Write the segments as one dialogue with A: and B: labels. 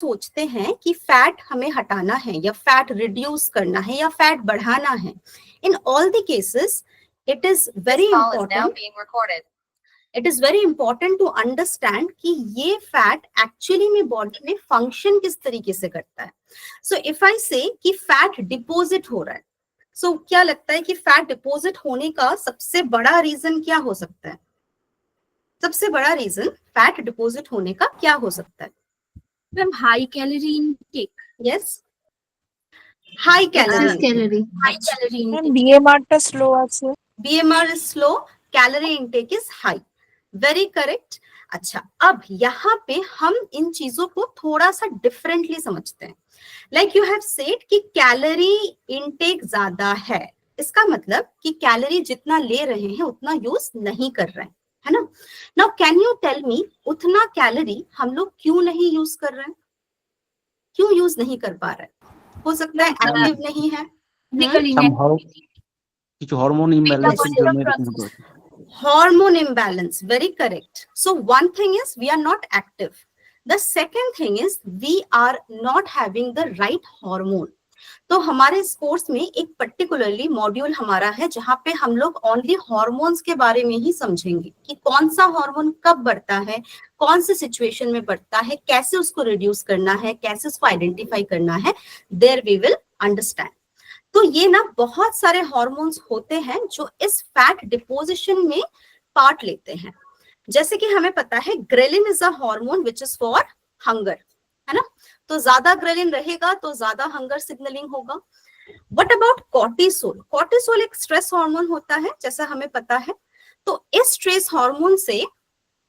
A: सोचते हैं कि फैट हमें हटाना है या फैट रिड्यूस करना है या फैट बढ़ाना है, in all the cases it is very important, it is very important to understand कि ये फैट एक्चुअली में बॉडी में फंक्शन किस तरीके से करता है. सो इफ आई से कि फैट डिपोजिट हो रहा है, सो क्या लगता है कि फैट डिपोजिट होने का सबसे बड़ा रीजन क्या हो सकता है? सबसे बड़ा रीजन फैट डिपोजिट होने का क्या हो सकता है?
B: Ma'am high calorie intake.
A: Yes, high calorie.
B: High calorie
C: ma'am
B: intake.
C: BMR টা স্লো আছে.
A: BMR is slow, calorie intake is high. Very correct. अच्छा, अब यहाँ पे हम इन चीजों को थोड़ा सा डिफरेंटली समझते हैं. लाइक यू हैव सेड कि कैलोरी इनटेक ज्यादा है, इसका मतलब कि कैलोरी जितना ले रहे हैं उतना यूज नहीं कर रहे हैं, है ना. Now can you tell me उतना कैलोरी हम लोग क्यों नहीं यूज कर रहे हैं? क्यों यूज नहीं कर पा रहे हैं? हो सकता है एक्टिव नहीं है,
D: কিছু হরমোন ইমব্যালেন্সের জন্য এরকম হতে পারে.
A: hormone imbalance, very correct. So one thing is we are not active. The second thing is we are not having the right hormone. तो हमारे इस कोर्स में एक पर्टिकुलरली मॉड्यूल हमारा है जहां पे हम लोग ओनली हॉर्मोन्स के बारे में ही समझेंगे कि कौन सा हार्मोन कब बढ़ता है, कौन से सिचुएशन में बढ़ता है, कैसे उसको रिड्यूस करना है, कैसे उसको आइडेंटिफाई करना है. There we will understand. तो ये ना बहुत सारे हार्मोन्स होते हैं जो इस फैट डिपोजिशन में पार्ट लेते हैं. जैसे कि हमें पता है ghrelin is a hormone which is for hunger, है ना. तो ज्यादा ग्रेलिन रहेगा तो ज्यादा हंगर सिग्नलिंग होगा. What about cortisol? कॉर्टिसोल एक स्ट्रेस हार्मोन होता है जैसा हमें पता है. तो इस स्ट्रेस हार्मोन से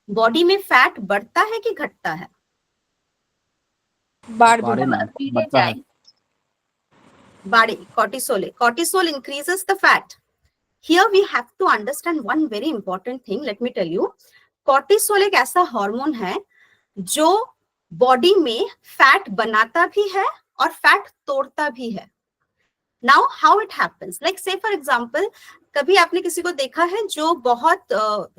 A: बॉडी में फैट बढ़ता है कि घटता है?
D: বাড়ে না, বাড়তা है.
A: Body cortisol increases the fat. Here we have to understand one very important thing. Let me tell you, cortisol एक ऐसा हार्मोन है जो बॉडी में फैट बनाता भी है और फैट तोड़ता भी है. Now how it happens? Like say for example, कभी आपने किसी को देखा है जो बहुत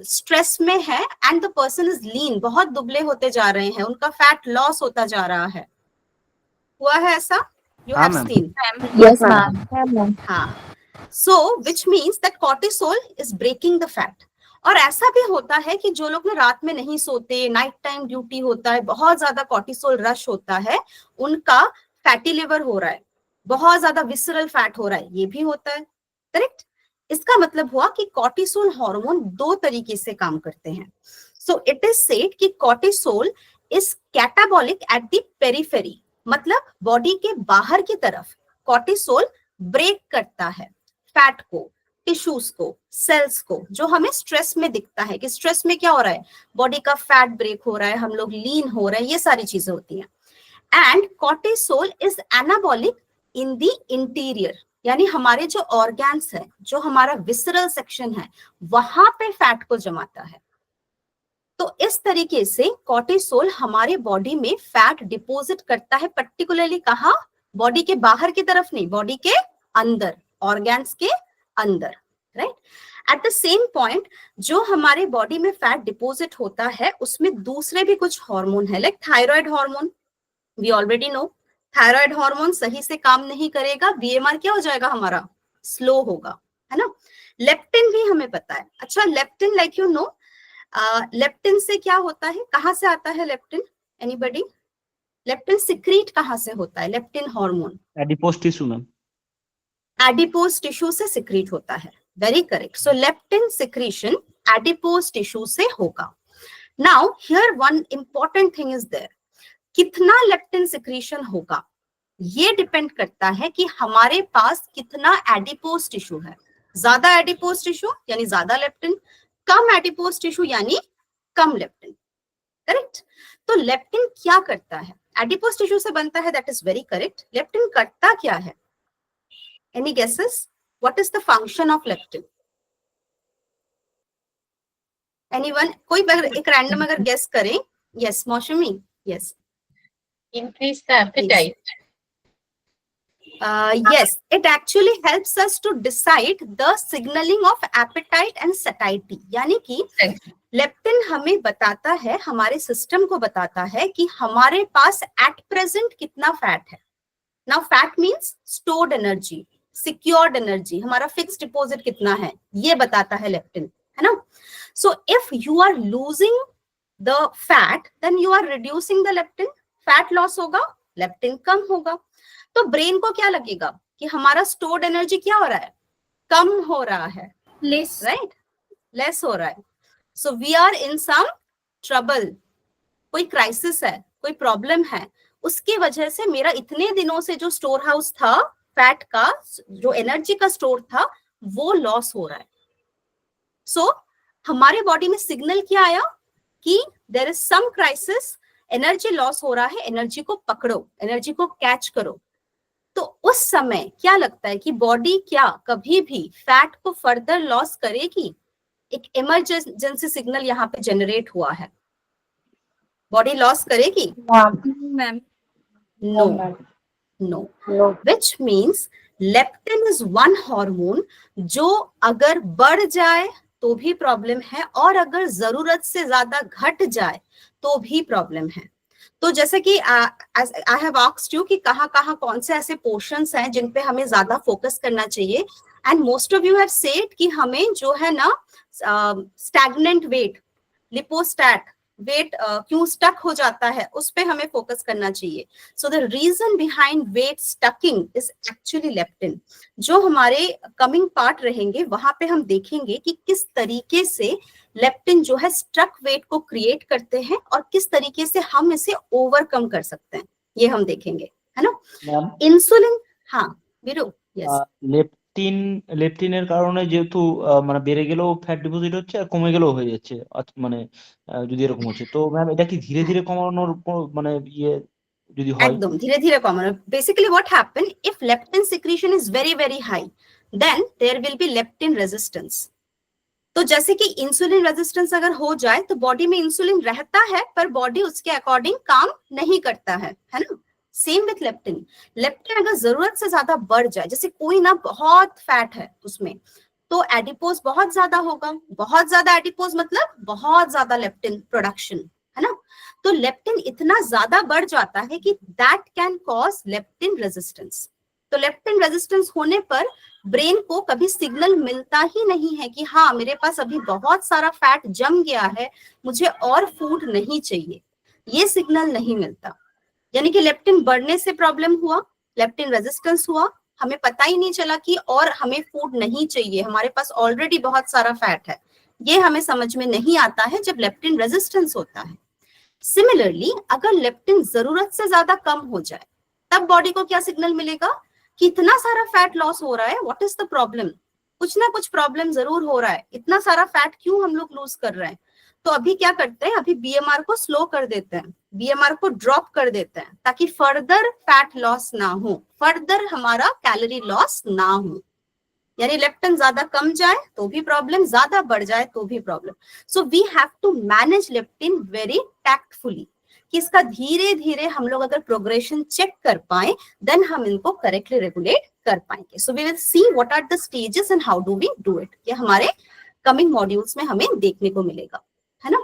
A: स्ट्रेस में है एंड द पर्सन इज लीन, बहुत दुबले होते जा रहे हैं, उनका फैट लॉस होता जा रहा है. हुआ है ऐसा? You have seen.
B: Yes, ma'am.
A: हाँ. So which means that cortisol is breaking the fat. और ऐसा भी होता है कि जो लोग ना रात में नहीं सोते, नाइट टाइम ड्यूटी होता है, बहुत ज्यादा कॉर्टिसोल रश होता है, उनका फैटी लिवर हो रहा है, बहुत ज्यादा विसरल फैट हो रहा है, ये भी होता है. करेक्ट. इसका मतलब हुआ कि कॉर्टिसोल हार्मोन दो तरीके से काम करते हैं. सो इट इज सेड कि cortisol is catabolic at the periphery, मतलब बॉडी के बाहर की तरफ कॉर्टिसोल ब्रेक करता है फैट को, टिश्यूज को, सेल्स को, जो हमें स्ट्रेस में दिखता है कि स्ट्रेस में क्या हो रहा है, बॉडी का फैट ब्रेक हो रहा है, हम लोग लीन हो रहे हैं, ये सारी चीजें होती हैं. And cortisol is anabolic in the interior, यानी हमारे जो ऑर्गन्स है, जो हमारा विसरल सेक्शन है, वहां पे फैट को जमाता है. तो इस तरीके से कॉर्टिसोल हमारे बॉडी में फैट डिपॉजिट करता है, पर्टिकुलरली कहाँ? बॉडी के बाहर की तरफ नहीं, बॉडी के अंदर, ऑर्गन्स के अंदर. Right. At the same point जो हमारे बॉडी में फैट डिपॉजिट होता है उसमें दूसरे भी कुछ हार्मोन है, like thyroid hormone. We already know thyroid hormone सही से काम नहीं करेगा, बीएमआर क्या हो जाएगा हमारा? स्लो होगा, है ना. लेप्टिन भी हमें पता है. अच्छा, leptin like you know, leptin से क्या होता है, कहां से आता है लेप्टिन? एनीबॉडी? लेप्टिन सिक्रीट कहां से होता है? Leptin hormone
D: adipose tissue ma'am.
A: Adipose tissue से सिक्रीट होता है. Very correct. So leptin secretion adipose tissue से होगा. Now here one important thing is there. कितना लेप्टिन सिक्रीशन होगा ये डिपेंड करता है कि हमारे पास कितना एडिपोज टिश्यू है. ज्यादा एडिपोज टिश्यू यानी ज्यादा लेप्टिन, कम एडिपोज टिश्यू यानी कम लेप्टिन. करेक्ट. तो लेप्टिन क्या करता है? एडिपोज टिश्यू से बनता है, that is very correct. Leptin करता क्या है? Any guesses? What is the function of leptin? Anyone? कोई एक रैंडम अगर गेस करें. यस मौसमी. Yes.
E: Increase the appetite.
A: Yes, it actually helps us to decide the signaling of appetite and satiety. यानी कि लेप्टिन हमें बताता है, हमारे सिस्टम को बताता है कि हमारे पास एट प्रेजेंट कितना फैट है. Now fat means stored energy, secured energy, हमारा फिक्स डिपॉजिट कितना है, ये बताता है लेप्टिन, है ना. So if you are losing the fat then you are reducing the leptin. Fat loss होगा, लेप्टिन कम होगा. तो ब्रेन को क्या लगेगा कि हमारा स्टोर्ड एनर्जी क्या हो रहा है, कम हो रहा है,
B: लेस,
A: राइट, लेस हो रहा है. So we are in some trouble, कोई क्राइसिस है, कोई प्रॉब्लम है, उसकी वजह से मेरा इतने दिनों से जो स्टोर हाउस था फैट का, जो एनर्जी का स्टोर था, वो लॉस हो रहा है. सो हमारे बॉडी में सिग्नल क्या आया कि there is some crisis, energy loss हो रहा है, एनर्जी को पकड़ो, एनर्जी को कैच करो. तो उस समय क्या लगता है कि बॉडी क्या कभी भी फैट को फर्दर लॉस करेगी? एक इमरजेंसी सिग्नल यहाँ पे जनरेट हुआ है, बॉडी लॉस करेगी?
B: Ma'am
A: no, no. Which means leptin is one hormone जो अगर बढ़ जाए तो भी प्रॉब्लम है, और अगर जरूरत से ज्यादा घट जाए तो भी प्रॉब्लम है. तो जैसे कि आई हैव आस्क्ड यू कि कहाँ कौन से ऐसे पोर्शंस हैं जिन पे हमें ज्यादा फोकस करना चाहिए, and most of you have said कि हमें जो है ना स्टैग्नेंट वेट, लिपोस्टैट वेट क्यों स्टक हो जाता है, उस पे हमें फोकस करना चाहिए. So the reason behind weight stucking is actually leptin. जो हमारे कमिंग पार्ट रहेंगे वहां पे हम देखेंगे कि किस तरीके से लेप्टिन जो है स्ट्रक वेट को क्रिएट करते हैं और किस तरीके से हम इसे ओवरकम कर सकते हैं, ये हम देखेंगे, है ना. इंसुलिन, हाँ वीरू, यस.
D: লেপটিনের কারণে যেহেতু মানে বেড়ে গেলেও ফ্যাট ডিপোজিট হচ্ছে আর কমে গেলেও হয়ে যাচ্ছে, মানে যদি এরকম হচ্ছে, তো ম্যাম এটা কি ধীরে ধীরে কমানোর মানে ইয়ে যদি হয়?
A: একদম ধীরে ধীরে কমানো. Basically what happen if leptin secretion is very very high, then there will be leptin resistance. तो जैसे कि इंसुलिन रेजिस्टेंस अगर हो जाए तो बॉडी में इंसुलिन रहता है पर बॉडी उसके अकॉर्डिंग काम नहीं करता है ना. Same with leptin. लेप्टिन अगर जरूरत से ज्यादा बढ़ जाए, जैसे कोई ना बहुत फैट है उसमें, तो एडिपोज बहुत ज्यादा होगा. बहुत ज्यादा एडिपोज मतलब बहुत ज्यादा लेप्टिन प्रोडक्शन, है ना. तो लेप्टिन इतना ज्यादा बढ़ जाता है कि that can cause leptin resistance. तो लेप्टिन रेजिस्टेंस होने पर ब्रेन को कभी सिग्नल मिलता ही नहीं है कि हाँ मेरे पास अभी बहुत सारा फैट जम गया है, मुझे और फूड नहीं चाहिए. ये सिग्नल नहीं मिलता. यानी कि लेप्टिन बढ़ने से प्रॉब्लम हुआ, लेप्टिन रेजिस्टेंस हुआ, हमें पता ही नहीं चला कि और हमें फूड नहीं चाहिए, हमारे पास ऑलरेडी बहुत सारा फैट है. ये हमें समझ में नहीं आता है जब लेप्टिन रेजिस्टेंस होता है. सिमिलरली अगर लेप्टिन जरूरत से ज्यादा कम हो जाए, तब बॉडी को क्या सिग्नल मिलेगा कि इतना सारा फैट लॉस हो रहा है, व्हाट इज द प्रॉब्लम? कुछ ना कुछ प्रॉब्लम जरूर हो रहा है, इतना सारा फैट क्यों हम लोग लूज कर रहे हैं? तो अभी क्या करते हैं, अभी बीएमआर को स्लो कर देते हैं, बीएमआर को ड्रॉप कर देते हैं, ताकि फर्दर फैट लॉस ना हो, फर्दर हमारा कैलोरी लॉस ना हो. यानी लेप्टिन ज्यादा कम जाए तो भी प्रॉब्लम, ज्यादा बढ़ जाए तो भी problem. So we have to manage leptin very tactfully, कि इसका धीरे धीरे हम लोग अगर प्रोग्रेशन चेक कर पाए, देन हम इनको करेक्टली रेगुलेट कर पाएंगे. So we will see what are the stages and how do we do it. ये हमारे कमिंग मॉड्यूल्स में हमें देखने को मिलेगा, है ना.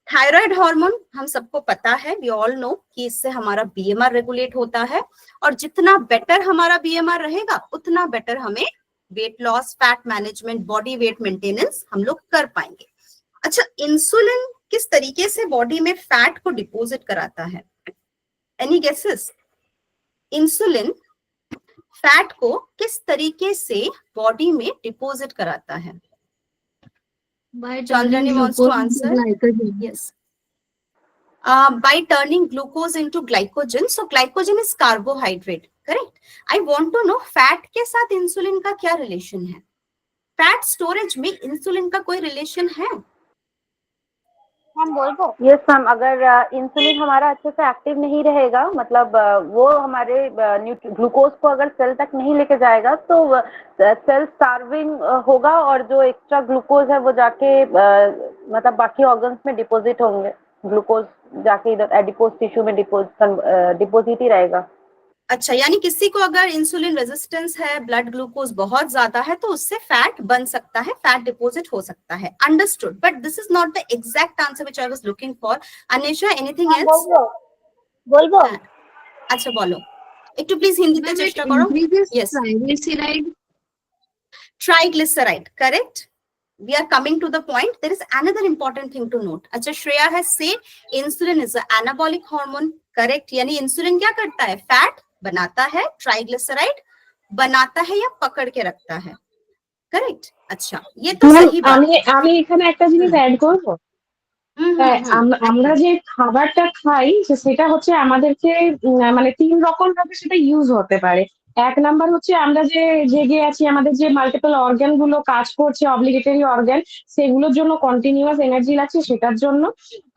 A: थायराइड हार्मोन हम सबको पता है, वी ऑल नो कि इससे हमारा बीएमआर रेगुलेट होता है, और जितना बेटर हमारा बीएमआर रहेगा उतना बेटर हमें weight loss, fat management, body weight maintenance हम लोग कर पाएंगे. अच्छा, इंसुलिन किस तरीके से बॉडी में फैट को डिपॉजिट कराता है? Any guesses? इंसुलिन फैट को किस तरीके से बॉडी में डिपॉजिट कराता है? Chandrani wants to answer. Yes. By turning glucose into glycogen. So glycogen is carbohydrate, correct? I want to know fat के साथ इंसुलिन का क्या रिलेशन है? फैट स्टोरेज में इंसुलिन का कोई रिलेशन है?
C: हम बोल यस मैम, अगर इंसुलिन हमारा अच्छे से एक्टिव नहीं रहेगा, मतलब वो हमारे ग्लूकोज को अगर सेल तक नहीं लेके जाएगा, तो सेल स्टार्विंग होगा, और जो एक्स्ट्रा ग्लूकोज है वो जाके मतलब बाकी ऑर्गन्स में डिपॉजिट होंगे. ग्लूकोज जाके इधर एडिपोज टिश्यू में डिपॉजिट ही रहेगा.
A: अच्छा, यानी किसी को अगर इंसुलिन रेजिस्टेंस है, ब्लड ग्लूकोज बहुत ज्यादा है, तो उससे फैट बन सकता है, फैट डिपॉजिट हो सकता है। Understood, but this is not the exact answer which I was looking for. Anisha, anything else?
C: বলবো
A: আচ্ছা বলো, একটু প্লিজ হিন্দিতে
B: Ma'am, it
A: চেষ্টা করো।
B: increases
A: Yes,
B: triglyceride.
A: triglyceride, correct. We are coming to the point. There is another important thing to note. अच्छा, Shreya has said insulin is an anabolic hormone, correct. यानी insulin क्या करता है? फैट बनाता है, ट्राइग्लिसराइड बनाता है या पकड़ के रखता है, करेक्ट। अच्छा, ये तो सही बात।
E: আমি এখানে একটা জিনিস অ্যাড করব। আমরা যে খাবারটা খাই সেটা হচ্ছে আমাদেরকে মানে 3 রকম ভাবে সেটা ইউজ হতে পারে। এক নাম্বার হচ্ছে আমরা যে জেগে আছি, আমাদের যে মাল্টিপল অর্গান গুলো কাজ করছে, অব্লিগেটরি অর্গান, সেগুলোর জন্য কন্টিনিউয়াস এনার্জি লাগছে সেটার জন্য।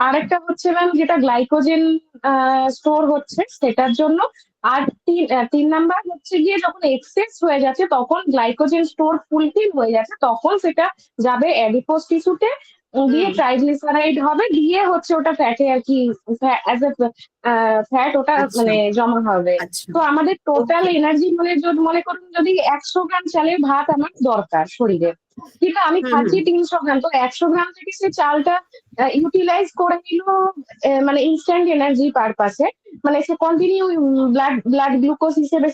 E: আরেকটা হচ্ছে ম্যাম যেটা গ্লাইকোজেন স্টোর হচ্ছে সেটার জন্য। আর তিন নাম্বার হচ্ছে গিয়ে যখন এক্সেস হয়ে যাচ্ছে, তখন গ্লাইকোজেন স্টোর ফুলফিল হয়ে যাচ্ছে, তখন সেটা যাবে অ্যাডিপোজ টিস্যুতে, দিয়ে ট্রাইগ্লিসারাইড হবে, দিয়ে হচ্ছে ওটা ফ্যাটে আর কি অ্যাজ এ ফ্যাট ওটা মানে জমা হবে। তো আমাদের টোটাল এনার্জি মনে করুন যদি 100 গ্রাম চালের ভাত আমার দরকার শরীরে, কিন্তু আমি খাচ্ছি 300 গ্রাম, তো 100 গ্রাম থেকে সে চালটা ইউটিলাইজ করে নিল মানে ইনস্ট্যান্ট এনার্জি পারপাসে, মানে সে কন্টিনিউ ব্লাড গ্লুকোজ হিসেবে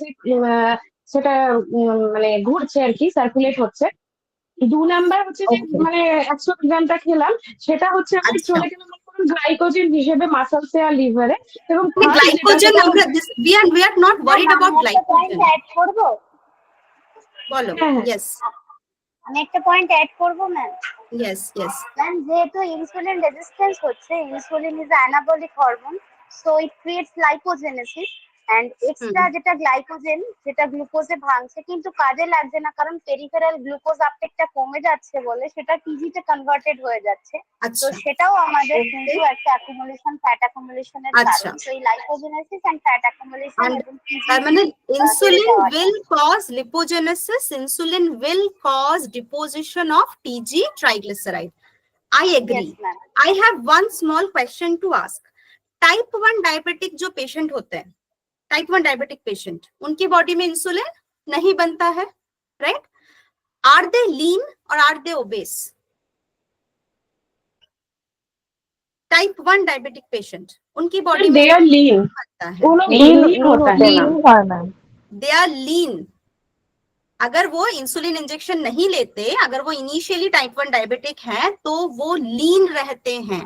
E: সেটা মানে ঘুরছে আর কি, সার্কুলেট হচ্ছে। 2 নাম্বার হচ্ছে যে মানে 100 গ্রামটা খেলাম, সেটা হচ্ছে আমি চলে গেলাম গ্লাইকোজেন হিসেবে মাসলসে আর লিভারে, এবং
A: গ্লাইকোজেন আমরা we are not worried about glycogen।
C: Add করব,
A: বলো। यस,
C: আমি একটা পয়েন্ট অ্যাড করব ম্যাম।
A: यस यस
C: ম্যাম, যেহেতু ইনসুলিন রেজিস্ট্যান্স হচ্ছে, insulin is anabolic hormone, so it creates lipogenesis and extra যেটা গ্লাইকোজেন যেটা গ্লুকোজে ভাঙছে কিন্তু কাজে লাগছে না, কারণ পেরিফেরাল গ্লুকোজ আপটেকটা কমে যাচ্ছে বলে সেটা টিজিতে কনভার্টেড হয়ে যাচ্ছে। তো সেটাও আমাদের কিন্তু একটা অ্যাকুমুলেশন, ফ্যাট অ্যাকুমুলেশনের কারণ। তো এই লাইপোজেনেসিস এন্ড ফ্যাট অ্যাকুমুলেশন এবং
A: তার মানে insulin will cause lipogenesis, insulin will cause deposition of TG triglyceride. I agree.
C: Yes,
A: I have one small question to ask. Type 1 diabetic जो पेशेंट होते हैं, टाइप 1 डायबिटिक पेशेंट, उनकी body में insulin नहीं बनता है, राइट? आर दे लीन और are they obese? Type 1 diabetic patient, उनकी बॉडी में
E: दे आर लीन,
A: बनता है,
E: वो लोग लीन होता है,
A: दे आर लीन। अगर वो इंसुलिन इंजेक्शन नहीं लेते, अगर वो इनिशियली टाइप 1 डायबिटिक हैं, तो वो लीन रहते हैं।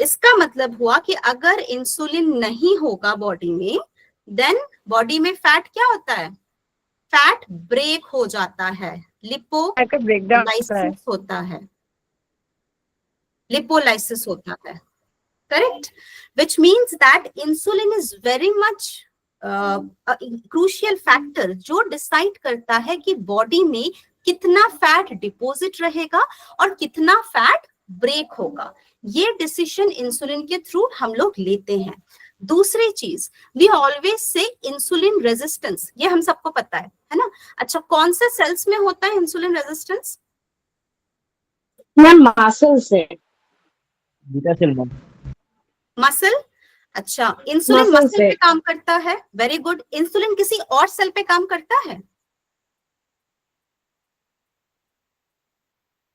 A: इसका मतलब हुआ कि अगर इंसुलिन नहीं होगा बॉडी में, देन बॉडी में फैट क्या होता है? फैट ब्रेक हो जाता है, लिपोलाइसिस होता है, लिपोलाइसिस होता है, correct? Which means that insulin is very much crucial factor जो डिसाइड करता है कि बॉडी में कितना फैट डिपॉजिट रहेगा और कितना फैट ब्रेक होगा। ये डिसीजन इंसुलिन के थ्रू हम लोग लेते हैं। दूसरी चीज, we always say insulin resistance, ये हम सबको पता है ना? अच्छा, कौन से सेल्स में होता है इंसुलिन रेजिस्टेंस?
E: मसल से,
D: बीटा सेल में,
A: मसल। अच्छा, इंसुलिन मसल पे काम करता है, वेरी गुड। इंसुलिन किसी और सेल पे काम करता है?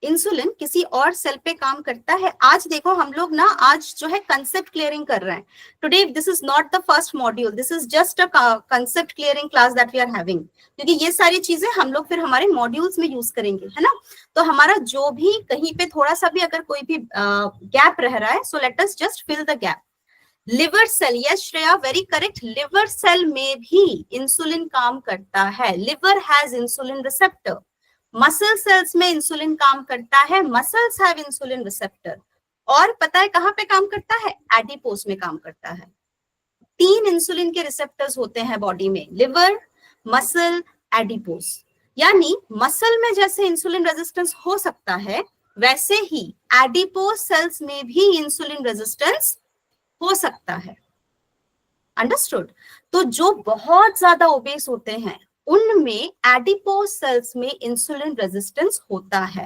A: इंसुलिन किसी और सेल पे काम करता है। आज देखो हम लोग ना आज जो है कंसेप्ट क्लियरिंग कर रहे हैं। Today this is not the first module, this is just a concept clearing class that we are having, क्योंकि ये सारी चीजें हम लोग फिर हमारे मॉड्यूल्स में यूज करेंगे, है ना? तो हमारा जो भी कहीं पे थोड़ा सा भी अगर कोई भी गैप रह रहा है, so let us just fill the gap. Liver cell, yes Shreya, very correct. Liver cell में भी इंसुलिन काम करता है, liver has insulin receptor. Muscle cells में इंसुलिन काम करता है, मसल्स हैव इंसुलिन रिसेप्टर। और पता है कहां पे काम करता है? एडिपोस में काम करता है। 3 इंसुलिन के रिसेप्टर्स होते हैं बॉडी में, लिवर, मसल, एडिपोस। यानी मसल में जैसे इंसुलिन रेजिस्टेंस हो सकता है, वैसे ही एडिपोस सेल्स में भी इंसुलिन रेजिस्टेंस हो सकता है। अंडरस्टूड? तो जो बहुत ज्यादा ओबेस होते हैं उनमें एडिपोस सेल्स में इंसुलिन रेजिस्टेंस होता है,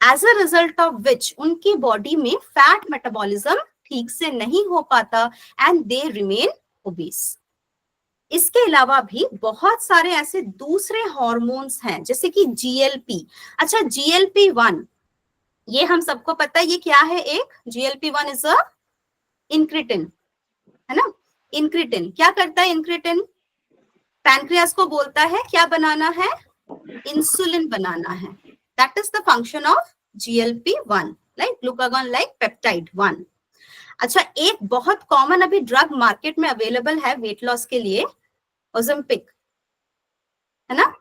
A: as a result of which उनकी बॉडी में फैट मेटाबॉलिज्म ठीक से नहीं हो पाता एंड दे रिमेन ओबेस। इसके अलावा भी बहुत सारे ऐसे दूसरे हार्मोन्स हैं जैसे कि GLP। अच्छा, GLP-1 ये हम सबको पता है ये क्या है, एक GLP-1 इज अ इंक्रेटिन, है ना। इंक्रेटिन क्या करता है? इंक्रेटिन पैनक्रियास को बोलता है क्या बनाना है, इंसुलिन बनाना है। That is the function of GLP-1, like glucagon like peptide 1। अच्छा, एक बहुत कॉमन अभी ड्रग मार्केट में अवेलेबल है वेट लॉस के लिए, ओज़ेम्पिक, है ना।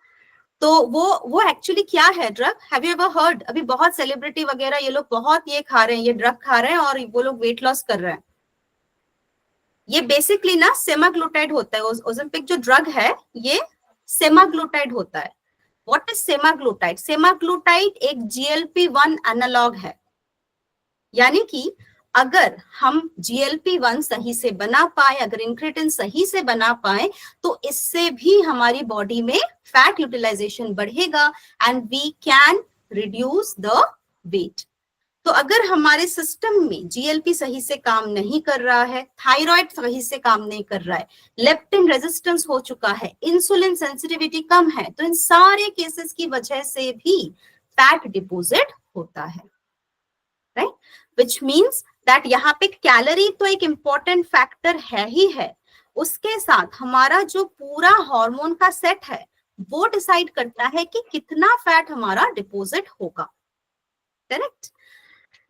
A: तो वो एक्चुअली क्या है drug, have you ever heard? अभी बहुत सेलिब्रिटी वगैरह ये लोग बहुत ये खा रहे हैं, ये ड्रग खा रहे हैं और वो लोग वेट लॉस कर रहे हैं। ये बेसिकली ना सेमाग्लूटाइड होता है। ओज़ेम्पिक जो ड्रग है ये सेमाग्लूटाइड होता है। What is semaglutide? सेमाग्लूटाइड एक GLP-1 एनालॉग है, यानी कि अगर हम GLP-1 सही से बना पाए, अगर इंक्रेटिन सही से बना पाए, तो इससे भी हमारी बॉडी में फैट यूटिलाइजेशन बढ़ेगा and we can reduce the weight. तो अगर हमारे सिस्टम में GLP सही से काम नहीं कर रहा है, थायराइड सही से काम नहीं कर रहा है, लेप्टिन रेजिस्टेंस हो चुका है, इंसुलिन सेंसिटिविटी कम है, तो इन सारे केसेस की वजह से भी फैट डिपॉजिट होता है, राइट। विच मीन्स दैट यहाँ पे कैलोरी तो एक इंपॉर्टेंट फैक्टर है ही है, उसके साथ हमारा जो पूरा हार्मोन का सेट है वो डिसाइड करता है कि कितना फैट हमारा डिपॉजिट होगा, करेक्ट।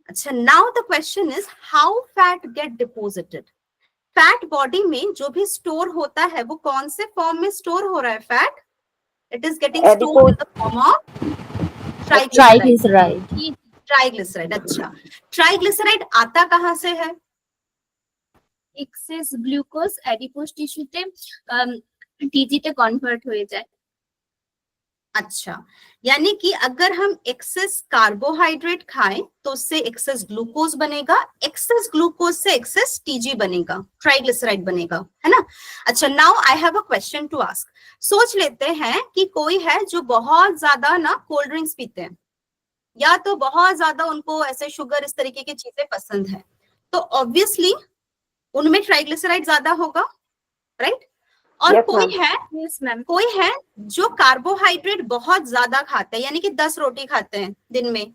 A: अच्छा, now the question is how fat get deposited. Fat body में जो भी स्टोर होता है वो कौन से फॉर्म में स्टोर हो रहा है fat? It is getting stored in the form of triglyceride. Triglyceride. अच्छा, ट्राइग्लिसराइड आता कहां से है?
B: एक्सेस ग्लूकोज एडिपोज टिश्यूते टीजीতে কনভার্ট হয়ে যায়।
A: अच्छा, यानी कि अगर हम एक्सेस कार्बोहाइड्रेट खाएं तो उससे एक्सेस ग्लूकोज बनेगा, एक्सेस ग्लूकोज से एक्सेस टीजी बनेगा, ट्राइग्लिसराइड बनेगा, है ना। अच्छा, now I have a question to ask. सोच लेते हैं कि कोई है जो बहुत ज्यादा ना कोल्ड ड्रिंक्स पीते हैं, या तो बहुत ज्यादा उनको ऐसे शुगर इस तरीके की चीजें पसंद है, तो ऑब्वियसली उनमें ट्राइग्लिसराइड ज्यादा होगा, राइट। और कोई है जो कार्बोहाइड्रेट बहुत ज्यादा खाते हैं, यानी कि 10 रोटी खाते हैं दिन में,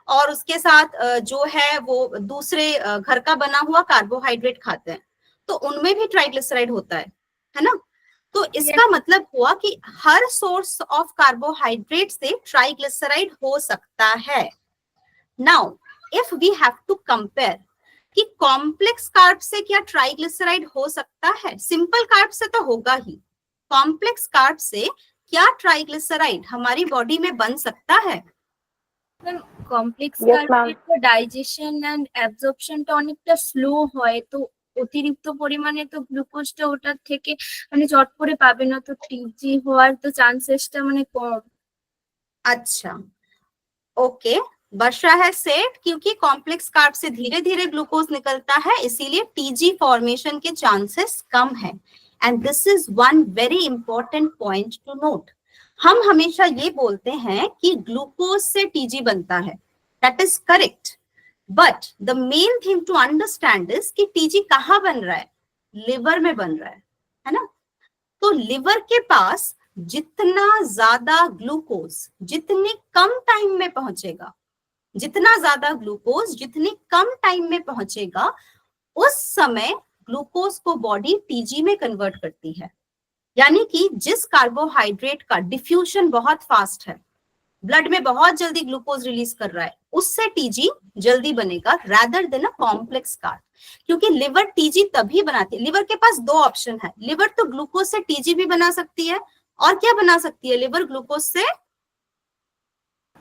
A: और उसके साथ जो है वो दूसरे घर का बना हुआ कार्बोहाइड्रेट खाते हैं, तो उनमें भी ट्राइग्लिसराइड होता है ना। तो इसका मतलब हुआ कि हर सोर्स ऑफ कार्बोहाइड्रेट से ट्राइग्लिसराइड हो सकता है। Now if we have to compare कि कॉम्प्लेक्स कार्ब से क्या ट्राइग्लिसराइड हो सकता है, सिंपल कार्ब से तो होगा ही, कॉम्प्लेक्स कार्ब से क्या ट्राइग्लिसराइड हमारी बॉडी में बन सकता है?
B: কমপ্লেক্স কার্বের ডাইজেশন এন্ড অ্যাবজর্পশনটা অনেকটা স্লো হয়, তো অতিরিক্ত পরিমাণে তো গ্লুকোজটা ওটার থেকে মানে চট করে পাবে না, তো টিজি হওয়ার তো চান্সেসটা মানে কম।
A: अच्छा, ओके, वर्षा है सेट, क्योंकि कॉम्प्लेक्स कार्ब से धीरे धीरे ग्लूकोज निकलता है, इसीलिए टीजी फॉर्मेशन के चांसेस कम है। And this is one very important point two note. हम हमेशा ये बोलते हैं कि ग्लूकोज से टीजी बनता है, that is correct, but the main thing to understand is कि टीजी कहाँ बन रहा है? लिवर में बन रहा है ना। तो लिवर के पास जितना ज्यादा ग्लूकोज जितने कम टाइम में पहुंचेगा, जितना ज्यादा ग्लूकोज जितने कम टाइम में पहुंचेगा, उस समय ग्लूकोज को बॉडी टीजी में कन्वर्ट करती है। यानी कि जिस कार्बोहाइड्रेट का डिफ्यूजन बहुत फास्ट है, ब्लड में बहुत जल्दी ग्लूकोज रिलीज कर रहा है, उससे टीजी जल्दी बनेगा rather than a complex carb. क्योंकि लिवर टीजी तभी बनाती है, लिवर के पास दो ऑप्शन है, लिवर तो ग्लूकोज से टीजी भी बना सकती है, और क्या बना सकती है? लिवर ग्लूकोज से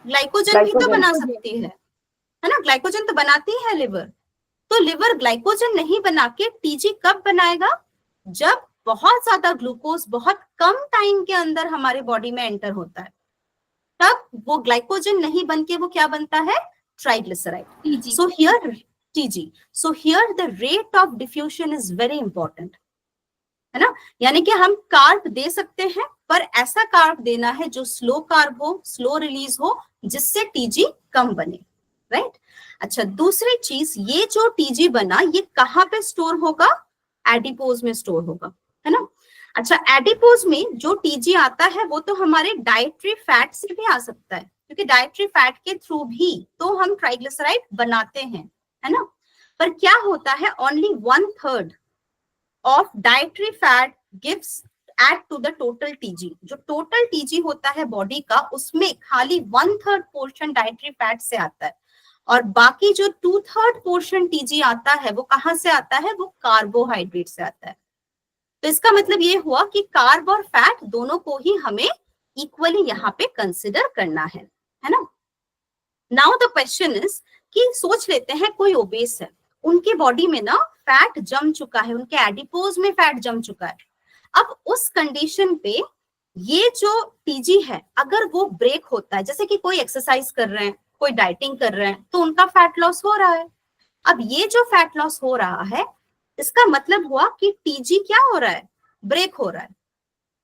A: ग्लाइकोजन भी तो बना सकती है ना, ग्लाइकोजन तो बनाती है लिवर। तो लिवर ग्लाइकोजन नहीं बना के टीजी कब बनाएगा? जब बहुत ज्यादा ग्लूकोज बहुत कम टाइम के अंदर हमारे बॉडी में एंटर होता है, तब वो ग्लाइकोजन नहीं बन के वो क्या बनता है? Triglyceride. So here TG, so here the rate of diffusion is very important, है ना। यानी कि हम कार्ब दे सकते हैं, पर ऐसा कार्ब देना है जो स्लो कार्ब हो, स्लो रिलीज हो, जिससे टीजी कम बने, राइट। अच्छा, दूसरी चीज, ये जो टीजी बना ये कहाँ पे स्टोर होगा? एडिपोज में स्टोर होगा, है ना। अच्छा, एडिपोज में जो टीजी आता है वो तो हमारे डाइटरी फैट से भी आ सकता है, क्योंकि डाइटरी फैट के थ्रू भी तो हम ट्राइग्लिसराइड बनाते हैं, है ना। पर क्या होता है, only 1/3 of dietary fat gives add to the total TG. जो टोटल टीजी होता है बॉडी का, उसमें खाली 1/3 पोर्शन डाइटरी फैट से आता है, और बाकी जो 2/3 पोर्शन टीजी आता है वो कहाँ से आता है, वो कार्बोहाइड्रेट से आता है। तो इसका मतलब ये हुआ कि कार्ब और फैट दोनों को ही हमें इक्वली यहाँ पे कंसिडर करना है ना। नाउ द क्वेश्चन इज कि सोच लेते हैं कोई ओबेस है, उनके बॉडी में ना फैट जम चुका है, उनके एडिपोज में फैट जम चुका है। अब उस कंडीशन पे ये जो टीजी है अगर वो ब्रेक होता है, जैसे कि कोई एक्सरसाइज कर रहे हैं, कोई डाइटिंग कर रहे हैं, तो उनका फैट लॉस हो रहा है। अब ये जो फैट लॉस हो रहा है, इसका मतलब हुआ कि टीजी क्या हो रहा है, ब्रेक हो रहा है,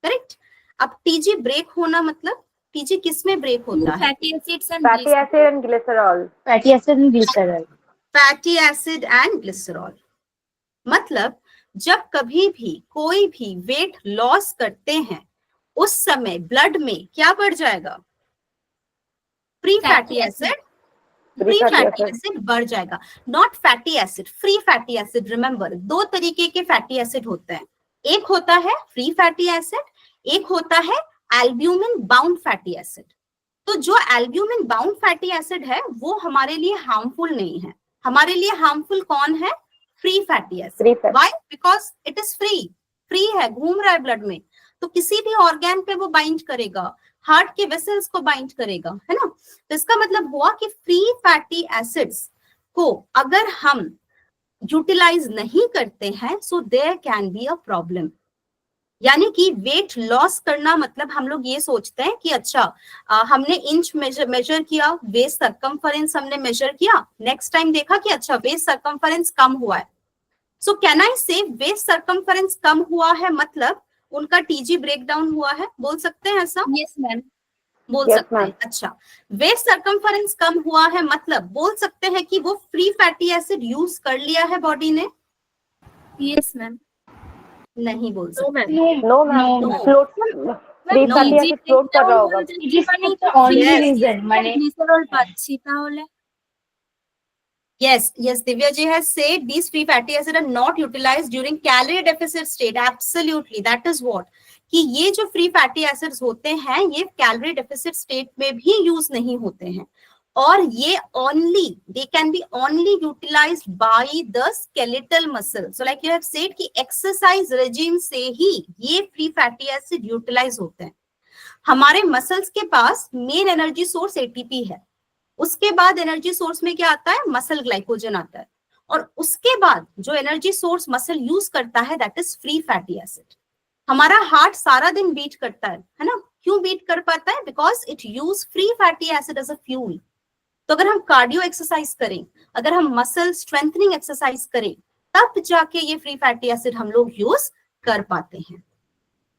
A: करेक्ट। अब टीजी ब्रेक होना मतलब टीजी किस में ब्रेक होता है,
B: fatty acids and
C: fatty acid and glycerol,
E: fatty acid and glycerol,
A: fatty acid and glycerol. मतलब जब कभी भी कोई भी वेट लॉस करते हैं, उस समय ब्लड में क्या बढ़ जाएगा, free fatty acid, free fatty acid बढ़ जाएगा, not fatty acid, free fatty acid. Remember, दो तरीके के फैटी एसिड होते हैं, एक होता है फ्री फैटी एसिड, एक होता है एल्ब्यूमिन बाउंड फैटी एसिड। तो जो एल्ब्यूमिन बाउंड फैटी एसिड है वो हमारे लिए हार्मफुल नहीं है, हमारे लिए हार्मफुल कौन है, free fatty acid. Why, because it is free, free है, घूम रहा है ब्लड में, तो किसी भी ऑर्गन पे वो बाइंड करेगा, हार्ट के वेसल्स को बाइंड करेगा, है ना। तो इसका मतलब हुआ कि फ्री फैटी एसिड्स को अगर हम यूटिलाइज नहीं करते हैं, so there can be a problem. यानी कि वेट लॉस करना मतलब हम लोग ये सोचते हैं कि अच्छा हमने इंच मेजर किया, वेस्ट सर्कमफरेंस हमने मेजर किया, नेक्स्ट टाइम देखा कि अच्छा वेस्ट सर्कमफरेंस कम हुआ है। सो कैन आई से वेस्ट सर्कमफरेंस कम हुआ है मतलब उनका टीजी ब्रेक डाउन हुआ है, बोल सकते हैं ऐसा?
B: यस मैम,
A: बोल सकते हैं। अच्छा, वेस्ट सर्कमफरेंस कम हुआ है मतलब बोल सकते हैं कि वो फ्री फैटी एसिड यूज कर लिया है बॉडी ने?
B: यस मैम,
A: नहीं बोल सकते।
C: No ma'am, float, free fatty acid float कर रहा होगा।
E: only reason মানে
B: গ্লিসারল পাচ্ছি তাহলে।
A: Yes, Divya ji has said these free fatty acids are not utilized during calorie deficit state. Absolutely, that is what कि ये जो फ्री फैटी एसिड्स होते हैं ये कैलोरी डेफिसिट स्टेट में भी यूज नहीं होते हैं, और ये only they can be only utilized by the skeletal muscle. So like you have said कि एक्सरसाइज रेजिम से ही ये फ्री फैटी एसिड यूटिलाइज होते हैं। हमारे मसल्स के पास मेन एनर्जी सोर्स एटीपी है, उसके बाद एनर्जी सोर्स में क्या आता है, मसल ग्लाइकोजन आता है, और उसके बाद जो एनर्जी सोर्स मसल यूज करता है that is free fatty acid. हमारा हार्ट सारा दिन बीट करता है ना, क्यों बीट कर पाता है, because it use free fatty acid as a fuel. तो अगर हम कार्डियो एक्सरसाइज करें, अगर हम मसल स्ट्रेंथनिंग एक्सरसाइज करें, तब जाके ये फ्री फैटी एसिड हम लोग यूज कर पाते हैं,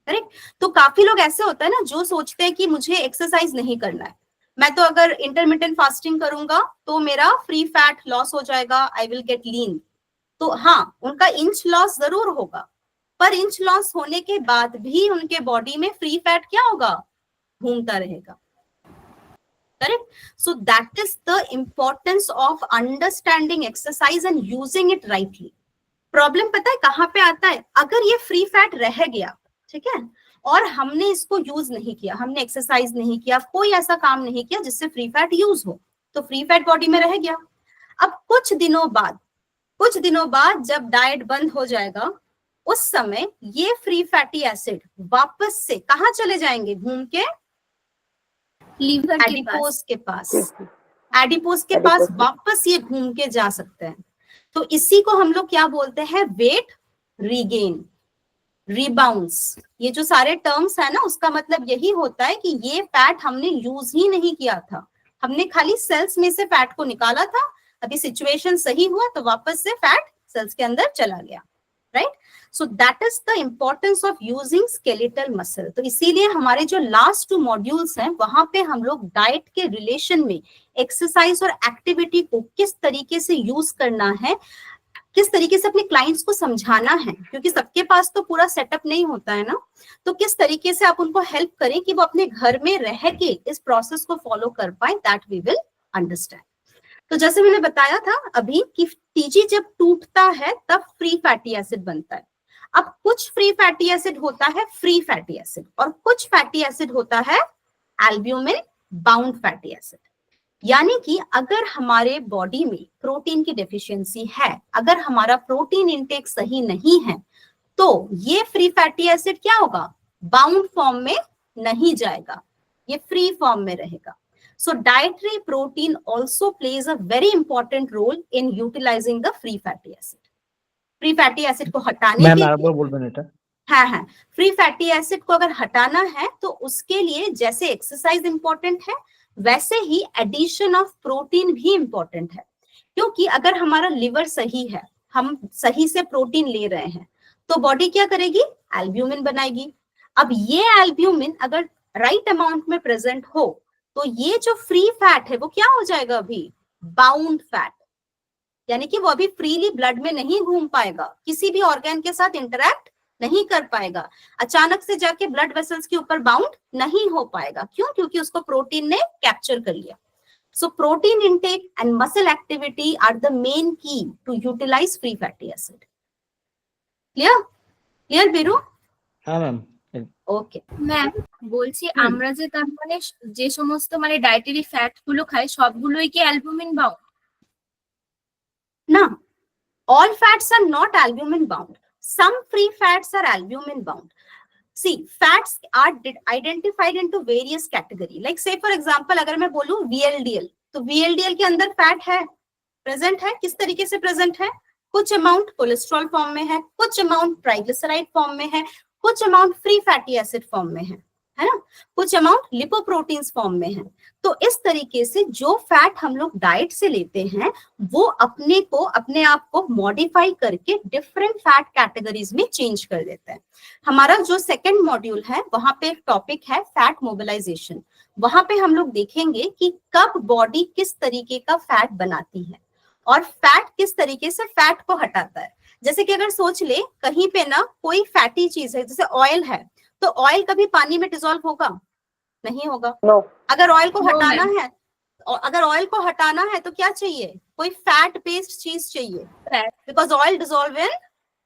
A: करेक्ट। तो काफी लोग ऐसे होता है ना जो सोचते हैं कि मुझे एक्सरसाइज नहीं करना है, मैं तो अगर इंटरमिटेंट फास्टिंग करूंगा तो मेरा फ्री फैट लॉस हो जाएगा, आई विल गेट लीन। तो हाँ, उनका इंच लॉस जरूर होगा, पर इंच लॉस होने के बाद भी उनके बॉडी में फ्री फैट क्या होगा, घूमता रहेगा, correct. So that is the importance of understanding exercise and using it rightly. Problem पता है कहाँ पे आता है, अगर ये फ्री फैट रह गया, ठीक है, और हमने इसको यूज नहीं किया, हमने एक्सरसाइज नहीं किया, कोई ऐसा काम नहीं किया जिससे फ्री फैट यूज हो, तो फ्री फैट बॉडी में रह गया। अब कुछ दिनों बाद जब डाइट बंद हो जाएगा, उस समय ये फ्री फैटी एसिड वापस से कहाँ चले जाएंगे, घूम के
B: लीवर
A: एडिपोज के पास, एडिपोज के पास वापस ये घूम के जा सकते हैं। तो इसी को हम लोग क्या बोलते हैं, वेट रीगेन, रिबाउंस। ये जो सारे टर्म्स है ना, उसका मतलब यही होता है कि ये फैट हमने यूज ही नहीं किया था, हमने खाली सेल्स में से फैट को निकाला था, अभी सिचुएशन सही हुआ तो वापस से फैट सेल्स के अंदर चला गया, right. So that is the importance of using skeletal muscle. तो इसीलिए हमारे जो लास्ट 2 मॉड्यूल्स हैं वहां पे हम लोग डाइट के रिलेशन में एक्सरसाइज और एक्टिविटी को किस तरीके से यूज करना है, किस तरीके से अपने क्लाइंट्स को समझाना है, क्योंकि सबके पास तो पूरा सेटअप नहीं होता है ना, तो किस तरीके से आप उनको हेल्प करें कि वो अपने घर में रह के इस प्रोसेस को फॉलो कर पाए, दैट वी विल अंडरस्टैंड। तो जैसे मैंने बताया था अभी कि टीजी जब टूटता है तब फ्री फैटी एसिड बनता है। अब कुछ फ्री फैटी एसिड होता है फ्री फैटी एसिड, और कुछ फैटी एसिड होता है एल्ब्यूमिन बाउंड फैटी एसिड। यानी कि अगर हमारे बॉडी में प्रोटीन की डेफिशिएंसी है, अगर हमारा प्रोटीन इंटेक सही नहीं है, तो ये फ्री फैटी एसिड क्या होगा, बाउंड फॉर्म में नहीं जाएगा, ये फ्री फॉर्म में रहेगा। So dietary protein also plays a very important role in utilizing the free fatty acid. Free fatty acid को हटाने के लिए,
D: बोलबेन এটা
A: हाँ, फ्री फैटी एसिड को अगर हटाना है तो उसके लिए जैसे एक्सरसाइज इंपॉर्टेंट है, वैसे ही एडिशन ऑफ प्रोटीन भी इंपॉर्टेंट है। क्योंकि अगर हमारा लिवर सही है, हम सही से प्रोटीन ले रहे हैं, तो बॉडी क्या करेगी, एल्ब्यूमिन बनाएगी। अब ये एल्ब्यूमिन अगर राइट अमाउंट में प्रेजेंट हो, तो ये जो फ्री फैट है वो क्या हो जाएगा, अभी बाउंड फैट, यानी कि वो अभी फ्रीली ब्लड में नहीं घूम पाएगा, किसी भी ऑर्गन के साथ इंटरैक्ट नहीं कर पाएगा, अचानक से जाके ब्लड वेसल्स के ऊपर बाउंड नहीं हो पाएगा। क्यों? क्योंकि उसको प्रोटीन ने कैप्चर कर लिया। So protein intake and muscle activity are the main key to utilise free fatty acid. Clear Biru?
D: हाँ मैम।
A: ওকে
B: ম্যাম বলছি আমরা যে তার মানে যে সমস্ত মানে ডায়েটারি ফ্যাট গুলো খাই সবগুলোই কি অ্যালবুমিন বাউন্ড?
A: না, all fats are not albumin bound. Some free fats are albumin bound. See, fats are identified into various category. Like say for example, अगर मैं बोलूं VLDL, तो VLDL के अंदर फैट है, प्रेजेंट है। किस तरीके से प्रेजेंट है? कुछ अमाउंट कोलेस्ट्रॉल फॉर्म में है, कुछ अमाउंट ट्राइग्लिसराइड फॉर्म में है, कुछ amount free fatty acid form में है ना, कुछ अमाउंट लिपोप्रोटीन्स फॉर्म में है। तो इस तरीके से जो फैट हम लोग डाइट से लेते हैं वो अपने आप को मॉडिफाई करके डिफरेंट फैट कैटेगरीज में चेंज कर देते हैं। हमारा जो सेकंड मॉड्यूल है वहां पे एक टॉपिक है फैट मोबिलाइजेशन। वहां पे हम लोग देखेंगे कि कब बॉडी किस तरीके का फैट बनाती है और फैट किस तरीके से फैट को हटाता है। जैसे कि अगर सोच ले कहीं पे ना कोई फैटी चीज है, जैसे ऑयल है, तो ऑयल कभी पानी में डिसॉल्व होगा? नहीं होगा।
C: No.
A: अगर ऑयल को हटाना है, अगर ऑयल को हटाना है तो क्या चाहिए? कोई फैट बेस्ड चीज चाहिए, because oil dissolve in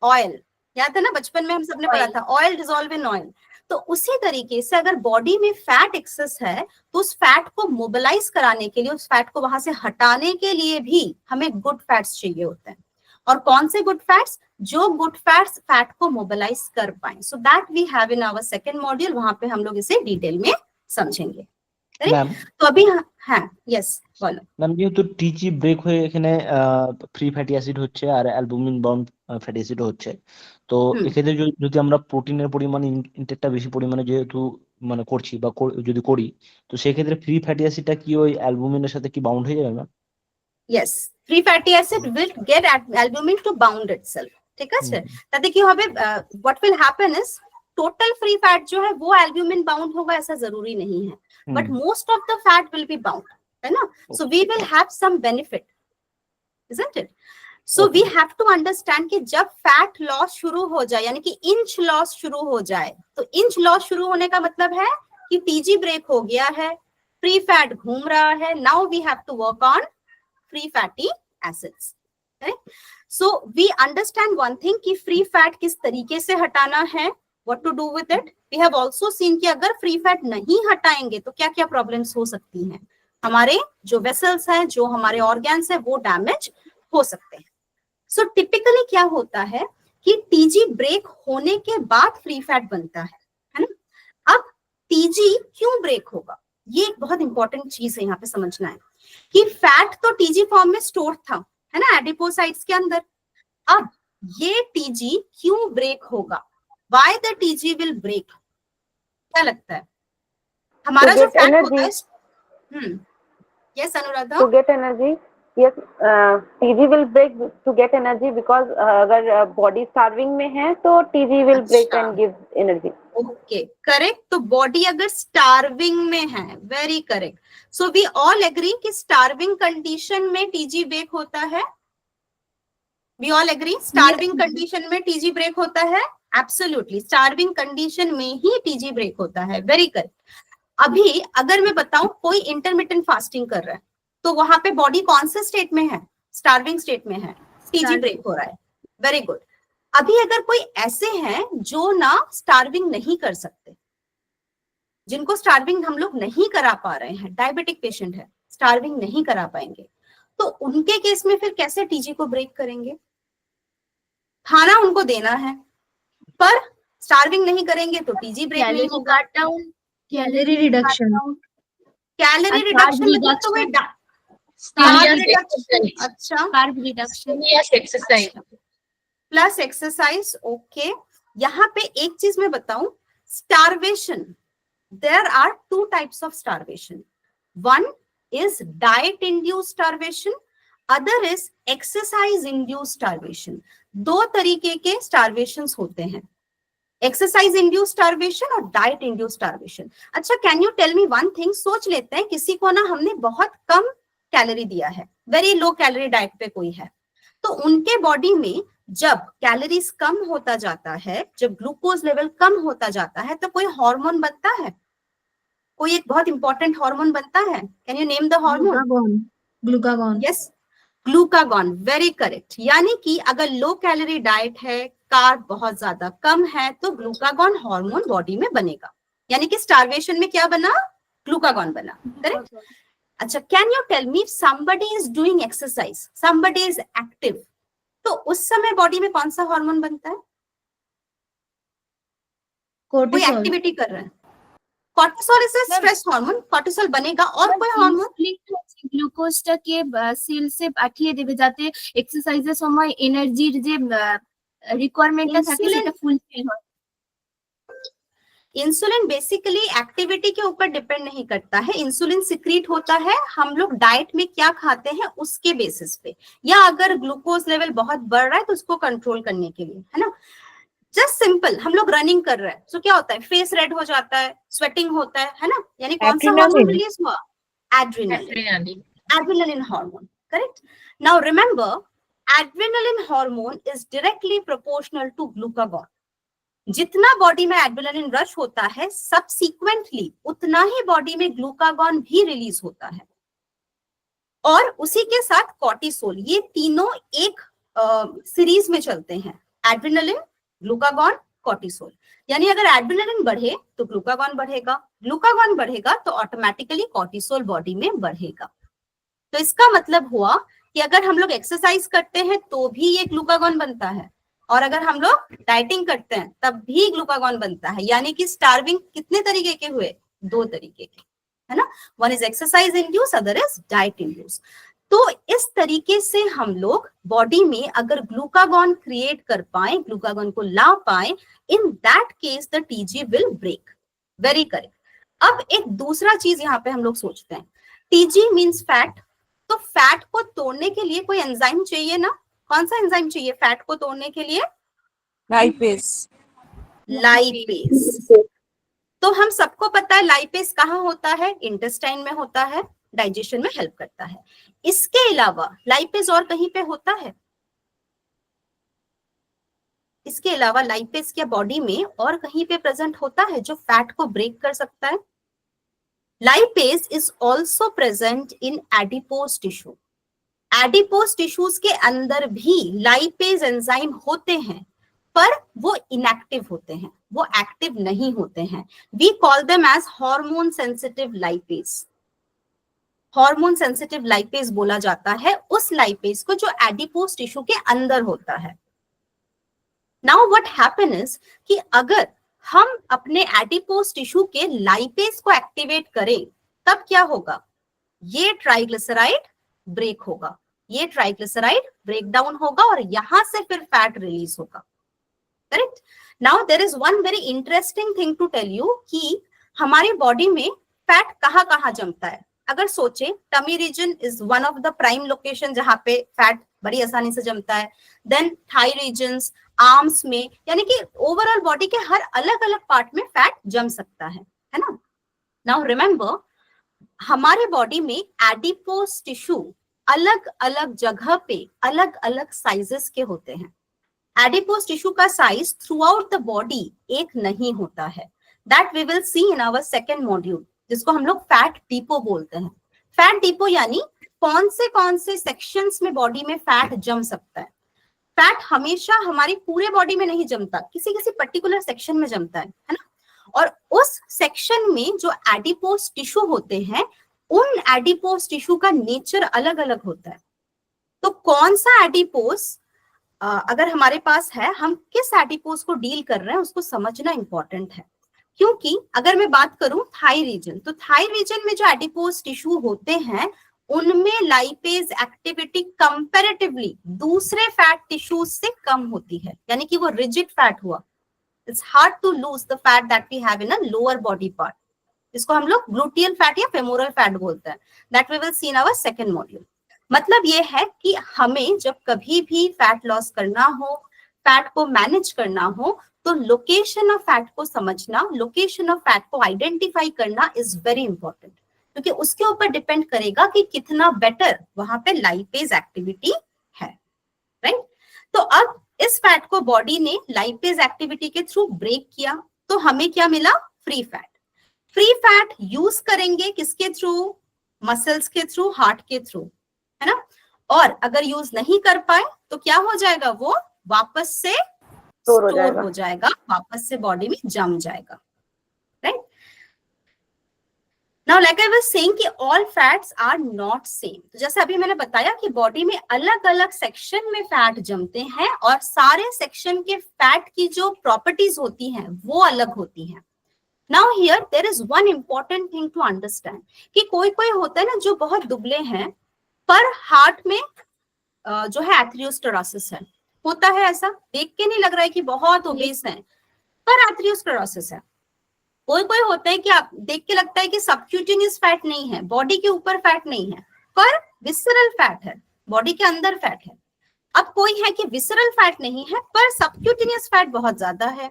A: oil. याद है ना, बचपन में हम सबने पढ़ा था ऑयल डिसॉल्व इन ऑयल। तो उसी तरीके से अगर बॉडी में फैट एक्सेस है तो उस फैट को मोबिलाइज कराने के लिए, उस फैट को वहां से हटाने के लिए भी हमें गुड फैट्स चाहिए होते हैं। और कौन से गुड फैट्स? जो गुड फैट्स फैट को मोबिलाइज कर पाए। So that we have in our second module, वहां पे हम लोग इसे डिटेल में समझेंगे।
D: मैम
A: तो अभी হ্যাঁ यस বলো
D: ম্যাম, যেহেতু টিজি ব্রেক হয়ে এখানে ফ্রি ফ্যাটি অ্যাসিড হচ্ছে আর অ্যালবুমিন বাউন্ড ফ্যাটি অ্যাসিডও হচ্ছে, তো এক্ষেত্রে যদি আমরা প্রোটিনের পরিমাণ ইনটেকটা বেশি পরিমাণে যেহেতু মানে করছি বা যদি করি, তো সেক্ষেত্রে ফ্রি ফ্যাটি অ্যাসিডটা কি ওই অ্যালবুমিনের সাথে কি বাউন্ড হয়ে যাবে ma'am?
A: yes, free fatty acid will get albumin to bound itself। ঠিক আছে, তাতে কি হবে, what will happen is total free fat जो है वो albumin bound होगा ऐसा जरूरी नहीं है, but most of the fat will be bound, है ना। so we will have some benefit, isn't it? so we have to understand कि जब फैट लॉस शुरू हो जाए, यानी कि इंच लॉस शुरू हो जाए, तो इंच लॉस शुरू होने का मतलब है कि टीजी ब्रेक हो गया है, फ्री फैट घूम रहा है। Now we have to work on free fatty acids, right? So we understand one thing कि free fat किस तरीके से हटाना है, what to do with it. We have also seen कि अगर free fat नहीं हटाएंगे तो क्या क्या प्रॉब्लम्स हो सकती हैं। हमारे जो वेसल्स हैं, जो हमारे ऑर्गन्स हैं, वो डैमेज हो सकते हैं। सो टिपिकली क्या होता है कि टीजी ब्रेक होने के बाद फ्री फैट बनता है ना। अब टीजी क्यों ब्रेक होगा, ये एक बहुत इंपॉर्टेंट चीज है यहाँ पे समझना है कि फैट तो टीजी फॉर्म में स्टोर था, है ना, एडिपोसाइट्स के अंदर। अब ये टीजी क्यों ब्रेक होगा, why the TG will break? क्या लगता है? हमारा जो फैट होता है, yes Anuradha,
C: to get energy, yes, TG will break to get energy because अगर बॉडी स्टार्विंग में है तो TG will break and give energy.
A: Okay, correct. तो बॉडी अगर स्टार्विंग में है, very correct. So we all agree कि स्टार्विंग कंडीशन में टीजी ब्रेक होता है। We all agree starving condition में टीजी ब्रेक होता है? एब्सोल्युटली, स्टार्विंग कंडीशन में ही टीजी ब्रेक होता है। Very correct. अभी अगर मैं बताऊं कोई इंटरमिटेंट फास्टिंग कर रहा है तो वहां पे बॉडी कौन से स्टेट में है? स्टार्विंग स्टेट में है, टीजी ब्रेक हो रहा है। Very good. अभी अगर कोई ऐसे हैं जो ना स्टार्विंग नहीं कर सकते, जिनको स्टार्विंग हम लोग नहीं करा पा रहे हैं, डायबिटिक पेशेंट है, स्टार्विंग नहीं करा पाएंगे, तो उनके केस में फिर कैसे टीजी को ब्रेक करेंगे? खाना उनको देना है पर स्टार्विंग नहीं करेंगे तो टीजी ब्रेक नहीं होगा।
B: Cut down, calorie reduction,
A: calorie reduction मतलब तो वही अच्छा,
B: carb reduction
F: exercise
A: plus exercise. Okay, यहाँ पे एक चीज मैं बताऊं, starvation, there are two types of starvation. One is diet induced starvation, other is exercise induced starvation। दो तरीके के starvations होते हैं, exercise induced starvation और diet induced starvation। अच्छा, can you tell me one thing? सोच लेते हैं किसी को ना हमने बहुत कम कैलोरी दिया है, वेरी लो कैलोरी डाइट पे कोई है, तो उनके बॉडी में जब कैलोरीज कम होता जाता है, जब ग्लूकोज लेवल कम होता जाता है, तो कोई हार्मोन बनता है, कोई एक बहुत इंपॉर्टेंट हार्मोन बनता है। Can you name the hormone?
B: Glucagon.
A: Yes, glucagon, very correct. यानी कि अगर लो कैलोरी डाइट है, कार्ब बहुत ज्यादा कम है, तो ग्लूकागॉन हार्मोन बॉडी में बनेगा। यानी कि स्टारवेशन में क्या बना? ग्लूकागॉन बना। करेक्ट। अच्छा, can you tell me, somebody is doing exercise, somebody is active, तो उस समय बॉडी में कौन सा हार्मोन बनता है? कोई एक्टिविटी कर रहा है, cortisol is stress hormone, cortisol बनेगा। और कोई हार्मोन?
B: গ্লুকোজটাকে সেলসে পাঠিয়ে দেবে যাতে এক্সারসাইজের সময় এনার্জির যে রিকোয়ারমেন্টটা থাকে সেটা ফুলফিল হয়।
A: इंसुलिन बेसिकली एक्टिविटी के ऊपर डिपेंड नहीं करता है, इंसुलिन सिक्रीट होता है हम लोग डाइट में क्या खाते हैं उसके बेसिस पे, या अगर ग्लूकोज लेवल बहुत बढ़ रहा है तो उसको कंट्रोल करने के लिए, है ना। जस्ट सिंपल, हम लोग रनिंग कर रहे हैं तो क्या होता है? फेस रेड हो जाता है, स्वेटिंग होता है ना, यानी कौन सा हार्मोन रिलीज हुआ? Adrenaline, adrenaline hormone. Correct. Now remember, adrenaline hormone is directly proportional to glucagon. जितना बॉडी में एड्रेनालिन रश होता है, सबसीक्वेंटली उतना ही बॉडी में ग्लूकागॉन भी रिलीज होता है, और उसी के साथ कॉर्टिसोल। ये तीनों एक सीरीज में चलते हैं, एड्रेनालिन, ग्लूकागॉन, कॉर्टिसोल। यानी अगर एड्रेनालिन बढ़े तो ग्लूकागॉन बढ़ेगा, ग्लूकागॉन बढ़ेगा तो ऑटोमेटिकली कॉर्टिसोल बॉडी में बढ़ेगा। तो इसका मतलब हुआ कि अगर हम लोग एक्सरसाइज करते हैं तो भी ये ग्लूकागॉन बनता है, और अगर हम लोग डाइटिंग करते हैं तब भी ग्लूकागॉन बनता है। यानी कि स्टार्विंग कितने तरीके के हुए? दो तरीके के, है ना। One is exercise induce, other is diet induce. तो इस तरीके से हम लोग बॉडी में अगर ग्लूकागॉन क्रिएट कर पाए, ग्लूकागॉन को ला पाए, in that case the TG will break. Very correct. अब एक दूसरा चीज यहाँ पे हम लोग सोचते हैं, टीजी मीन्स फैट, तो फैट को तोड़ने के लिए कोई एंजाइम चाहिए ना। कौन सा एंजाइम चाहिए फैट को तोड़ने के लिए? लाइपेज। लाइपेज। तो हम सबको पता है लाइपेज कहाँ होता है? इंटेस्टाइन में होता है, डाइजेशन में हेल्प करता है। इसके अलावा लाइपेज और कहीं पे होता है? इसके अलावा लाइपेज क्या बॉडी में और कहीं पे प्रेजेंट होता है जो फैट को ब्रेक कर सकता है? Lipase is also present in adipose tissue. Adipose tissues के अंदर भी लाइपेज एंजाइम होते हैं, पर वो इनएक्टिव होते हैं, वो एक्टिव नहीं होते हैं। We call them as hormone sensitive lipase. Hormone sensitive lipase बोला जाता है उस लाइपेज को जो एडिपोज टिश्यू के अंदर होता है। नाउ व्हाट हैपन इज कि अगर हम अपने एडिपोज टिश्यू के लाइपेज को एक्टिवेट करें तब क्या होगा? ये ट्राइग्लिसराइड ब्रेक होगा, ये ट्राइग्लिसराइड ब्रेक डाउन होगा और यहां से फिर फैट रिलीज होगा। Correct. Now there is one very interesting thing to tell you कि हमारी बॉडी में फैट कहाँ कहाँ जमता है। अगर सोचे, tummy region is one of the prime location जहां पे फैट बड़ी आसानी से जमता है। देन थाई रीजन्स, आर्म्स में, यानी कि ओवरऑल बॉडी के हर अलग अलग पार्ट में फैट जम सकता है ना। नाउ रिमेंबर, हमारे बॉडी में एडिपोज टिश्यू अलग अलग जगह पे अलग अलग साइजेस के होते हैं। एडिपोज टिश्यू का size throughout the body एक नहीं होता है। That we will see in our second module, जिसको हम लोग फैट डिपो बोलते हैं। फैट डिपो यानी कौन से सेक्शंस में बॉडी में फैट जम सकता है। फैट हमेशा हमारी पूरे बॉडी में नहीं जमता, किसी किसी पर्टिकुलर सेक्शन में जमता है ना। और उस सेक्शन में जो एडिपोज टिश्यू होते हैं, उन एडिपोज टिश्यू का नेचर अलग अलग होता है। तो कौन सा एडिपोज अगर हमारे पास है, हम किस एडिपोज को डील कर रहे हैं उसको समझना इंपॉर्टेंट है। क्योंकि अगर मैं बात करूं थाई रीजन, तो थाई रीजन में जो एडिपोज टिश्यू होते हैं उनमें लाइपेज एक्टिविटी कंपैरेटिवली दूसरे फैट टिश्यूज से कम होती है, यानी कि वो रिजिड फैट हुआ। It's hard to lose the fat that we have in a lower body part, जिसको हम लोग ग्लूटियल फैट या फेमोरल फैट बोलते हैं। That we will see in our second module. मतलब ये है कि हमें जब कभी भी फैट लॉस करना हो, फैट को मैनेज करना हो, तो लोकेशन ऑफ फैट को समझना, लोकेशन ऑफ फैट को आइडेंटिफाई करना इज वेरी इंपॉर्टेंट, क्योंकि उसके ऊपर डिपेंड करेगा कि कितना बेटर वहां पे लाइपेज एक्टिविटी है, राइट। तो अब इस फैट को बॉडी ने लाइपेज एक्टिविटी के थ्रू ब्रेक किया, तो हमें क्या मिला? Free fat. Free fat use करेंगे किसके थ्रू? मसल्स के थ्रू, हार्ट के थ्रू, है ना। और अगर यूज नहीं कर पाए तो क्या हो जाएगा? वो वापस से स्टोर हो जाएगा, वापस से बॉडी में जम जाएगा, right. Now like I was saying कि all fats are not same. तो जैसे अभी मैंने बताया कि बॉडी में अलग अलग सेक्शन में फैट जमते हैं और सारे सेक्शन के फैट की जो प्रॉपर्टीज होती हैं वो अलग होती हैं। Now here there is one important thing to understand कि कोई कोई होता है ना जो बहुत दुबले हैं पर हार्ट में जो है एथेरोस्क्लेरोसिस है। होता है ऐसा, देख के नहीं लग रहा है कि बहुत ओबेस है पर एथेरोस्क्लेरोसिस है। कोई कोई होता है कि आप देख के लगता है कि सबक्यूटेनियस फैट नहीं है, बॉडी के ऊपर फैट नहीं है पर विसरल फैट है, बॉडी के अंदर फैट है। अब कोई है कि विसरल फैट नहीं है पर सबक्यूटेनियस फैट बहुत ज्यादा है।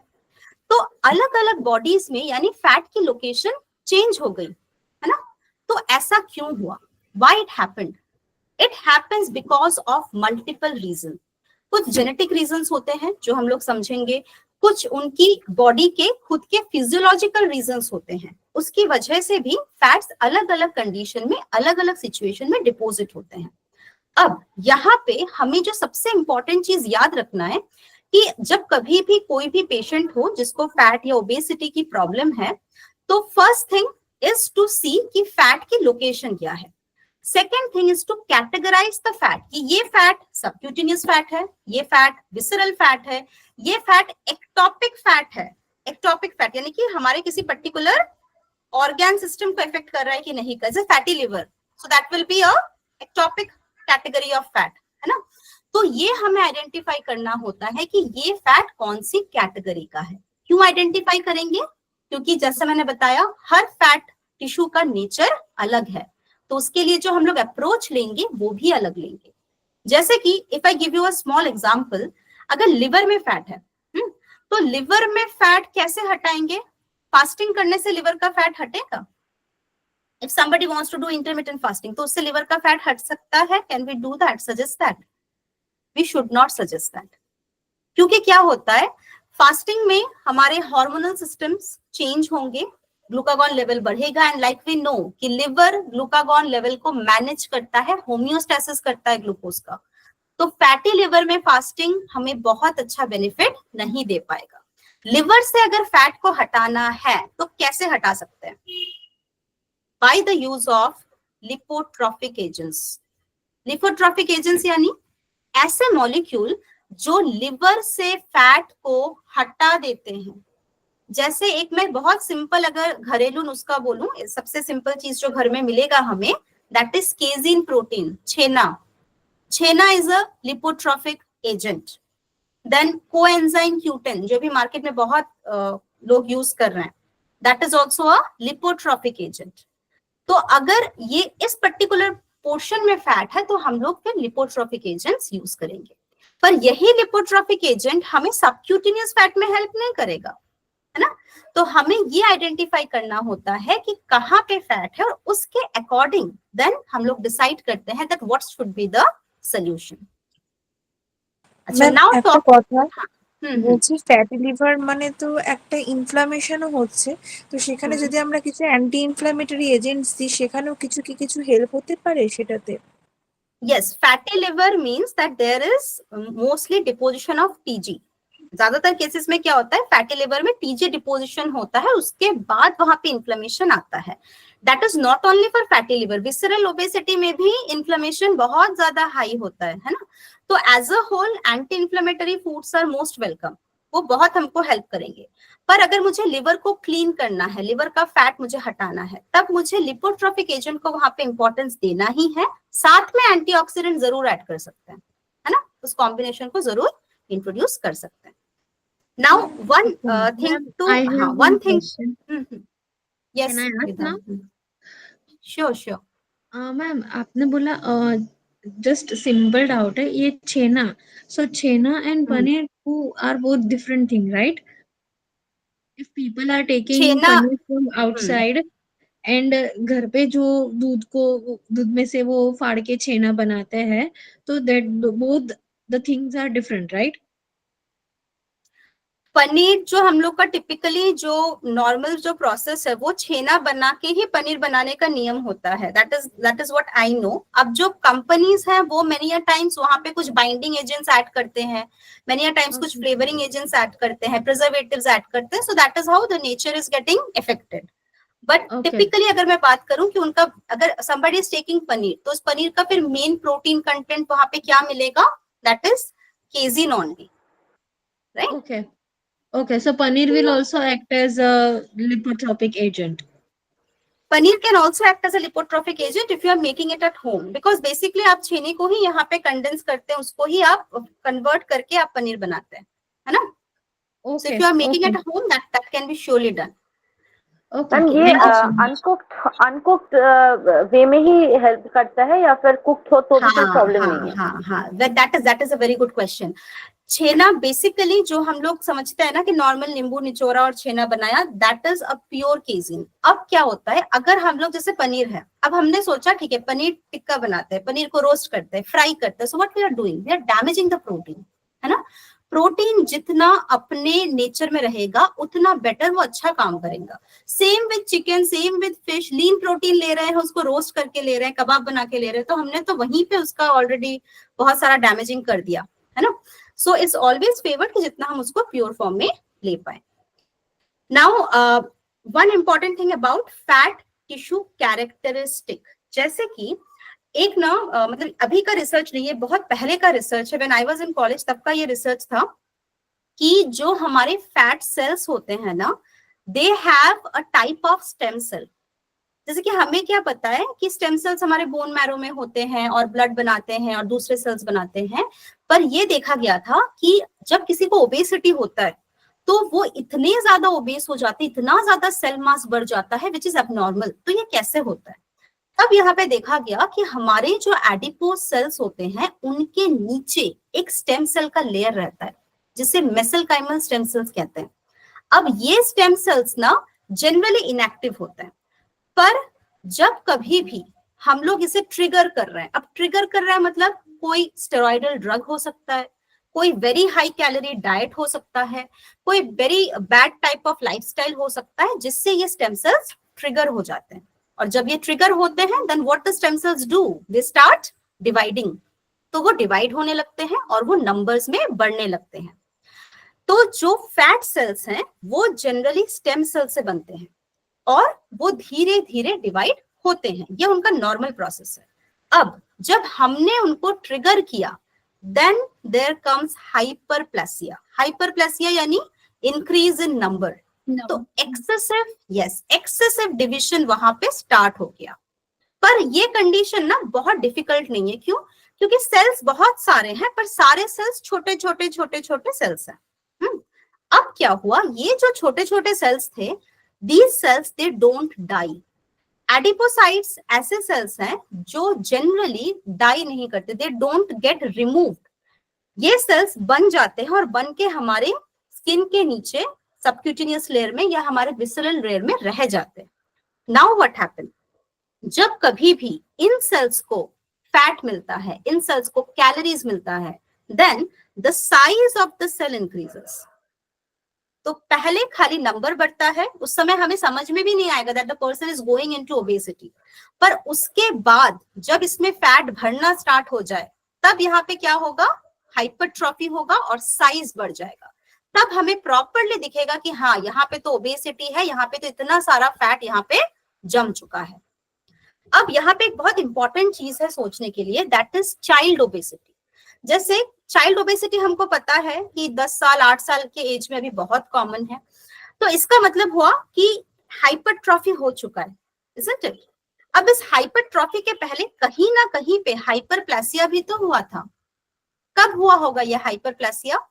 A: तो अलग अलग बॉडीज में यानी फैट की लोकेशन चेंज हो गई, है ना। तो ऐसा क्यों हुआ? Why it happened? It happens because of multiple reason. कुछ जेनेटिक रीजंस होते हैं जो हम लोग समझेंगे, कुछ उनकी बॉडी के खुद के फिजियोलॉजिकल रीजंस होते हैं, उसकी वजह से भी फैट्स अलग अलग कंडीशन में, अलग अलग सिचुएशन में डिपॉजिट होते हैं। अब यहाँ पे हमें जो सबसे इंपॉर्टेंट चीज याद रखना है कि जब कभी भी कोई भी पेशेंट हो जिसको फैट या ओबेसिटी की प्रॉब्लम है, तो first thing is to see कि फैट की लोकेशन क्या है। Second thing is to categorize the fat कि ये फैट सबक्यूटेनियस फैट है, ये फैट विसरल फैट है, ये फैट एक्टोपिक फैट है। एक्टोपिक फैट यानी कि हमारे किसी पर्टिकुलर ऑर्गन सिस्टम को इफेक्ट कर रहा है कि नहीं, जैसे fatty liver, so that will be a ectopic category of fat, है ना। तो ये हमें आइडेंटिफाई करना होता है कि ये फैट कौन सी कैटेगरी का है। क्यों आइडेंटिफाई करेंगे? क्योंकि जैसे मैंने बताया हर फैट टिश्यू का नेचर अलग है, तो उसके लिए जो हम लोग अप्रोच लेंगे वो भी अलग लेंगे। जैसे कि if I give you a small example, अगर लिवर में फैट है, तो लिवर में फैट कैसे हटाएंगे? फास्टिंग करने से लिवर का फैट हटेगा? If somebody wants to do intermittent fasting, तो उससे लिवर का फैट हट सकता है? Can we do that? Suggest that? We should not suggest that. क्योंकि क्या होता है, फास्टिंग में हमारे हार्मोनल सिस्टम्स चेंज होंगे, ग्लूकागॉन लेवल बढ़ेगा, एंड लाइक वी नो कि लिवर ग्लूकागॉन लेवल को मैनेज करता है, होम्योस्टेसिस करता है ग्लूकोज का। तो फैटी लिवर में फास्टिंग हमें बहुत अच्छा बेनिफिट नहीं दे पाएगा। लिवर से अगर फैट को हटाना है तो कैसे हटा सकते हैं? By the use of lipotrophic agents. Lipotrophic agents यानी ऐसे मॉलिक्यूल जो लिवर से फैट को हटा देते हैं। जैसे एक मैं बहुत सिंपल अगर घरेलू नुस्खा बोलूं, सबसे सिंपल चीज जो घर में मिलेगा हमें, that is casein protein, chhena. Chhena is a lipotrophic agent. Then coenzyme Q10 जो भी मार्केट में बहुत लोग यूज कर रहे हैं, that is also a lipotrophic agent. तो अगर ये इस पर्टिकुलर पोर्शन में फैट है तो हम लोग फिर लिपोट्रॉफिक एजेंट्स यूज करेंगे। पर यही लिपोट्रॉफिक एजेंट हमें सबक्यूटेनियस फैट में हेल्प नहीं करेगा, है ना। तो हमें ये आइडेंटिफाई करना होता है कि कहाँ पे फैट है और उसके अकॉर्डिंग देन हम लोग डिसाइड करते हैं that what should be the solution. अच्छा, नाउ
F: একটা কথা
A: বলছি
F: ফ্যাটি লিভার মানে তো একটা ইনফ্লামেশনও হচ্ছে, তো সেখানে যদি আমরা কিছু অ্যান্টি ইনফ্ল্যামেটরি এজেন্টস দিই সেখানেও কিছু হেল্প হতে পারে সেটাতে?
A: Yes, fatty liver means that there is mostly deposition of TG. ज्यादातर केसेस में क्या होता है, फैटी लिवर में टीजे डिपोजिशन होता है, उसके बाद वहां पे इन्फ्लेमेशन आता है। That is not only for fatty liver, visceral obesity में भी इन्फ्लेमेशन बहुत ज्यादा हाई होता है ना। तो as a whole anti inflammatory foods are most welcome, वो बहुत हमको हेल्प करेंगे। पर अगर मुझे लिवर को क्लीन करना है, लिवर का फैट मुझे हटाना है, तब मुझे लिपोट्रोफिक एजेंट को वहां पे इंपॉर्टेंस देना ही है, साथ में एंटीऑक्सीडेंट जरूर ऐड कर सकते हैं, है ना, उस कॉम्बिनेशन को जरूर इंट्रोड्यूस कर सकते हैं। Now one thing to one thing. Yes,
G: can I ask now?
A: Sure.
G: Ma'am आपने बोला just simple doubt है, ये छेना, so chhena and paneer are both different thing, right? If people are taking paneer from outside and घर पे जो दूध में से वो फाड़ के छेना बनाते हैं, तो that both the things are different, right?
A: Paneer जो हम लोग का टिपिकली जो नॉर्मल जो प्रोसेस है, वो छेना बना के ही पनीर बनाने का नियम होता है। That is what I know. अब जो कंपनीज हैं वो मेनी अ टाइम्स वहां पे कुछ बाइंडिंग एजेंट्स ऐड करते हैं, मेनी अ टाइम्स कुछ फ्लेवरिंग एजेंट्स ऐड करते हैं, प्रिजर्वेटिव्स ऐड करते हैं, so that is how the nature is getting affected. But typically अगर मैं बात करूं कि उनका अगर somebody is taking पनीर, तो उस पनीर का फिर मेन प्रोटीन कंटेंट वहां पे क्या मिलेगा, that is केजीन only, right?
G: Okay, so paneer will also act as a lipotropic agent.
A: Paneer can also act as a lipotropic agent if you are making it at home, because basically आप छेने को ही यहाँ पे condense करते हैं, उसको ही आप convert करके आप पनीर बनाते हैं, है ना? So if you are making it at home, that can be surely done.
C: Ma'am ये अनकुक्ड वे में ही हेल्प करता है या फिर कुक्ड हो तो भी कोई प्रॉब्लम नहीं है?
A: हाँ, that is a very good question. Chhena basically जो हम लोग समझते हैं ना कि नॉर्मल नींबू निचोड़ा और छेना बनाया, दैट इज अ प्योर केजीन। अब क्या होता है, अगर हम लोग जैसे पनीर है, अब हमने सोचा ठीक है पनीर टिक्का बनाते हैं, पनीर को रोस्ट करते हैं, फ्राई करते हैं, so what we are doing, we are damaging the protein, है ना। प्रोटीन जितना अपने नेचर में रहेगा उतना बेटर वो अच्छा काम करेगा। Same with chicken, same with fish, lean protein ले रहे हैं, उसको रोस्ट करके ले रहे हैं, कबाब बना के ले रहे हैं, तो हमने तो वहीं पे उसका ऑलरेडी बहुत सारा डैमेजिंग कर दिया, है ना। सो इट्स ऑलवेज फेवर्ड कि जितना हम उसको प्योर फॉर्म में ले पाए। Now one important thing about fat tissue characteristic, जैसे कि एक ना मतलब अभी का रिसर्च नहीं है, बहुत पहले का रिसर्च है, when I was in college तब का ये रिसर्च था कि जो हमारे फैट सेल्स होते हैं ना, they have a type of stem cell. जैसे कि हमें क्या पता है कि स्टेम सेल्स हमारे बोन मैरो में होते हैं और ब्लड बनाते हैं और दूसरे सेल्स बनाते हैं, पर ये देखा गया था कि जब किसी को ओबेसिटी होता है तो वो इतने ज्यादा ओबेस हो जाते हैं, इतना ज्यादा सेल मास बढ़ जाता है, विच इज एबनॉर्मल। तो ये कैसे होता है? तब यहाँ पे देखा गया कि हमारे जो एडिपोज सेल्स होते हैं उनके नीचे एक स्टेम सेल का लेयर रहता है, जिसे मेसेनकाइमल स्टेम सेल्स कहते हैं। अब ये स्टेम सेल्स ना जनरली इनएक्टिव होते हैं, पर जब कभी भी हम लोग इसे ट्रिगर कर रहे हैं, अब ट्रिगर कर रहे हैं मतलब कोई स्टेरॉइडल ड्रग हो सकता है, कोई वेरी हाई कैलोरी डाइट हो सकता है, कोई very bad type of lifestyle हो सकता है, जिससे ये स्टेम सेल्स ट्रिगर हो जाते हैं। और जब ये ट्रिगर होते हैं, then what the stem cells do, they start dividing. तो वो डिवाइड होने लगते हैं और वो नंबर्स में बढ़ने लगते हैं। तो जो फैट सेल्स हैं वो जनरली स्टेम सेल से बनते हैं और वो धीरे धीरे डिवाइड होते हैं, ये उनका नॉर्मल प्रोसेस है। अब जब हमने उनको ट्रिगर किया, then there comes hyperplasia. Hyperplasia यानी इंक्रीज इन नंबर। तो एक्सेसिव डिविजन वहां पे स्टार्ट हो गया। पर ये कंडीशन ना बहुत डिफिकल्ट नहीं है, क्यों? क्योंकि सेल्स बहुत सारे हैं, पर सारे सेल्स छोटे छोटे सेल्स हैं। अब क्या हुआ, ये जो छोटे छोटे सेल्स थे, these cells they don't die. Adipocytes ऐसे सेल्स हैं जो जनरली डाई नहीं करते, दे डोंट गेट रिमूव्ड। ये सेल्स बन जाते हैं और बन के हमारे स्किन के नीचे सबक्यूटेनियस लेयर में या हमारे विसरल लेयर में रह जाते हैं। नाउ व्हाट हैपन, जब कभी भी इन सेल्स को फैट मिलता है, इन सेल्स को कैलोरीज मिलता है, then the size of the cell increases. तो पहले खाली नंबर बढ़ता है, उस समय हमें समझ में भी नहीं आएगा that the person is going into obesity, पर उसके बाद जब इसमें फैट भरना स्टार्ट हो जाए तब यहाँ पे क्या होगा, हाइपरट्रॉफी होगा और साइज बढ़ जाएगा। तब हमें प्रॉपरली दिखेगा कि हाँ यहाँ पे तो ओबेसिटी है, यहाँ पे तो इतना सारा फैट यहाँ पे जम चुका है। अब यहाँ पे एक बहुत इंपॉर्टेंट चीज है सोचने के लिए, दैट इज चाइल्ड ओबेसिटी। जैसे चाइल्ड ओबेसिटी हमको पता है कि 10 साल 8 साल के एज में अभी बहुत कॉमन है, तो इसका मतलब हुआ कि हाइपरट्रॉफी हो चुका है, isn't it? अब इस हाइपरट्रॉफी के पहले कहीं ना कहीं पे हाइपरप्लेसिया भी तो हुआ था। कब हुआ होगा ये हाइपरप्लेसिया?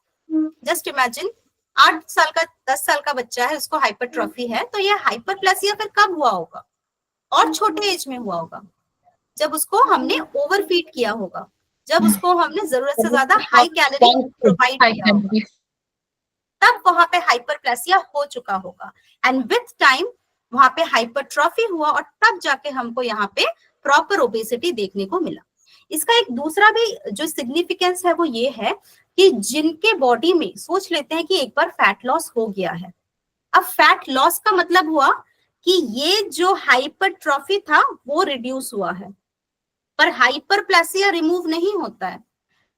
A: जस्ट इमेजिन 8 साल का 10 साल का बच्चा है, उसको हाइपरट्रॉफी है, तो ये हाइपरप्लेसिया फिर कब हुआ होगा? और छोटे एज में हुआ होगा, जब उसको हमने ओवरफीड किया होगा, जब उसको हमने जरूरत से ज्यादा हाई कैलोरी प्रोवाइड किया होगा, तब वहां पे हाइपरप्लेसिया हो चुका होगा। एंड विथ टाइम वहां पे हाइपरट्रॉफी हुआ और तब जाके हमको यहाँ पे प्रॉपर ओबेसिटी देखने को मिला। इसका एक दूसरा भी जो सिग्निफिकेंस है वो ये है कि जिनके बॉडी में सोच लेते हैं कि एक बार फैट लॉस हो गया है, अब फैट लॉस का मतलब हुआ कि ये जो हाइपरट्रॉफी था वो रिड्यूस हुआ है, पर हाइपरप्लेसिया रिमूव नहीं होता है।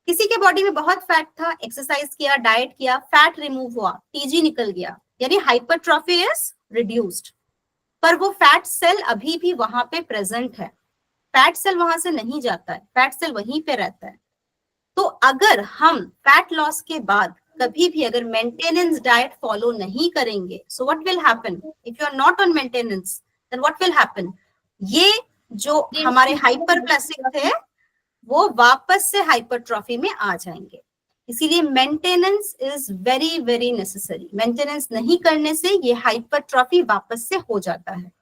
A: किसी के बॉडी में बहुत फैट था, एक्सरसाइज किया, डाइट किया, फैट रिमूव हुआ, टीजी निकल गया, यानी हाइपरट्रॉफी इज रिड्यूस्ड, पर वो फैट सेल अभी भी वहां पे प्रेजेंट है, फैट सेल वहां से नहीं जाता है, फैट सेल वहीं पे रहता है। तो अगर हम फैट लॉस के बाद कभी भी अगर मेंटेनेंस डाइट फॉलो नहीं करेंगे, so what will happen if you are not on maintenance, then what will happen, ये जो हमारे हाइपरप्लेसिक थे वो वापस से हाइपरट्रॉफी में आ जाएंगे। इसीलिए maintenance is very very necessary. Maintenance नहीं करने से ये हाइपरट्रॉफी वापस से हो जाता है।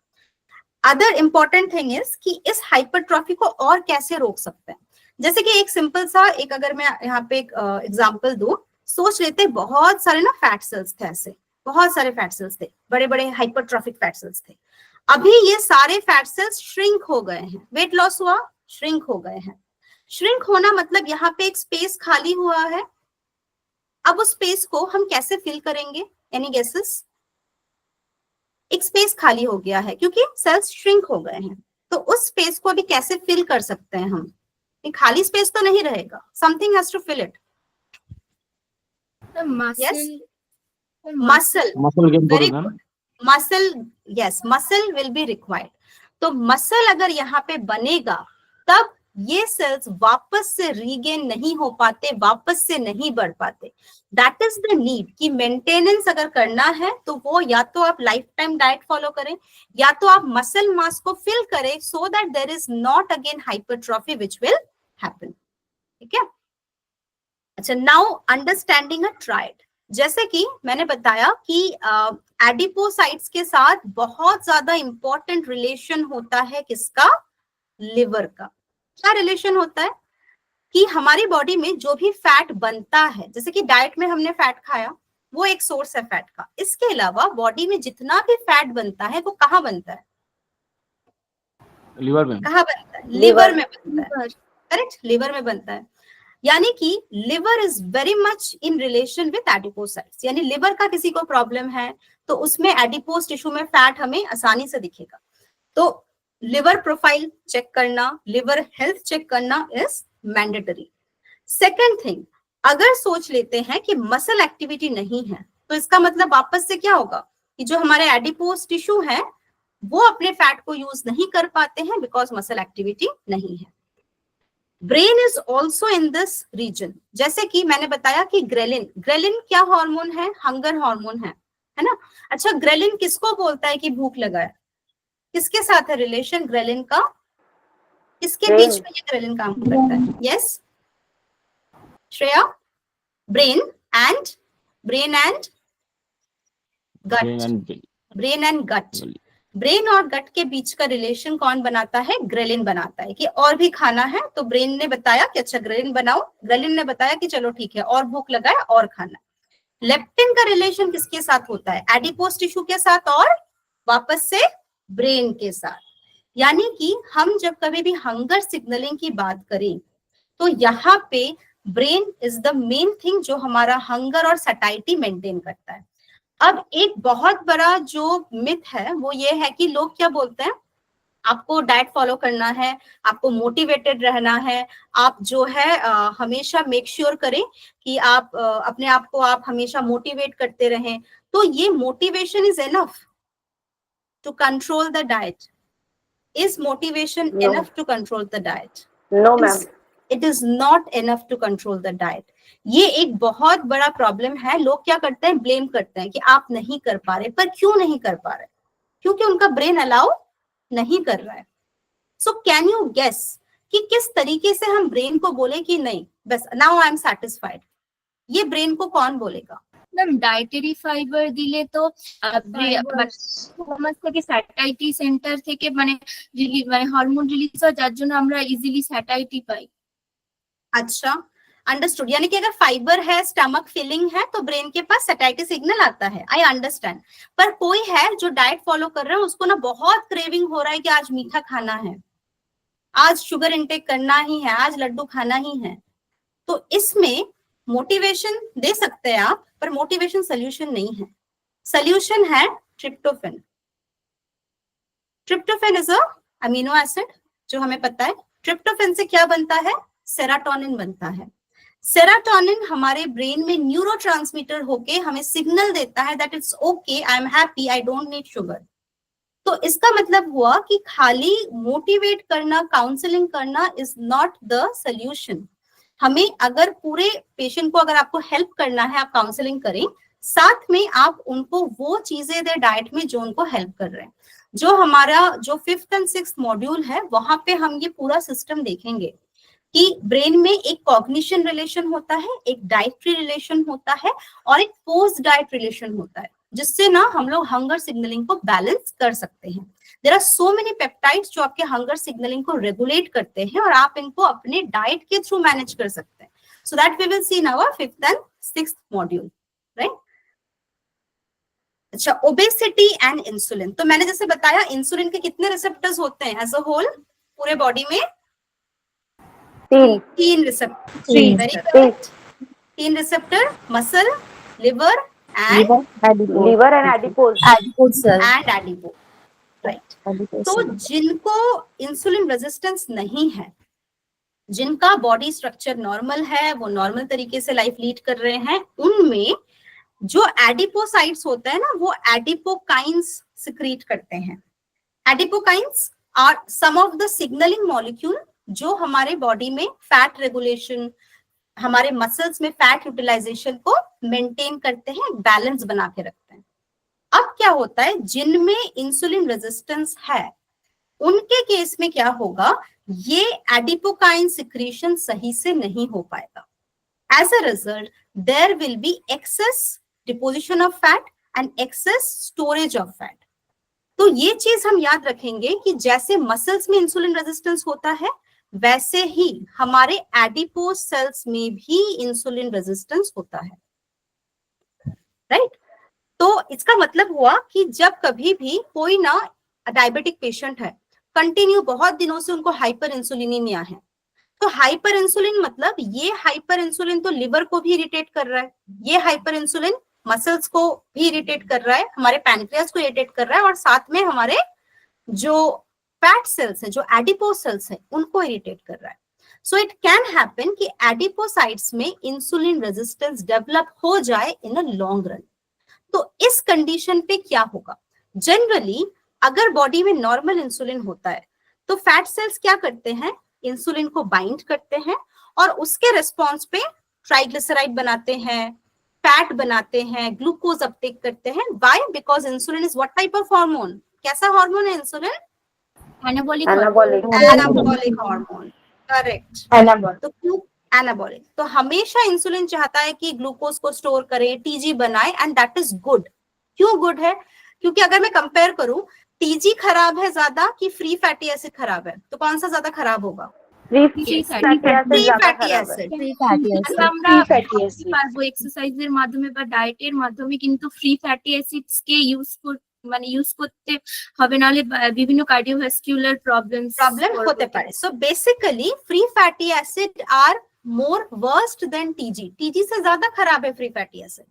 A: अदर इंपॉर्टेंट थिंग इज कि इस हाइपरट्रॉफी को और कैसे रोक सकते हैं। जैसे कि एक सिंपल सा एक अगर मैं यहाँ पे एक एग्जांपल दूं, सोच लेते बहुत सारे ना फैट सेल्स थे, ऐसे बहुत सारे फैट सेल्स थे, बड़े बड़े हाइपरट्रॉफिक फैट सेल्स थे। अभी ये सारे फैट सेल्स श्रिंक हो गए हैं, वेट लॉस हुआ, श्रिंक हो गए हैं। श्रिंक होना मतलब यहाँ पे एक स्पेस खाली हुआ है। अब उस स्पेस को हम कैसे फिल करेंगे? Any guesses? एक स्पेस खाली हो गया है क्योंकि सेल्स श्रिंक हो गए हैं, तो उस स्पेस को अभी कैसे फिल कर सकते हैं हम? खाली स्पेस तो नहीं रहेगा, something has to fill it. Muscle very good, muscle, yes, muscle will be required. तो मसल अगर यहाँ पे बनेगा तब ये सेल्स वापस से रीगेन नहीं हो पाते, वापस से नहीं बढ़ पाते। दैट इज द नीड कि मेंटेनेंस अगर करना है तो वो या तो आप लाइफ टाइम डाइट फॉलो करें या तो आप मसल मास को फिल करें, so that there is not again hypertrophy which will happen. ठीक है, अच्छा, नाउ अंडरस्टैंडिंग अ ट्रायड। जैसे कि मैंने बताया कि एडिपोसाइट्स के साथ बहुत ज्यादा इंपॉर्टेंट रिलेशन होता है किसका? लिवर का। क्या रिलेशन होता है कि हमारी बॉडी में जो भी फैट बनता है, जैसे कि डाइट में हमने फैट खाया, वो एक सोर्स है फैट का। इसके अलावा बॉडी में जितना भी फैट बनता है वो कहाँ बनता है?
D: लिवर में।
A: कहाँ बनता है? लिवर में बनता है, करेक्ट, लिवर में बनता है। यानी कि liver is very much in relation with adipocytes, यानी लिवर का किसी को प्रॉब्लम है तो उसमें एडिपोज टिश्यू में फैट हमें आसानी से दिखेगा। तो लिवर प्रोफाइल चेक करना, लिवर हेल्थ चेक करना इज मैंडेटरी। सेकेंड थिंग, अगर सोच लेते हैं कि मसल एक्टिविटी नहीं है तो इसका मतलब वापस से क्या होगा कि जो हमारे एडिपोज टिश्यू है वो अपने फैट को यूज नहीं कर पाते हैं बिकॉज मसल एक्टिविटी नहीं है। Brain is also in this region. जैसे कि मैंने बताया कि ग्रेलिन, ग्रेलिन क्या हार्मोन है? हंगर हार्मोन है ना। अच्छा, ग्रेलिन किसको बोलता है कि भूख लगा है? किसके साथ है रिलेशन ग्रेलिन का? किसके बीच में ये ग्रेलिन काम करता है? Yes Shreya, brain and gut, brain and gut. Brain और गट के बीच का रिलेशन कौन बनाता है? ग्रेलिन बनाता है। कि और भी खाना है तो ब्रेन ने बताया कि अच्छा ग्रेलिन बनाओ, ग्रेलिन ने बताया कि चलो ठीक है और भूख लगा है और खाना। लेप्टिन का रिलेशन किसके साथ होता है? एडिपोज टिश्यू के साथ और वापस से ब्रेन के साथ। यानी कि हम जब कभी भी हंगर सिग्नलिंग की बात करें तो यहाँ पे brain is the main thing जो हमारा हंगर और सटाइटी मेंटेन करता है। अब एक बहुत बड़ा जो मिथ है वो ये है कि लोग क्या बोलते हैं, आपको डाइट फॉलो करना है, आपको मोटिवेटेड रहना है, आप जो है हमेशा मेक श्योर करें कि आप अपने आप को आप हमेशा मोटिवेट करते रहें। तो ये motivation is enough to control the diet? Is motivation enough to control the diet?
C: No ma'am,
A: it is not enough to control the diet. ये एक बहुत बड़ा प्रॉब्लम है। लोग क्या करते हैं, ब्लेम करते हैं कि आप नहीं कर पा रहे। पर क्यों नहीं कर पा रहे? क्योंकि उनका ब्रेन अलाउ नहीं कर रहा है। सो कैन यू गेस कि किस तरीके से हम ब्रेन को बोले कि नहीं बस नाउ आई एम सैटिस्फाइड? ये ब्रेन को कौन बोलेगा?
B: मैम ডায়েটারি ফাইবার দিলে তো সমাজ থেকে স্যাটাইটি সেন্টার থেকে মানে হরমোন রিলিজ হয়, যার জন্য আমরা ইজিলি স্যাটাইটি পাই।
A: अच्छा, अंडरस्टूड। यानी कि अगर फाइबर है, स्टमक फिलिंग है, तो ब्रेन के पास सैटाइटी सिग्नल आता है। I understand. पर कोई है जो डाइट फॉलो कर रहा है, उसको ना बहुत क्रेविंग हो रहा है कि आज मीठा खाना है, आज शुगर इंटेक करना ही है, आज लड्डू खाना ही है। तो इसमें मोटिवेशन दे सकते हैं आप, पर मोटिवेशन सोल्यूशन नहीं है। सोल्यूशन है tryptophan. Tryptophan is a amino acid जो हमें पता है। ट्रिप्टोफेन से क्या बनता है? सेराटोनिन बनता है। सेराटोनिन हमारे ब्रेन में न्यूरोट्रांसमीटर होके हमें सिग्नल देता है that it's okay, I am happy, I don't need sugar. तो इसका मतलब हुआ कि खाली मोटिवेट करना, काउंसलिंग करना इज नॉट द सोल्यूशन। हमें अगर पूरे पेशेंट को अगर आपको हेल्प करना है, आप काउंसलिंग करें, साथ में आप उनको वो चीजें दें डाइट में जो उनको हेल्प कर रहे हैं। जो हमारा जो 5th and 6th मॉड्यूल है वहां पे हम ये पूरा सिस्टम देखेंगे कि ब्रेन में एक कॉग्निशन रिलेशन होता है, एक डाइटरी रिलेशन होता है और एक पोस्ट डाइट रिलेशन होता है, जिससे ना हम लोग हंगर सिग्नलिंग को बैलेंस कर सकते हैं। There are so many peptides जो आपके हंगर सिग्नलिंग को रेगुलेट करते हैं और आप इनको अपने डाइट के थ्रू मैनेज कर सकते हैं। So that we will see in our 5th and 6th module, right? अच्छा, ओबेसिटी एंड इंसुलिन। तो मैंने जैसे बताया इंसुलिन के कितने रिसेप्टर्स होते हैं एज अ होल पूरे बॉडी में? 3 receptor. Very correct. 3 receptor, muscle, liver and
C: adipose
A: and adipose, right? तो जिनको इंसुलिन रेजिस्टेंस नहीं है, जिनका बॉडी स्ट्रक्चर नॉर्मल है, वो नॉर्मल तरीके से लाइफ लीड कर रहे हैं, उनमें जो एडिपोसाइट्स होते हैं ना, वो एडिपोकाइंस सिक्रीट करते हैं। Adipokines are some of the signalling molecule जो हमारे बॉडी में फैट रेगुलेशन, हमारे मसल्स में फैट यूटिलाइजेशन को मेंटेन करते हैं, बैलेंस बना के रखते हैं। अब क्या होता है, जिनमें इंसुलिन रेजिस्टेंस है उनके केस में क्या होगा, ये एडिपोकाइन सिक्रीशन सही से नहीं हो पाएगा। As a result there will be excess deposition of fat and excess storage of fat. तो ये चीज हम याद रखेंगे कि जैसे मसल्स में इंसुलिन रेजिस्टेंस होता है, वैसे ही हमारे एडिपोज सेल्स में भी इंसुलिन रेजिस्टेंस होता है, राइट? तो इसका मतलब हुआ कि जब कभी भी कोई ना डायबिटिक पेशेंट है, कंटिन्यू बहुत दिनों से उनको हाइपर इंसुलिनिया है, तो हाइपर इंसुलिन मतलब ये हाइपर इंसुलिन तो लिवर को भी इरिटेट कर रहा है, ये हाइपर इंसुलिन मसल्स को भी इरिटेट कर रहा है, हमारे पैनक्रियास को इरिटेट कर रहा है और साथ में हमारे जो फैट सेल्स हैं, जो एडिपोज सेल्स हैं, उनको इरिटेट कर रहा है। सो इट कैन हैपन कि एडिपोसाइट्स में इंसुलिन रेजिस्टेंस डेवलप हो जाए इन अ लॉन्ग रन। तो इस कंडीशन पे क्या होगा, जनरली अगर बॉडी में नॉर्मल इंसुलिन होता है तो फैट सेल्स क्या करते हैं, इंसुलिन को बाइंड करते हैं और उसके रिस्पॉन्स पे ट्राइग्लिसराइड बनाते हैं, फैट बनाते हैं, ग्लूकोज अपटेक करते हैं। Why? Because insulin is what type of hormone? कैसा हार्मोन है insulin?
B: Anabolic
A: anabolic hormone, correct. तो क्यों एनाबॉलिक? तो हमेशा इंसुलिन चाहता है कि ग्लूकोज को स्टोर करे, टीजी बनाए, एंड दैट इज गुड। क्यों गुड है? क्योंकि अगर मैं कंपेयर करूं, टीजी खराब है ज्यादा कि फ्री फैटी एसिड खराब है, तो कौन सा ज्यादा खराब होगा?
C: फ्री फैटी एसिड ज्यादा खराब है।
E: ফ্রি ফ্যাটি অ্যাসিড
B: আমরা
E: ফ্রি ফ্যাটি
B: বলতে
E: অ্যাসিড
B: পারবো এক্সারসাইজের মাধ্যমে বা ডায়েটের মাধ্যমে কিন্তু ফ্রি ফ্যাটি অ্যাসিডস কে ইউজ করতে হবে, নাহলে বিভিন্ন কার্ডিওভাস্কুলার
A: প্রবলেম হতে পারে। So basically free fatty acid are more worst than TG. TG से ज्यादा खराब है फ्री फैटी एसिड।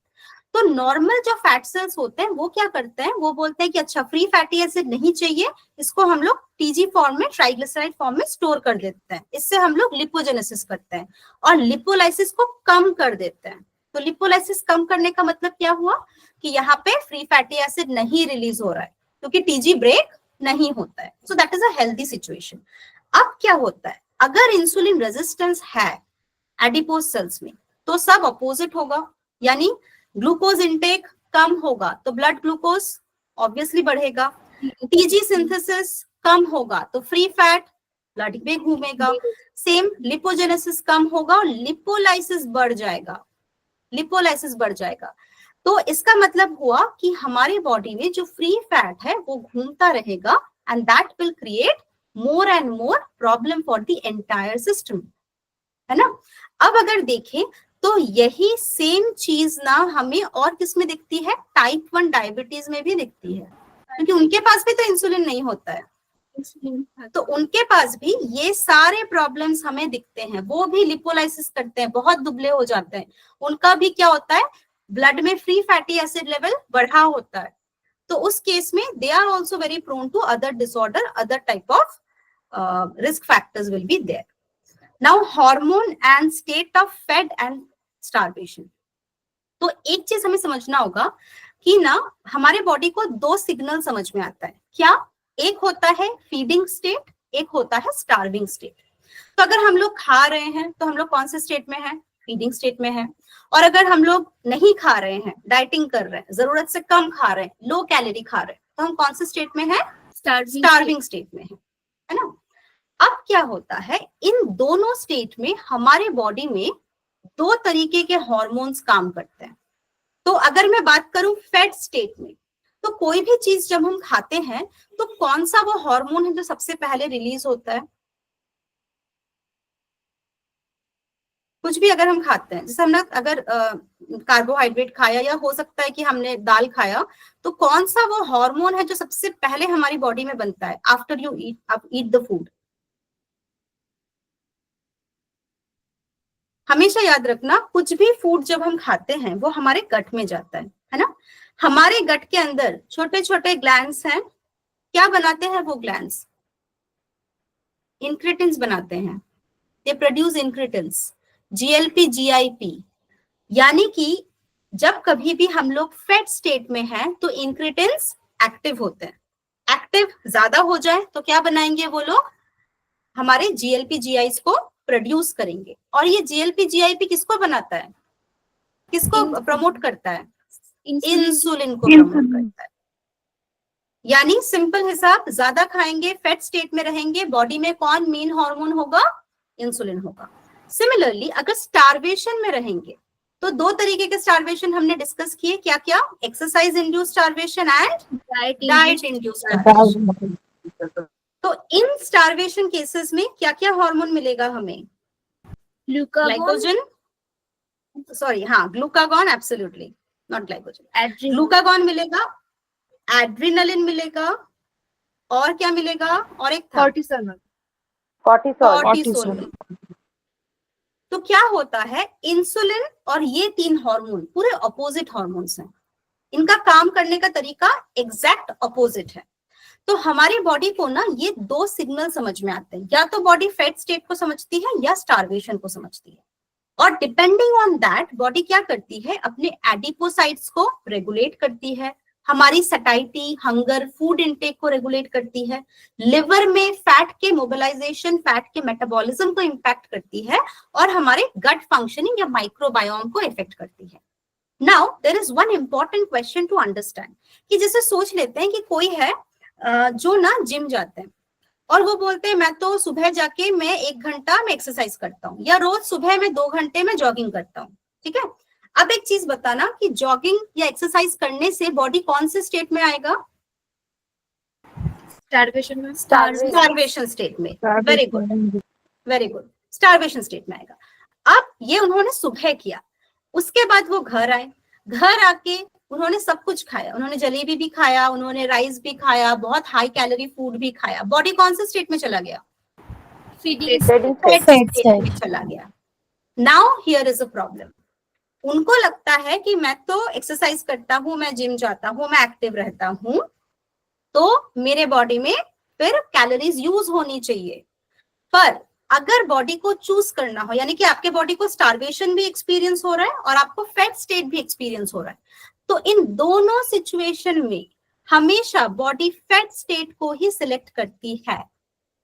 A: तो नॉर्मल जो फैट सेल्स होते हैं वो क्या करते हैं, वो बोलते हैं कि अच्छा फ्री फैटी एसिड नहीं चाहिए, इसको हम लोग टीजी फॉर्म में, ट्राइग्लिसराइड फॉर्म में स्टोर कर देते हैं। इससे हम लोग लिपोजेनेसिस करते हैं और लिपोलाइसिस को कम कर देते हैं। तो लिपोलाइसिस कम करने का मतलब क्या हुआ कि यहाँ पे फ्री फैटी एसिड नहीं रिलीज हो रहा है क्योंकि टीजी ब्रेक नहीं होता है। सो that is a healthy situation. अब क्या होता है, अगर इंसुलिन रेजिस्टेंस है एडिपोज सेल्स में तो सब अपोजिट होगा, यानी ग्लूकोज इनटेक कम होगा तो ब्लड ग्लूकोज ऑब्वियसली बढ़ेगा, टीजी सिंथेसिस कम होगा तो फ्री फैट ब्लड में घूमेगा, सेम लिपोजेनेसिस कम होगा और लिपोलाइसिस बढ़ जाएगा, लिपोलाइसिस बढ़ जाएगा। तो इसका मतलब हुआ कि हमारी बॉडी में जो फ्री फैट है वो घूमता रहेगा and that will create more and more problem for the entire system, है ना। अब अगर देखें तो यही सेम चीज ना हमें और किस में दिखती है, टाइप 1 डायबिटीज में भी दिखती है, क्योंकि उनके पास भी तो इंसुलिन नहीं होता है, तो उनके पास भी ये सारे प्रॉब्लम्स हमें दिखते हैं। वो भी लिपोलाइसिस करते हैं, बहुत दुबले हो जाते हैं, उनका भी क्या होता है, ब्लड में फ्री फैटी एसिड लेवल बढ़ा होता है। तो उस केस में they are also very prone to other disorder, other type of risk factors will be there. Now hormone and state of fed and starvation. तो एक चीज हमें समझना होगा कि ना हमारे बॉडी को 2 सिग्नल समझ में आता है। क्या? एक होता है फीडिंग स्टेट, एक होता है स्टार्विंग स्टेट। तो अगर हम लोग खा रहे हैं तो हम लोग कौन से स्टेट में हैं? फीडिंग स्टेट में है। और अगर हम लोग नहीं खा रहे हैं, डाइटिंग कर रहे हैं, जरूरत से कम खा रहे हैं, लो कैलोरी खा रहे हैं, तो हम कौन से स्टेट में हैं? स्टार्विंग स्टेट में है ना। अब क्या होता है, इन दोनों स्टेट में हमारे बॉडी में 2 तरीके के हार्मोन्स काम करते हैं। तो अगर मैं बात करूं फेड स्टेट में, तो कोई भी चीज जब हम खाते हैं तो कौन सा वो हार्मोन है जो सबसे पहले रिलीज होता है? कुछ भी अगर हम खाते हैं, जैसे हमने अगर कार्बोहाइड्रेट खाया या हो सकता है कि हमने दाल खाया, तो कौन सा वो हार्मोन है जो सबसे पहले हमारी बॉडी में बनता है after you eat the food? हमेशा याद रखना, कुछ भी फूड जब हम खाते हैं वो हमारे गट में जाता है ना। हमारे गट के अंदर छोटे छोटे ग्लैंड्स हैं, क्या बनाते हैं वो ग्लैंड्स? इंक्रेटिन्स बनाते हैं, दे प्रोड्यूस इंक्रेटिन्स, जीएलपी जीआईपी। यानी कि जब कभी भी हम लोग फेड स्टेट में हैं तो इंक्रेटिन्स एक्टिव होते हैं। एक्टिव ज्यादा हो जाए तो क्या बनाएंगे वो लोग? हमारे जीएलपी जीआईस को प्रोड्यूस करेंगे। और ये जीएलपी जीआईपी किसको बनाता है, किसको प्रमोट करता है? इंसुलिन को प्रमोट करता है। यानी सिंपल हिसाब, ज्यादा खाएंगे, फैट स्टेट में रहेंगे, बॉडी में कौन मेन हार्मोन होगा? इंसुलिन होगा। सिमिलरली अगर स्टार्वेशन में रहेंगे तो 2 तरीके के स्टार्वेशन हमने डिस्कस किए, क्या क्या? Exercise induced starvation and diet induced starvation. तो इन स्टार्वेशन केसेस में क्या क्या हार्मोन मिलेगा हमें? ग्लाइकोजन, सॉरी हाँ glucagon, absolutely not glycogen, glucagon मिलेगा, एड्रिनलिन मिलेगा, और क्या मिलेगा? और एक था कॉर्टिसोल। तो क्या होता है, इंसुलिन और ये 3 हार्मोन पूरे अपोजिट हार्मोन्स हैं, इनका काम करने का तरीका एग्जैक्ट अपोजिट है। तो हमारी बॉडी को ना ये 2 सिग्नल समझ में आते हैं, या तो बॉडी फेड स्टेट को समझती है या स्टार्वेशन को समझती है। और डिपेंडिंग ऑन दैट बॉडी क्या करती है, अपने एडिपोसाइट्स को रेगुलेट करती है, हमारी सटाइटी, हंगर, फूड इनटेक को रेगुलेट करती है, लिवर में फैट के मोबिलाइजेशन, फैट के मेटाबॉलिज्म को इम्पैक्ट करती है, और हमारे गट फंक्शनिंग या माइक्रोबायोम को इफेक्ट करती है। Now there is one important question to understand, कि जैसे सोच लेते हैं कि कोई है जो ना जिम जाते हैं और वो बोलते हैं मैं तो सुबह जाके मैं 1 घंटा में एक्सरसाइज करता हूँ, या रोज सुबह में 2 घंटे में जॉगिंग करता हूँ, ठीक है। अब एक चीज बताना कि जॉगिंग या एक्सरसाइज करने से बॉडी कौन से स्टेट में आएगा? स्टार्वेशन स्टेट में। Very good. Very good, starvation state में आएगा। अब ये उन्होंने सुबह किया, उसके बाद वो घर आए, घर आके उन्होंने सब कुछ खाया, उन्होंने जलेबी भी खाया, उन्होंने राइस भी खाया, बहुत हाई कैलोरी फूड भी खाया, बॉडी कौन से स्टेट में चला गया?
B: फीडिंग
A: स्टेट में चला गया। Now here is a problem, उनको लगता है कि मैं तो एक्सरसाइज करता हूं, मैं जिम जाता हूं, मैं एक्टिव रहता हूं, तो मेरे बॉडी में फिर कैलोरीज यूज होनी चाहिए। पर अगर बॉडी को चूज करना हो, यानी कि आपके बॉडी को स्टारवेशन भी एक्सपीरियंस हो रहा है और आपको फैट स्टेट भी एक्सपीरियंस हो रहा है, तो इन दोनों सिचुएशन में हमेशा बॉडी फैट स्टेट को ही सिलेक्ट करती है,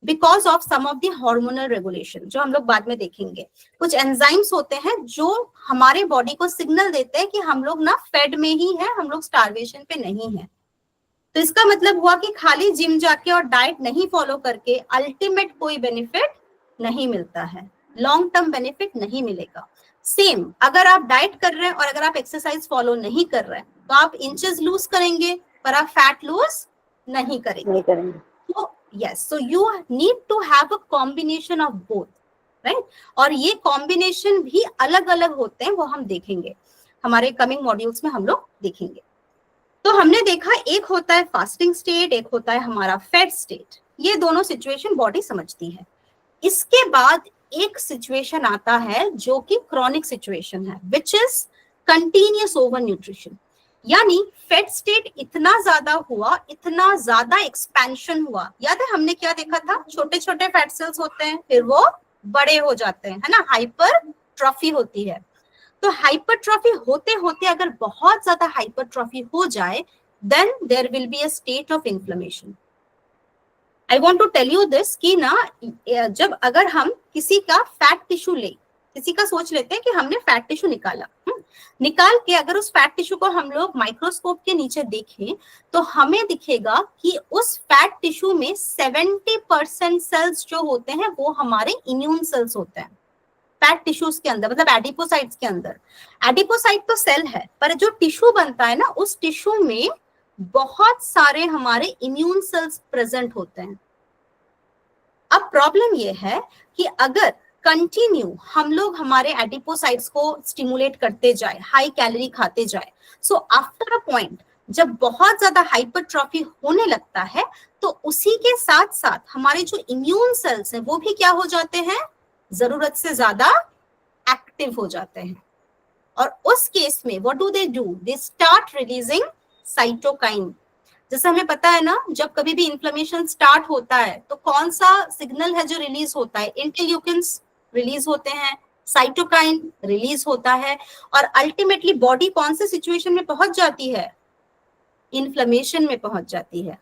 A: because of some of the hormonal regulation, जो हम लोग बाद में देखेंगे। कुछ एंजाइम्स होते हैं जो हमारे बॉडी को सिग्नल देते हैं कि हम लोग ना फेड में ही है, हम लोग स्टारवेशन पे नहीं है। तो इसका मतलब हुआ कि खाली जिम जाके और डाइट नहीं फॉलो करके अल्टीमेट कोई बेनिफिट नहीं मिलता है, लॉन्ग टर्म बेनिफिट नहीं मिलेगा। सेम अगर आप डाइट कर रहे हैं और अगर आप एक्सरसाइज फॉलो नहीं कर रहे हैं, तो आप इंचेस लूज करेंगे पर आप फैट लूज नहीं करेंगे। तो yes, so you need to have a combination of both, right. और ये कॉम्बिनेशन भी अलग अलग होते हैं, वो हम देखेंगे हमारे कमिंग मॉड्यूल्स में, हम लोग देखेंगे। तो हमने देखा एक होता है फास्टिंग स्टेट, एक होता है हमारा फैट स्टेट, ये दोनों सिचुएशन बॉडी समझती है। इसके बाद एक सिचुएशन आता है जो कि क्रॉनिक सिचुएशन है, which is continuous over nutrition. यानी फैट स्टेट इतना ज्यादा हुआ, इतना ज्यादा एक्सपेंशन हुआ। याद है हमने क्या देखा था? छोटे छोटे फैट सेल्स होते हैं, फिर वो बड़े हो जाते हैं, है ना, हाइपरट्रॉफी होती है। तो हाइपरट्रॉफी होते होते अगर बहुत ज्यादा हाइपरट्रॉफी हो जाए, then there will be a state of inflammation. I want to tell you this कि ना, जब अगर हम किसी का फैट टिश्यू ले, किसी का सोच लेते हैं कि हमने फैट टिश्यू निकाला, निकाल के अगर उस फैट टिश्यू को हम लोग माइक्रोस्कोप के नीचे देखें, तो हमें दिखेगा कि उस फैट टिश्यू में 70% सेल्स जो होते हैं वो हमारे इम्यून सेल्स होते हैं फैट टिश्यूज के अंदर, मतलब एडिपोसाइट्स के अंदर। एडिपोसाइट तो सेल है, पर जो टिश्यू बनता है ना, उस टिश्यू में बहुत सारे हमारे इम्यून सेल्स प्रेजेंट होते हैं। अब प्रॉब्लम ये है कि अगर कंटिन्यू हम लोग हमारे एडिपोसाइट्स को स्टिमुलेट करते जाए, हाई कैलोरी खाते जाए, सो आफ्टर अ पॉइंट जब बहुत ज्यादा हाइपरट्रॉफी होने लगता है, तो उसी के साथ साथ हमारे जो इम्यून सेल्स हैं वो भी क्या हो जाते हैं, जरूरत से ज्यादा एक्टिव हो जाते हैं। और उस केस में what do they start releasing cytokine. जैसे हमें पता है ना, जब कभी भी इन्फ्लेमेशन स्टार्ट होता है तो कौन सा सिग्नल है जो रिलीज होता है? इंटरल्यूकिन्स रिलीज होते हैं, साइटोकाइन रिलीज होता है, और अल्टीमेटली बॉडी कौन से सिचुएशन में पहुंच जाती है? इन्फ्लेमेशन में पहुंच जाती है,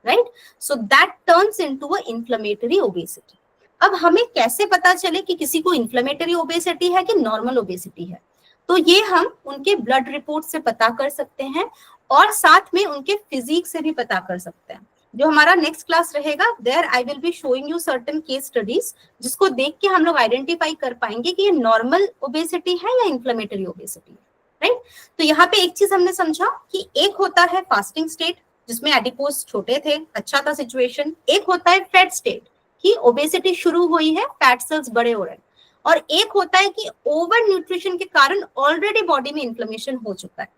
A: right. So that turns into a inflammatory obesity. अब हमें कैसे पता चले कि किसी को इन्फ्लेमेटरी ओबेसिटी है कि नॉर्मल ओबेसिटी है? तो ये हम उनके ब्लड रिपोर्ट से पता कर सकते हैं और साथ में उनके फिजिक से भी पता कर सकते हैं। जो हमारा नेक्स्ट क्लास रहेगा, there I will be showing you certain case studies, जिसको देख के हम लोग आइडेंटिफाई कर पाएंगे कि ये नॉर्मल ओबेसिटी है या इन्फ्लेमेटरी ओबेसिटी है, राइट। तो यहाँ पे एक चीज हमने समझा कि एक होता है फास्टिंग स्टेट जिसमें एडिपोज छोटे थे, अच्छा था सिचुएशन। एक होता है फैट स्टेट कि ओबेसिटी शुरू हुई है, फैट सेल्स बड़े हो रहे हैं। और एक होता है कि ओवर न्यूट्रिशन के कारण ऑलरेडी बॉडी में इन्फ्लेमेशन हो चुका है।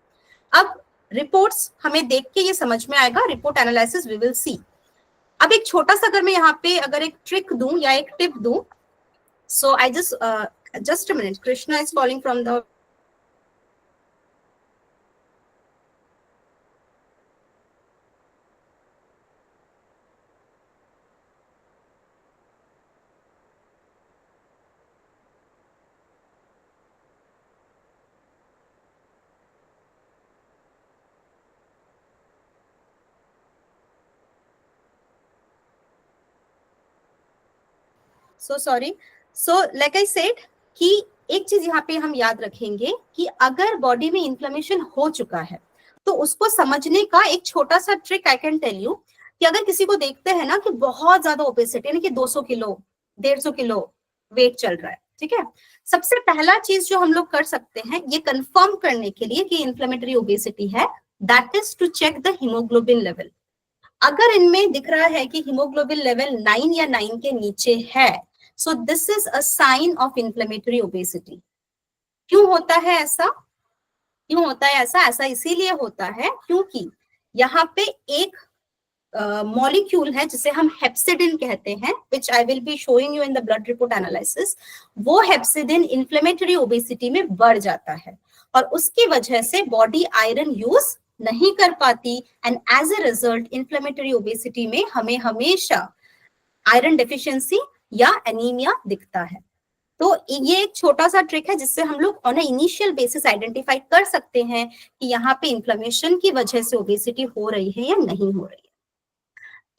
A: अब रिपोर्ट्स हमें देख के ये समझ में आएगा, report analysis we will see. अब एक छोटा सा अगर मैं यहाँ पे अगर एक ट्रिक दूं या एक टिप दूं, so I just a minute, Krishna is calling from the so sorry. So like I said कि एक चीज यहाँ पे हम याद रखेंगे कि अगर बॉडी में इन्फ्लेमेशन हो चुका है तो उसको समझने का एक छोटा सा trick I can tell you कि अगर किसी को देखते हैं ना कि बहुत ज्यादा ओबेसिटी, यानी कि 200 किलो 150 किलो वेट चल रहा है, ठीक है, सबसे पहला चीज जो हम लोग कर सकते हैं ये कंफर्म करने के लिए कि इन्फ्लेमेटरी ओबेसिटी है, that is to check the haemoglobin level. अगर इनमें दिख रहा है कि हीमोग्लोबिन लेवल 9 या 9 के नीचे है, so this is a sign of inflammatory obesity. क्यों होता है ऐसा? क्यों होता है ऐसा? ऐसा इसीलिए होता है क्योंकि यहाँ पे एक मॉलिक्यूल है जिसे हम हेप्सिडिन कहते हैं, which I will be showing you in the blood report analysis. वो हेप्सिडिन इन्फ्लेमेटरी ओबेसिटी में बढ़ जाता है और उसकी वजह से बॉडी आयरन यूज नहीं कर पाती and as a result inflammatory obesity में हमें हमेशा आयरन डेफिशिएंसी या एनीमिया दिखता है। तो ये एक छोटा सा ट्रिक है जिससे हम लोग on a initial basis identify कर सकते हैं कि यहाँ पे इन्फ्लेमेशन की वजह से ओबेसिटी हो रही है या नहीं हो रही है।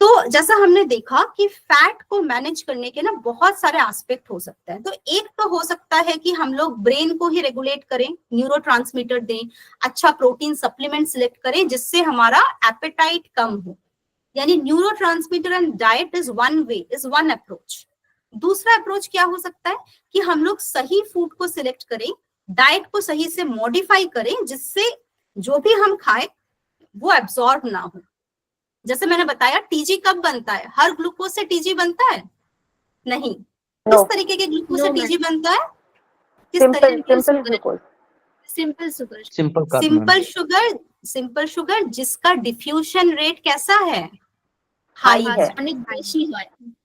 A: तो जैसा हमने देखा कि फैट को मैनेज करने के ना बहुत सारे एस्पेक्ट हो सकते हैं। तो एक तो हो सकता है कि हम लोग ब्रेन को ही रेगुलेट करें, न्यूरोट्रांसमीटर दें, अच्छा प्रोटीन सप्लीमेंट सिलेक्ट करें जिससे हमारा एपेटाइट कम हो, यानी neurotransmitter and diet is one way, is one approach. दूसरा अप्रोच क्या हो सकता है कि हम लोग सही फूड को सिलेक्ट करें, डाइट को सही से मॉडिफाई करें जिससे जो भी हम खाएं वो एब्जॉर्ब ना हो। जैसे मैंने बताया टीजी कब बनता है? हर ग्लूकोज से टीजी बनता है? नहीं। किस तरीके के ग्लूकोज से टीजी बनता है? किस
C: simple glucose,
B: simple sugar,
A: simple sugar जिसका डिफ्यूजन रेट कैसा है?
C: हाई है।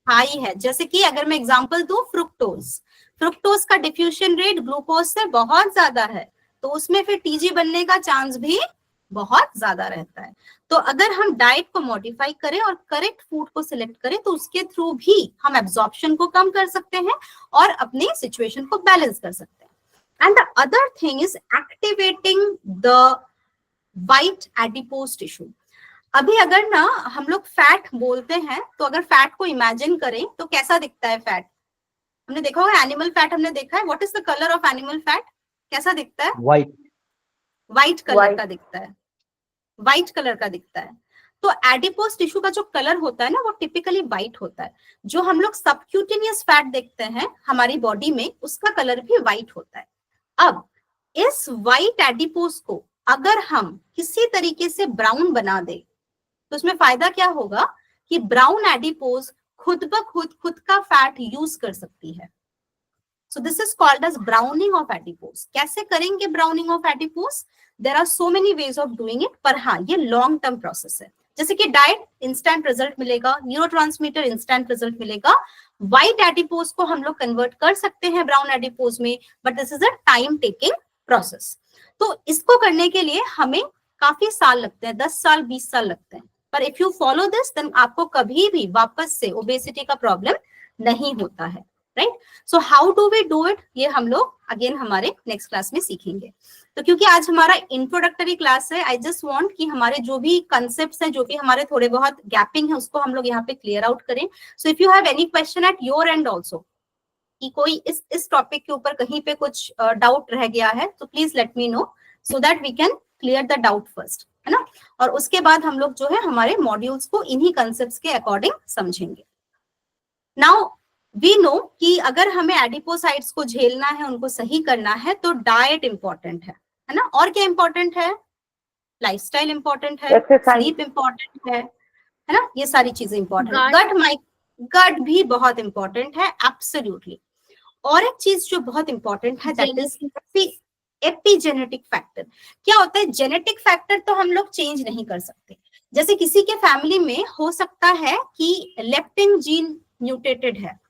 A: हाई है। जैसे कि अगर मैं एग्जांपल दूं, फ्रुक्टोज का डिफ्यूजन रेट ग्लूकोज से बहुत ज्यादा है, तो उसमें फिर टीजी बनने का चांस भी बहुत ज्यादा रहता है। तो अगर हम डाइट को मॉडिफाई करें और करेक्ट फूड को सिलेक्ट करें तो उसके थ्रू भी हम एब्जॉर्प्शन को कम कर सकते हैं और अपनी सिचुएशन को बैलेंस कर सकते हैं। And the other thing is activating the white adipose tissue. अभी अगर ना हम लोग फैट बोलते हैं तो अगर फैट को इमेजिन करें तो कैसा दिखता है फैट? हमने देखा होगा एनिमल फैट, हमने देखा है। What is the colour of animal fat? कैसा दिखता है? व्हाइट कलर का दिखता है, व्हाइट कलर का दिखता है। तो एडिपोज टिश्यू का जो कलर होता है ना वो टिपिकली व्हाइट होता है। जो हम लोग सबक्यूटेनियस फैट देखते हैं हमारी बॉडी में उसका कलर भी व्हाइट होता है। अब इस व्हाइट एडिपोज को अगर हम किसी तरीके से ब्राउन बना दे तो उसमें फायदा क्या होगा कि ब्राउन एडिपोज खुद का फैट यूज कर सकती है। So this is called as browning of adipose. कैसे करेंगे browning of adipose? There are so many ways of doing it, पर हाँ ये long term process है। जैसे कि डाइट इंस्टेंट रिजल्ट मिलेगा, न्यूरोट्रांसमीटर इंस्टेंट रिजल्ट मिलेगा, व्हाइट एडिपोज को हम लोग कन्वर्ट कर सकते हैं ब्राउन एडिपोज में, but this is a time taking process. तो इसको करने के लिए हमें काफी साल लगते हैं, 10 साल 20 साल लगते हैं, पर if you follow this then आपको कभी भी वापस से ओबेसिटी का प्रॉब्लम नहीं होता है, right? So how do we do it, ये हम लोग अगेन हमारे नेक्स्ट क्लास में सीखेंगे। तो क्योंकि आज हमारा इंट्रोडक्टरी क्लास है, आई जस्ट वांट कि हमारे जो भी कंसेप्ट्स हैं, जो भी हमारे थोड़े बहुत गैपिंग है, उसको हम लोग यहाँ पे क्लियर आउट करें। सो if you have any question at your and also, कि कोई इस टॉपिक के ऊपर कहीं पे कुछ डाउट रह गया है, तो please let me know so that we can clear the doubt first, है ना? और उसके बाद हम लोग जो है हमारे मॉड्यूल्स को इन्हीं कंसेप्ट्स के अकॉर्डिंग समझेंगे। नाउ वी नो कि अगर हमें एडिपोसाइट्स को झेलना है, उनको सही करना है, तो डाइट इंपॉर्टेंट है ना? और क्या इंपॉर्टेंट है? लाइफस्टाइल इंपॉर्टेंट है, स्लीप इंपॉर्टेंट है ना? ये सारी चीजें इंपॉर्टेंट। गट भी बहुत इंपॉर्टेंट है, एब्सोल्युटली। और एक चीज जो बहुत इंपॉर्टेंट है दैट इज एपिजेनेटिक फैक्टर। क्या होता है? जेनेटिक फैक्टर तो हम लोग चेंज नहीं कर सकते। जैसे किसी के फैमिली में हो सकता है कि लेप्टिन जीन म्यूटेटेड है,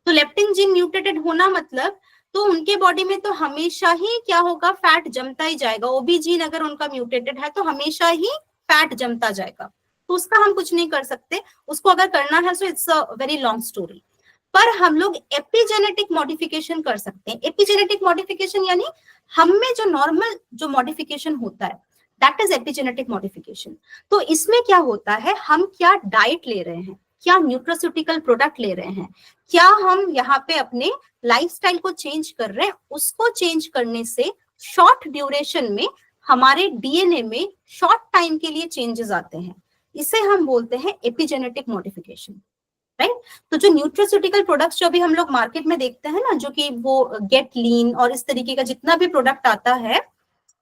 A: तो लेप्टिन जीन म्यूटेटेड होना मतलब तो उनके बॉडी में तो हमेशा ही क्या होगा? फैट जमता ही जाएगा। ओबी जीन अगर उनका म्यूटेटेड है तो हमेशा ही फैट जमता जाएगा, तो उसका हम कुछ नहीं कर सकते। उसको अगर करना है so it's a very long story. पर हम लोग एपिजेनेटिक मॉडिफिकेशन कर सकते हैं। एपिजेनेटिक मॉडिफिकेशन यानी हम में जो नॉर्मल जो मॉडिफिकेशन होता है दैट इज एपिजेनेटिक मॉडिफिकेशन। तो इसमें क्या होता है? हम क्या डाइट ले रहे हैं, क्या न्यूट्रास्यूटिकल प्रोडक्ट ले रहे हैं, क्या हम यहाँ पे अपने लाइफस्टाइल को चेंज कर रहे हैं, उसको चेंज करने से शॉर्ट ड्यूरेशन में हमारे डीएनए में शॉर्ट टाइम के लिए चेंजेस आते हैं। इसे हम बोलते हैं एपिजेनेटिक मॉडिफिकेशन, राइट? तो जो न्यूट्रास्यूटिकल प्रोडक्ट्स जो भी हम लोग मार्केट में देखते हैं ना, जो कि वो गेट लीन और इस तरीके का जितना भी प्रोडक्ट आता है,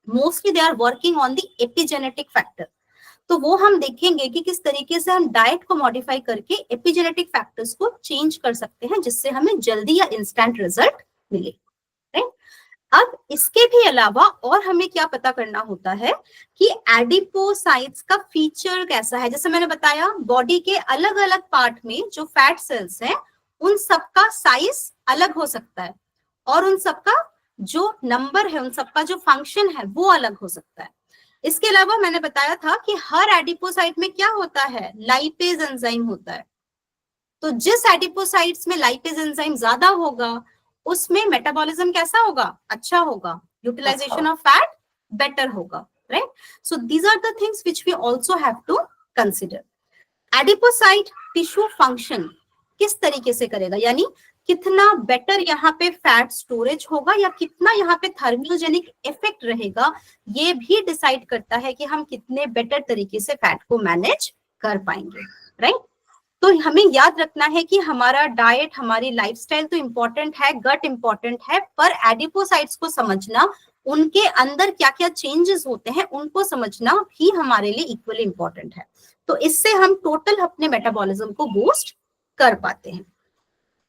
A: mostly they are working on the epigenetic factor. तो वो हम देखेंगे कि किस तरीके से हम डाइट को मॉडिफाई करके एपिजेनेटिक फैक्टर्स को चेंज कर सकते हैं जिससे हमें जल्दी या इंस्टेंट रिजल्ट मिले, राइट। अब इसके भी अलावा और हमें क्या पता करना होता है कि एडिपोसाइट्स का फीचर कैसा है। जैसे मैंने बताया, बॉडी के अलग अलग पार्ट में जो फैट सेल्स हैं उन सबका साइज अलग हो सकता है और उन सबका जो नंबर है, उन सबका जो फंक्शन है वो अलग हो सकता है। इसके अलावा मैंने बताया था कि हर एडिपोसाइट में क्या होता है, लाइपेज एंजाइम होता है। तो जिस एडिपोसाइट्स में लाइपेज एंजाइम ज्यादा होगा उसमें मेटाबॉलिज्म कैसा होगा, अच्छा होगा, यूटिलाइजेशन ऑफ फैट बेटर होगा, right. So these are the things which we also have to consider. Adipocyte tissue function किस तरीके से करेगा, यानी कितना बेटर यहाँ पे फैट स्टोरेज होगा या कितना यहाँ पे थर्मियोजेनिक इफेक्ट रहेगा, ये भी डिसाइड करता है कि हम कितने बेटर तरीके से फैट को मैनेज कर पाएंगे, राइट। तो हमें याद रखना है कि हमारा डाइट, हमारी लाइफस्टाइल तो इम्पोर्टेंट है, गट इम्पोर्टेंट है, पर एडिपोसाइट्स को समझना, उनके अंदर क्या क्या चेंजेस होते हैं उनको समझना भी हमारे लिए इक्वली इम्पोर्टेंट है। तो इससे हम टोटल अपने मेटाबॉलिज्म को बूस्ट कर पाते हैं।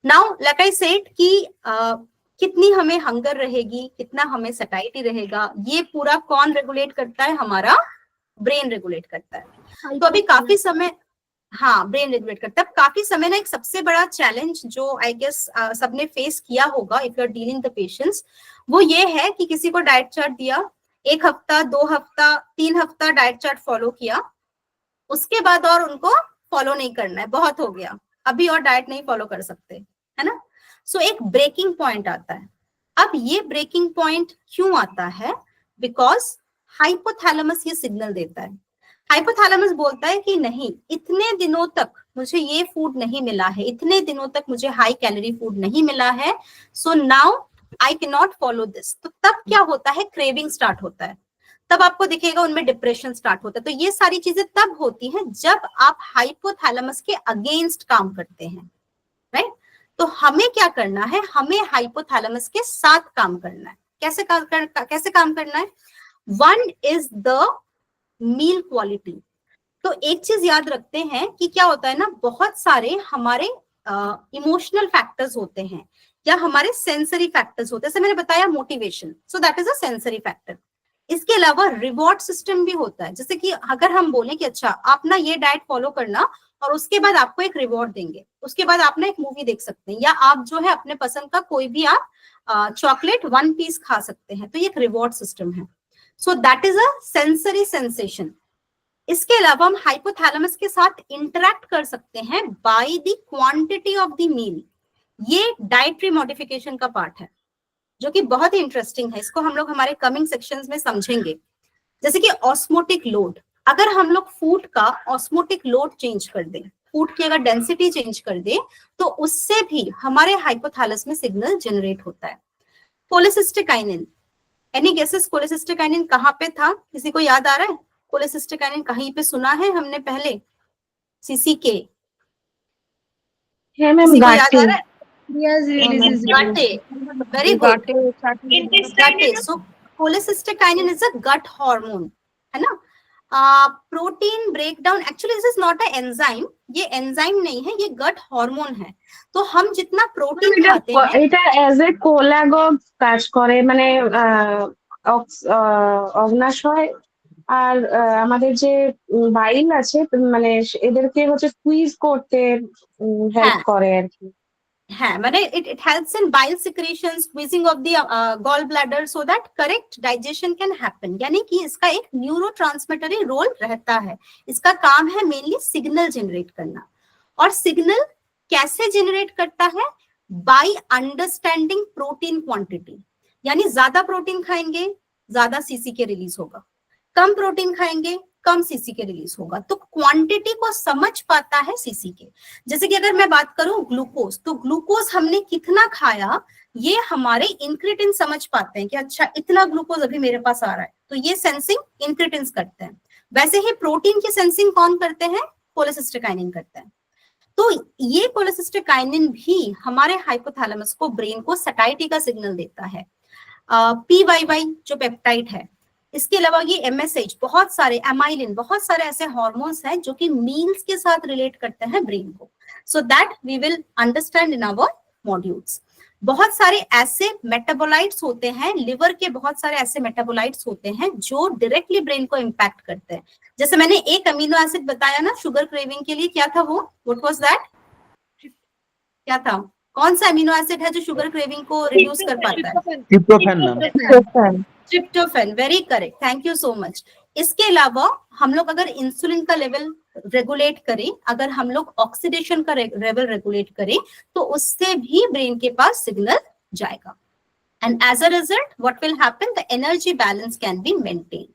A: नाउ लाइक आई सेड कि कितनी हमें हंगर रहेगी, कितना हमें सटाइटी रहेगा, ये पूरा कौन रेगुलेट करता है, हमारा ब्रेन रेगुलेट करता है। तो अभी काफी समय, हाँ, ब्रेन रेगुलेट करता है। काफी समय ना एक सबसे बड़ा चैलेंज जो आई गेस सबने फेस किया होगा if you are dealing the patients, वो ये है कि किसी को डाइट चार्ट दिया, 1 हफ्ता 2 हफ्ता 3 हफ्ता डाइट चार्ट फॉलो किया, उसके बाद और उनको फॉलो नहीं करना है, बहुत हो गया, अभी और डाइट नहीं फॉलो कर सकते, है ना। सो एक ब्रेकिंग पॉइंट आता है। अब ये ब्रेकिंग पॉइंट क्यों आता है, बिकॉज हाइपोथैलेमस ये सिग्नल देता है। हाइपोथैलेमस बोलता है कि नहीं, इतने दिनों तक मुझे ये फूड नहीं मिला है, इतने दिनों तक मुझे हाई कैलोरी फूड नहीं मिला है, so now I can not follow this. तो तब क्या होता है, क्रेविंग स्टार्ट होता है, तब आपको दिखेगा उनमें डिप्रेशन स्टार्ट होता है। तो ये सारी चीजें तब होती हैं जब आप हाइपोथैलेमस के अगेंस्ट काम करते हैं, राइट। तो हमें क्या करना है, हमें हाइपोथैलेमस के साथ काम करना है। कैसे काम करना है, one is the meal quality. तो एक चीज याद रखते हैं कि क्या होता है ना, बहुत सारे हमारे इमोशनल फैक्टर्स होते हैं या हमारे सेंसरी फैक्टर्स होते हैं। जैसे मैंने बताया motivation, so that is a sensory factor. इसके अलावा रिवॉर्ड सिस्टम भी होता है। जैसे कि अगर हम बोलें कि अच्छा आप ना ये डाइट फॉलो करना और उसके बाद आपको एक रिवॉर्ड देंगे, उसके बाद आप ना एक मूवी देख सकते हैं, या आप जो है अपने पसंद का कोई भी आप चॉकलेट 1 पीस खा सकते हैं, तो ये एक रिवॉर्ड सिस्टम है। सो that is a sensory sensation. इसके अलावा हम हाइपोथैलेमस के साथ इंटरैक्ट कर सकते हैं by the quantity of the meal. ये डाइटरी मॉडिफिकेशन का पार्ट है जो कि बहुत ही इंटरेस्टिंग है। इसको हम लोग हमारे कमिंग सेक्शंस में समझेंगे। जैसे कि ऑस्मोटिक लोड, अगर हम लोग फूड का ऑस्मोटिक लोड चेंज कर दें, फूड की अगर डेंसिटी चेंज कर दें, तो उससे भी हमारे हाइपोथैलेमस में सिग्नल जनरेट होता है। कोलेसिस्टिकाइनिन, एनी गेसेस, कोलेसिस्टिकाइनिन कहाँ पे था, किसी को याद आ रहा है? कोलेसिस्टिकाइनिन कहीं पे सुना है हमने पहले? सीसीके
E: है मैम,
A: किसी को याद आ
E: गाटे।
A: रहा है?
G: Yes, releases
A: गाटे, वेरी गुड, गाटे। So cholecystokinin is a gut hormone, है ना। Protein breakdown, actually this is not a enzyme, ये एंजाइम नहीं है, ये गट हार्मोन है। तो हम जितना प्रोटीन खाते हैं,
E: এটা এজ এ কোলাগন কাজ করে, মানে অগ্নাশয় হয়। আর আমাদের যে বাইল আছে, মানে এদেরকে হচ্ছে স্কুইজ করতে হেল্প করে আর কি।
A: হ্যাঁ, মানে it helps in bile secretion, squeezing of the gall bladder so that correct digestion can happen। यानी कि इसका एक न्यूरोट्रांसमिटरी रोल रहता है। इसका काम है मेनली सिग्नल जनरेट करना। और सिग्नल कैसे जनरेट करता है? By understanding protein quantity. यानी ज्यादा प्रोटीन खाएंगे ज्यादा सीसीके रिलीज होगा, कम प्रोटीन खाएंगे कम सीसीके रिलीज होगा। तो क्वांटिटी को समझ पाता है सीसीके। जैसे कि अगर मैं बात करूं ग्लूकोज, तो ग्लूकोज हमने कितना खाया ये हमारे इंक्रेटिन समझ पाते हैं कि अच्छा इतना ग्लूकोज अभी मेरे पास आ रहा है, तो ये सेंसिंग इंक्रेटिन्स करते हैं। वैसे ही प्रोटीन की सेंसिंग कौन करते हैं? कोलेसिस्टिकाइनिन करते हैं। तो ये कोलेसिस्टिकाइनिन भी हमारे हाइपोथैलेमस को, ब्रेन को सटाइटी का सिग्नल देता है। PYY जो पेप्टाइड है, इसके अलावा ये MSH, बहुत सारे एमाइलिन, बहुत सारे ऐसे हार्मोन्स हैं जो कि मील्स के साथ रिलेट करते हैं ब्रेन को. So that we will understand in our modules. बहुत सारे ऐसे मेटाबोलाइट्स होते हैं, लिवर के बहुत सारे ऐसे मेटाबोलाइट्स होते हैं जो डायरेक्टली ब्रेन को इम्पैक्ट करते हैं. जैसे मैंने एक अमीनो एसिड बताया ना शुगर क्रेविंग के लिए, क्या था वो? What was that? क्या था? कौन सा अमीनो एसिड है जो शुगर क्रेविंग को रिड्यूस कर पाता है?
D: Tryptophan.
A: Tryptophan, very correct, thank you so much. इसके अलावा हम लोग अगर इंसुलिन का लेवल रेगुलेट करें, अगर हम लोग ऑक्सीडेशन का लेवल रेगुलेट करें, तो उससे भी ब्रेन के पास सिग्नल जाएगा. And as a result what will happen, the energy balance can be maintained.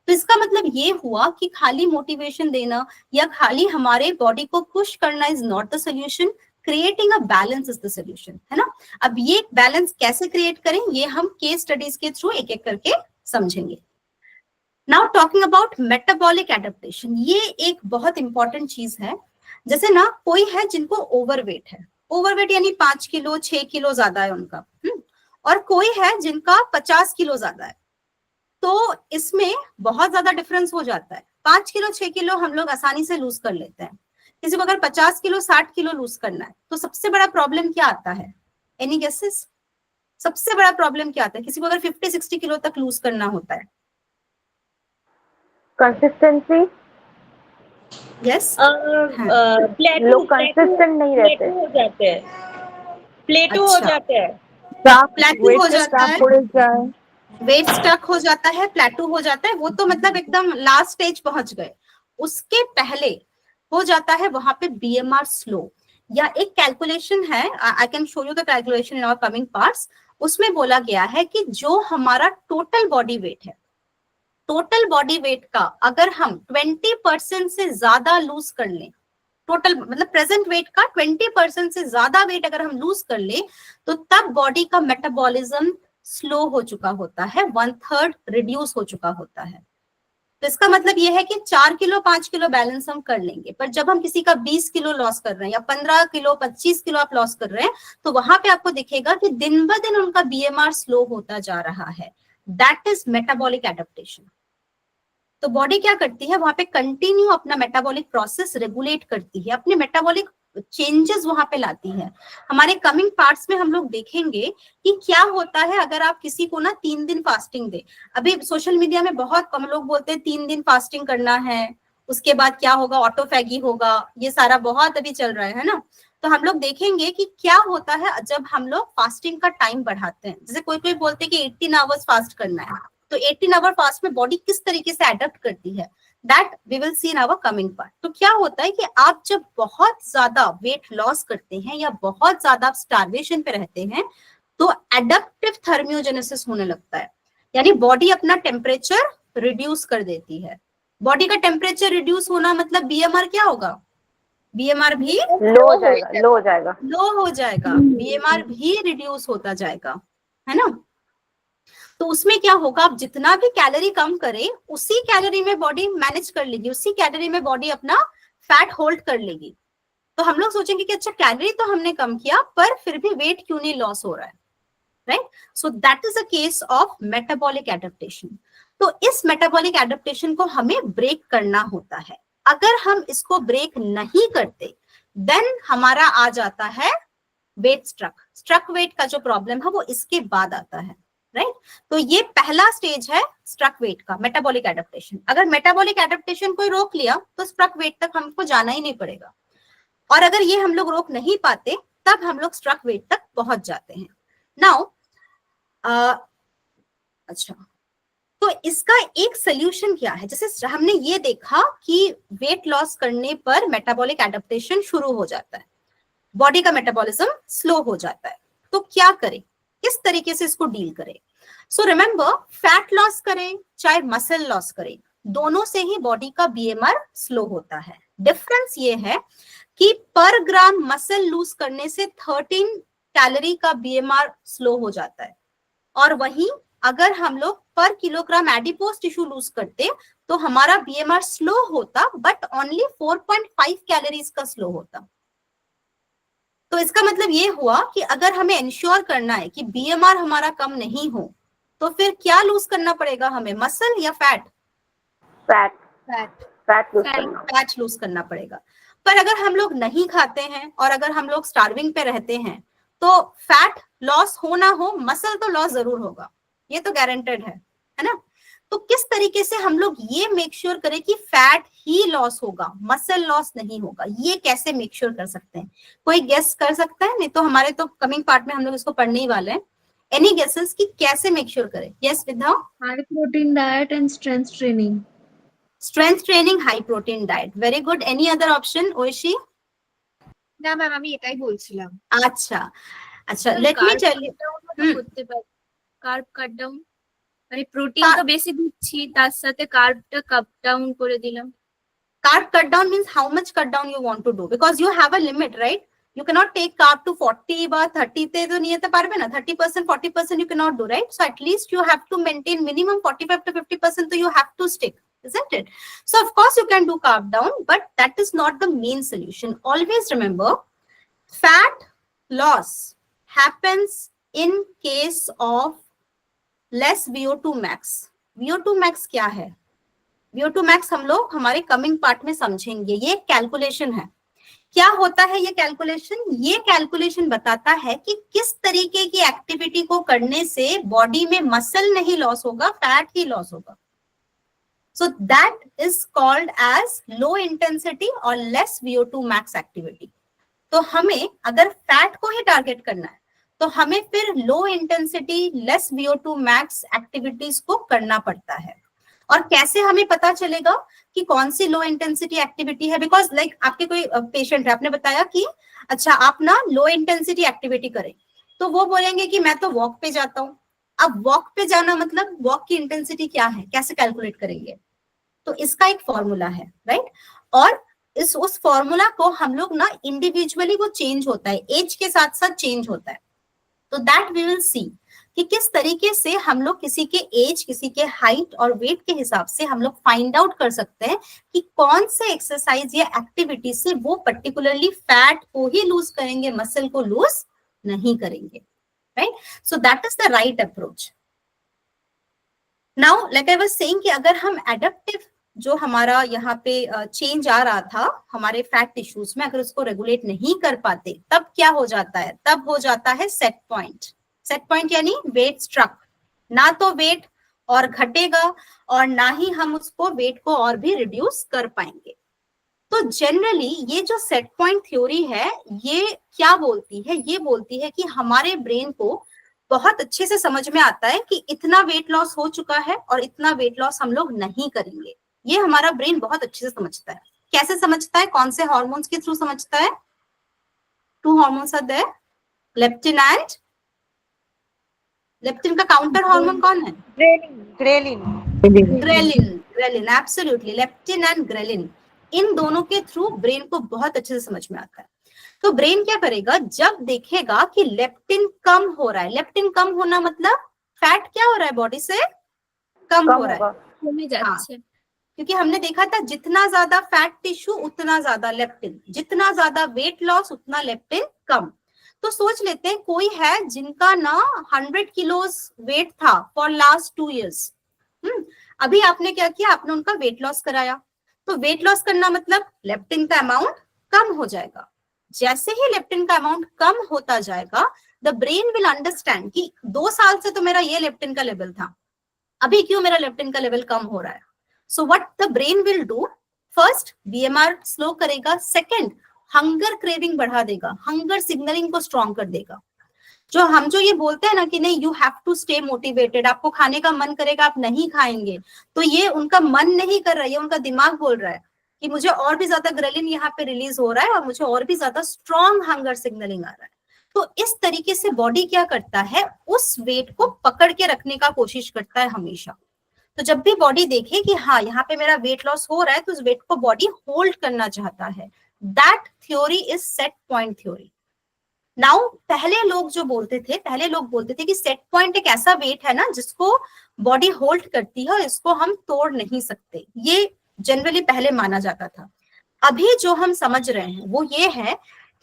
A: तो इसका मतलब ये हुआ कि खाली मोटिवेशन देना या खाली हमारे बॉडी को पुश करना is not the solution. Creating a balance is the solution, है ना. अब ये बैलेंस कैसे क्रिएट करें, ये हम केस स्टडीज के थ्रू एक एक करके समझेंगे. Now talking about metabolic adaptation, ये एक बहुत इंपॉर्टेंट चीज है. जैसे ना कोई है जिनको ओवरवेट है, ओवरवेट यानी 5 किलो 6 किलो ज्यादा है उनका, और कोई है जिनका 50 किलो ज्यादा है. तो इसमें बहुत ज्यादा डिफरेंस हो जाता है. 5 किलो 6 किलो हम लोग आसानी से लूज कर लेते हैं. किसी को अगर 50 किलो 60 किलो लूज करना है तो सबसे बड़ा प्रॉब्लम क्या आता है? Any guesses? सबसे बड़ा प्रॉब्लम क्या आता है किसी को अगर 50-60 किलो तक लूज करना होता है?
C: कंसिस्टेंसी.
A: यस,
C: लोग कंसिस्टेंट नहीं रहते,
H: हो जाते हैं, प्लेटो हो जाते हैं,
A: प्लेटू हो जाता है, वेट स्टक हो जाता है, प्लेटू हो जाता है. वो तो मतलब एकदम लास्ट स्टेज पहुंच गए. उसके पहले हो जाता है वहां पे BMR स्लो, या एक कैलकुलेशन है, I can show you the calculation in our coming parts. उसमें बोला गया है कि जो हमारा टोटल बॉडी वेट है, टोटल बॉडी वेट का अगर हम 20% से ज्यादा लूज कर लें, टोटल मतलब प्रेजेंट वेट का 20% से ज्यादा वेट अगर हम लूज कर लें, तो तब बॉडी का मेटाबॉलिज्म स्लो हो चुका होता है, 1/3 रिड्यूस हो चुका होता है. तो इसका मतलब यह है कि 4 किलो 5 किलो बैलेंस हम कर लेंगे, पर जब हम किसी का 20 किलो लॉस कर रहे हैं या 15 किलो 25 किलो आप लॉस कर रहे हैं, तो वहां पे आपको दिखेगा कि दिन ब दिन उनका BMR स्लो होता जा रहा है. That is metabolic adaptation. तो बॉडी क्या करती है, वहां पे कंटिन्यू अपना मेटाबॉलिक प्रोसेस रेगुलेट करती है, अपने मेटाबॉलिक चेंजेस वहां पे लाती है. हमारे कमिंग पार्ट्स में हम लोग देखेंगे कि क्या होता है अगर आप किसी को ना 3 दिन फास्टिंग दे. अभी सोशल मीडिया में बहुत कम लोग बोलते हैं 3 दिन फास्टिंग करना है, उसके बाद क्या होगा, ऑटोफैगी होगा, ये सारा बहुत अभी चल रहा है ना. तो हम लोग देखेंगे कि क्या होता है जब हम लोग फास्टिंग का टाइम बढ़ाते हैं. जैसे कोई कोई बोलते हैं कि 18 आवर्स फास्ट करना है, तो 18 आवर फास्ट में बॉडी किस तरीके से अडेप्ट करती है, that we will see in our coming part. तो क्या होता है कि आप जब बहुत ज्यादा वेट लॉस करते हैं या बहुत ज्यादा आप स्टार्वेशन पे रहते हैं, तो एडप्टिव थर्मियोजेनेसिस होने लगता है, यानी बॉडी अपना टेम्परेचर रिड्यूस कर देती है. बॉडी का टेम्परेचर रिड्यूस होना मतलब BMR क्या होगा? BMR भी
C: लो हो जाएगा, लो हो जाएगा,
A: लो हो जाएगा, BMR भी रिड्यूस होता जाएगा, है ना. तो उसमें क्या होगा, आप जितना भी कैलोरी कम करें, उसी कैलोरी में बॉडी मैनेज कर लेगी, उसी कैलोरी में बॉडी अपना फैट होल्ड कर लेगी. तो हम लोग सोचेंगे कि अच्छा कैलोरी तो हमने कम किया, पर फिर भी वेट क्यों नहीं लॉस हो रहा है, right. So that is a case of metabolic adaptation. तो इस मेटाबॉलिक एडेप्टेशन को हमें ब्रेक करना होता है. अगर हम इसको ब्रेक नहीं करते, देन हमारा आ जाता है वेट स्ट्रक वेट का जो प्रॉब्लम है वो इसके बाद आता है, राइट. तो ये पहला स्टेज है स्ट्रक वेट का, मेटाबॉलिक एडेप्टेशन. अगर मेटाबॉलिक एडेप्टेशन को रोक लिया तो स्ट्रक वेट तक हमको जाना ही नहीं पड़ेगा, और अगर ये हम लोग रोक नहीं पाते तब हम लोग स्ट्रक वेट तक पहुंच जाते हैं. नाउ अच्छा, तो इसका एक सोल्यूशन क्या है? जैसे हमने ये देखा कि वेट लॉस करने पर मेटाबॉलिक एडेप्टेशन शुरू हो जाता है, बॉडी का मेटाबॉलिज्म स्लो हो जाता है. तो क्या करें, किस तरीके से इसको डील करें? सो रिमेंबर, फैट लॉस करें चाहे मसल लॉस करें, दोनों से ही बॉडी का BMR स्लो होता है. डिफरेंस ये है कि पर ग्राम मसल लूज करने से 13 कैलोरी का BMR स्लो हो जाता है, और वहीं अगर हम लोग पर किलोग्राम एडिपोज टिश्यू लूज करते तो हमारा BMR स्लो होता, बट ओनली 4.5 कैलोरीज का स्लो होता. तो इसका मतलब ये हुआ कि अगर हमें इंश्योर करना है कि BMR हमारा कम नहीं हो, तो फिर क्या लूज करना पड़ेगा हमें, मसल या fat?
C: Fat
B: fat
C: fat loose करना
A: फैट लूज करना पड़ेगा। पर अगर हम लोग नहीं खाते हैं और अगर हम लोग स्टार्विंग पे रहते हैं तो फैट लॉस हो ना हो, मसल तो लॉस जरूर होगा, ये तो गारंटेड है ना। तो किस तरीके से हम लोग ये मेक श्योर करें कि फैट ही लॉस होगा, मसल लॉस नहीं होगा, ये कैसे मेक श्योर कर सकते हैं? कोई गेस कर सकता है? नहीं तो हमारे तो कमिंग पार्ट में हम लोग इसको पढ़ने ही वाले हैं। एनी गेसेस कि कैसे मेक श्योर करें? Yes Vidya?
G: High protein diet and strength training.
A: Strength training, high protein diet, very good. Any other option Oishi?
B: না ম্যাম আমি এটাই বলছিলাম।
A: আচ্ছা আচ্ছা, লেট মি টেল ইউ।
B: করতে পারি কার্ব কাট ডাউন, মানে প্রোটিন তো বেশি দিচ্ছি তার সাথে কার্বটা কাট ডাউন করে দিলাম।
A: Carb cut down means how much cut down you want to do, because you have a limit, right? You cannot take carb to 40 বা 30 তে তো নিয়ে যেতে পারবে না, 30% 40% you cannot do, right? So at least you have to maintain minimum 45 to 50%, so you have to stick, isn't it? So of course you can do carb down, but that is not the main solution. Always remember, fat loss happens in case of less VO2 max. VO2 max क्या है? VO2 max हम लोग हमारे coming part में समझेंगे। ये calculation है। क्या होता है ये कैलकुलेशन? ये कैलकुलेशन बताता है कि किस तरीके की एक्टिविटी को करने से बॉडी में मसल नहीं लॉस होगा, फैट ही लॉस होगा। So that is called as low intensity और लेस VO2 max एक्टिविटी। तो हमें अगर फैट को ही टारगेट करना है तो हमें फिर low intensity less VO2 max activities को करना पड़ता है। और कैसे हमें पता चलेगा कि कौन सी लो इंटेंसिटी एक्टिविटी है? बिकॉज लाइक आपके कोई पेशेंट है, आपने बताया कि अच्छा आप ना लो इंटेंसिटी एक्टिविटी करें, तो वो बोलेंगे कि मैं तो वॉक पे जाता हूँ। अब वॉक पे जाना मतलब वॉक की इंटेंसिटी क्या है, कैसे कैलकुलेट करेंगे? तो इसका एक फॉर्मूला है, राइट? और उस फॉर्मूला को हम लोग ना इंडिविजुअली वो चेंज होता है, एज के साथ साथ चेंज होता है। तो दैट वी विल सी कि किस तरीके से हम लोग किसी के एज, किसी के हाइट और वेट के हिसाब से हम लोग फाइंड आउट कर सकते हैं कि कौन से एक्सरसाइज या एक्टिविटी से वो पर्टिकुलरली फैट को ही लूज करेंगे, मसल को लूज नहीं करेंगे, right? So that is the right approach. Now like I was saying कि अगर हम एडेप्टिव जो हमारा यहाँ पे चेंज आ रहा था हमारे फैट टिश्यूज में, अगर उसको रेगुलेट नहीं कर पाते तब क्या हो जाता है? तब हो जाता है सेट पॉइंट। सेट पॉइंट यानी वेट स्ट्रक। ना तो वेट और घटेगा और ना ही हम उसको वेट को और भी रिड्यूस कर पाएंगे। तो जनरली ये जो सेट पॉइंट थ्योरी है ये क्या बोलती है? ये बोलती है कि हमारे ब्रेन को बहुत अच्छे से समझ में आता है कि इतना वेट लॉस हो चुका है और इतना वेट लॉस हम लोग नहीं करेंगे। ये हमारा ब्रेन बहुत अच्छे से समझता है। कैसे समझता है? कौन से हार्मोन्स के थ्रू समझता है? 2 hormones are there, leptin and leptin का काउंटर हार्मोन कौन है?
H: Ghrelin.
A: Ghrelin, absolutely, leptin and ghrelin, इन दोनों के थ्रू ब्रेन को बहुत अच्छे से समझ में आता है। तो ब्रेन क्या करेगा? जब देखेगा कि लेप्टिन कम हो रहा है, लेप्टिन कम होना मतलब फैट क्या हो रहा है? बॉडी से कम हो रहा है,
B: कमे जाচ্ছে।
A: क्योंकि हमने देखा था जितना ज्यादा फैट टिश्यू उतना ज्यादा लेप्टिन, जितना ज्यादा वेट लॉस उतना लेप्टिन कम। तो सोच लेते हैं कोई है जिनका ना 100 किलोज वेट था फॉर लास्ट 2 years। अभी आपने क्या किया? आपने उनका वेट लॉस कराया। तो वेट लॉस करना मतलब लेप्टिन का अमाउंट कम हो जाएगा। जैसे ही लेप्टिन का अमाउंट कम होता जाएगा, द ब्रेन विल अंडरस्टैंड कि 2 साल से तो मेरा ये लेप्टिन का लेवल था, अभी क्यों मेरा लेप्टिन का लेवल कम हो रहा है? So what the brain will do, first BMR slow करेगा, सेकंड हंगर क्रेविंग बढ़ा देगा, हंगर सिग्नलिंग को स्ट्रॉन्ग कर देगा। जो ये बोलते हैं ना कि नहीं, you have to stay motivated, आपको खाने का मन करेगा आप नहीं खाएंगे, तो ये उनका मन नहीं कर रहा है, ये उनका दिमाग बोल रहा है कि मुझे और भी ज्यादा ग्रेलिन यहाँ पे रिलीज हो रहा है और मुझे और भी ज्यादा स्ट्रॉन्ग हंगर सिग्नलिंग आ रहा है। तो इस तरीके से बॉडी क्या करता है? उस वेट को पकड़ के रखने का कोशिश करता है हमेशा। तो जब भी बॉडी देखे कि हाँ यहाँ पे मेरा वेट लॉस हो रहा है, तो उस वेट को बॉडी होल्ड करना चाहता है। That theory is set point theory. Now पहले लोग बोलते थे कि सेट पॉइंट एक ऐसा वेट है ना जिसको बॉडी होल्ड करती है और इसको हम तोड़ नहीं सकते, ये जनरली पहले माना जाता था। अभी जो हम समझ रहे हैं वो ये है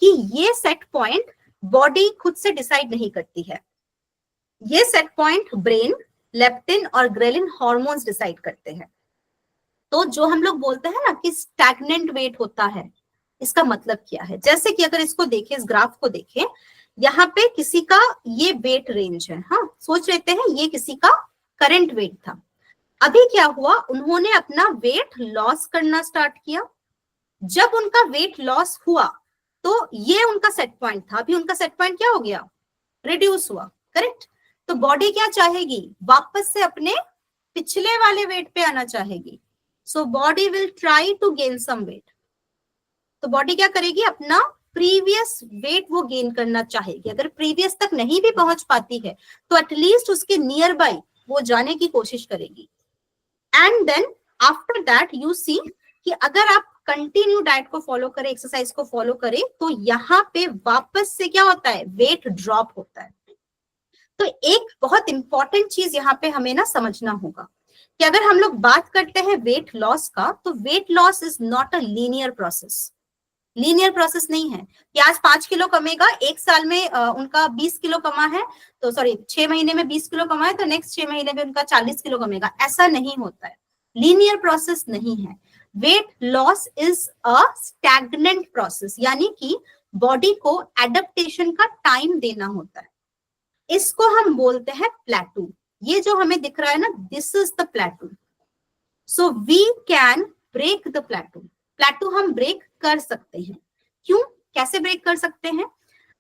A: कि ये सेट पॉइंट बॉडी खुद से डिसाइड नहीं करती है। ये सेट पॉइंट ब्रेन लेप्टिन और ग्रेलिन हार्मोन्स डिसाइड करते हैं। तो जो हम लोग बोलते हैं ना कि स्टैग्नेंट वेट होता है, इसका मतलब क्या है? जैसे कि अगर इसको देखें, इस ग्राफ को देखें, यहाँ पे किसी का ये वेट रेंज है, हाँ सोच लेते हैं ये किसी का करंट वेट था। अभी क्या हुआ, उन्होंने अपना वेट लॉस करना स्टार्ट किया। जब उनका वेट लॉस हुआ तो ये उनका सेट पॉइंट था, अभी उनका सेट पॉइंट क्या हो गया, रिड्यूस हुआ, करेक्ट। तो बॉडी क्या चाहेगी, वापस से अपने पिछले वाले वेट पे आना चाहेगी। So body will try to gain some weight. तो बॉडी क्या करेगी, अपना प्रीवियस वेट वो गेन करना चाहेगी। अगर प्रीवियस तक नहीं भी पहुंच पाती है तो एटलीस्ट उसके नियर बाय वो जाने की कोशिश करेगी। And then after that you see कि अगर आप कंटिन्यू डाइट को फॉलो करें, एक्सरसाइज को फॉलो करें, तो यहाँ पे वापस से क्या होता है, वेट ड्रॉप होता है। तो एक बहुत इंपॉर्टेंट चीज यहाँ पे हमें ना समझना होगा कि अगर हम लोग बात करते हैं वेट लॉस का, तो weight loss is not a linear process. Linear process नहीं है कि आज 5 किलो कमेगा, एक साल में उनका 20 किलो कमा है, तो सॉरी 6 महीने में 20 किलो कमा है तो नेक्स्ट 6 महीने में उनका 40 किलो कमेगा, ऐसा नहीं होता है। लीनियर प्रोसेस नहीं है। Weight loss is a stagnant process, यानी कि बॉडी को एडेप्टेशन का टाइम देना होता है। इसको हम बोलते हैं प्लेटू। ये जो हमें दिख रहा है ना, this is the plateau. So we can break the plateau. Plateau हम ब्रेक कर सकते हैं। क्यों, कैसे ब्रेक कर सकते हैं?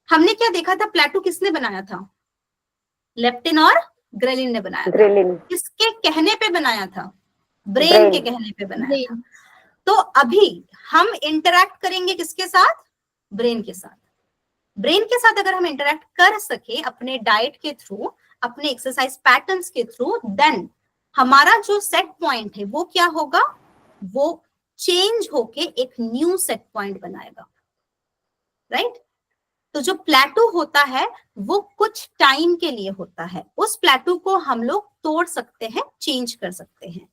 A: हमने क्या देखा था, प्लेटू किसने बनाया था, लेप्टिन और ग्रेलिन ने बनाया था। किसके कहने पे बनाया था, ब्रेन के कहने पे बनाया था। तो अभी हम इंटरैक्ट करेंगे किसके साथ, ब्रेन के साथ। ब्रेन के साथ अगर हम इंटरैक्ट कर सके अपने डाइट के थ्रू, अपने एक्सरसाइज पैटर्न्स के थ्रू, देन हमारा जो सेट पॉइंट है वो क्या होगा, वो चेंज होके एक न्यू सेट पॉइंट बनाएगा, राइट। तो जो प्लेटू होता है वो कुछ टाइम के लिए होता है। उस प्लेटू को हम लोग तोड़ सकते हैं, चेंज कर सकते हैं।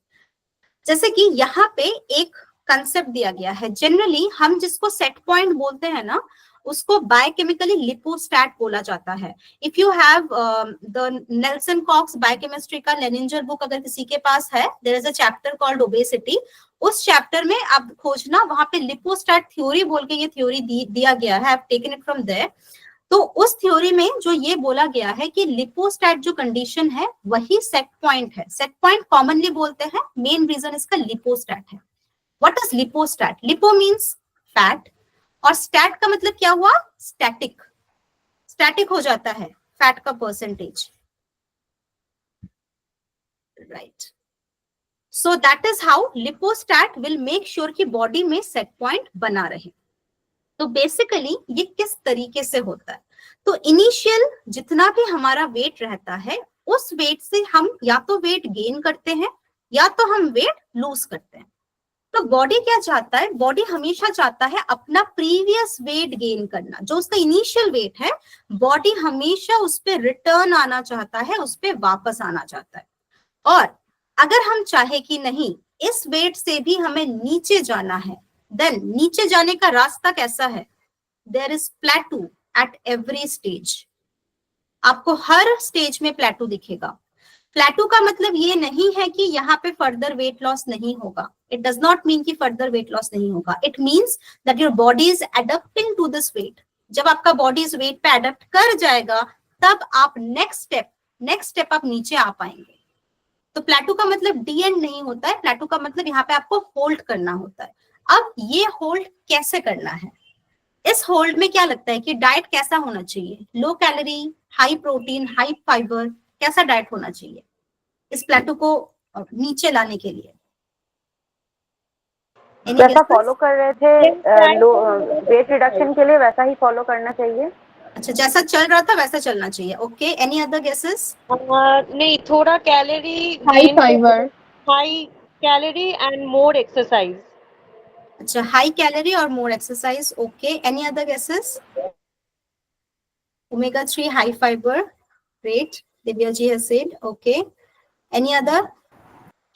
A: जैसे कि यहाँ पे एक कंसेप्ट दिया गया है, जनरली हम जिसको सेट पॉइंट बोलते हैं ना, उसको बायोकेमिकली लिपोस्टैट बोला जाता है। If you have the Nelson Cox biochemistry का लेनिंजर बुक अगर किसी के पास है, there is a chapter called obesity. उस चैप्टर में आप खोजना, वहां पे लिपोस्टैट थ्योरी बोल के ये थ्योरी दिया गया है, I have taken it from there. तो उस थ्योरी में जो ये बोला गया है कि लिपोस्टैट जो कंडीशन है वही सेट पॉइंट है। सेट पॉइंट कॉमनली बोलते हैं, मेन रीजन इसका लिपोस्टैट है। What is lipostat? Lipo means fat और स्टैट का मतलब क्या हुआ, स्टैटिक। स्टैटिक हो जाता है फैट का percentage, right. So that is how lipostat will make sure कि बॉडी में सेट पॉइंट बना रहे। तो बेसिकली ये किस तरीके से होता है, तो इनिशियल जितना भी हमारा वेट रहता है उस वेट से हम या तो वेट गेन करते हैं या तो हम वेट लूज करते हैं। तो बॉडी क्या चाहता है, बॉडी हमेशा चाहता है अपना प्रीवियस वेट गेन करना। जो उसका इनिशियल वेट है, बॉडी हमेशा उस पर रिटर्न आना चाहता है, उस पर वापस आना चाहता है। और अगर हम चाहे कि नहीं इस वेट से भी हमें नीचे जाना है, देन नीचे जाने का रास्ता कैसा है, there is plateau at every stage. आपको हर स्टेज में प्लेटू दिखेगा। प्लेटू का मतलब ये नहीं है कि यहाँ पे फर्दर वेट लॉस नहीं होगा। इट डज नॉट मीन कि फर्दर वेट लॉस नहीं होगा। It means that your body is adapting to this weight. जब आपका बॉडी इस वेट पे एडप्ट कर जाएगा तब आप नेक्स्ट स्टेप आप नीचे आ पाएंगे। तो प्लेटू का मतलब डी एंड नहीं होता है। प्लेटू का मतलब यहाँ पे आपको होल्ड करना होता है। अब ये होल्ड कैसे करना है, इस होल्ड में क्या लगता है कि डाइट कैसा होना चाहिए, low calorie, high protein, high fibre, कैसा डाइट होना चाहिए इस प्लेटू को नीचे लाने के लिए?
C: जैसा फॉलो कर रहे थे वेट रिडक्शन के लिए वैसा ही फॉलो करना चाहिए।
A: अच्छा, जैसा चल रहा था वैसा चलना चाहिए। Okay, any other guesses?
H: नहीं, थोड़ा calorie,
E: high fiber,
H: high calorie and more exercise.
A: अच्छा, हाई कैलोरी और more exercise. Okay, any other guesses? Omega 3, high fiber, great, Divya ji has said. Okay, any other?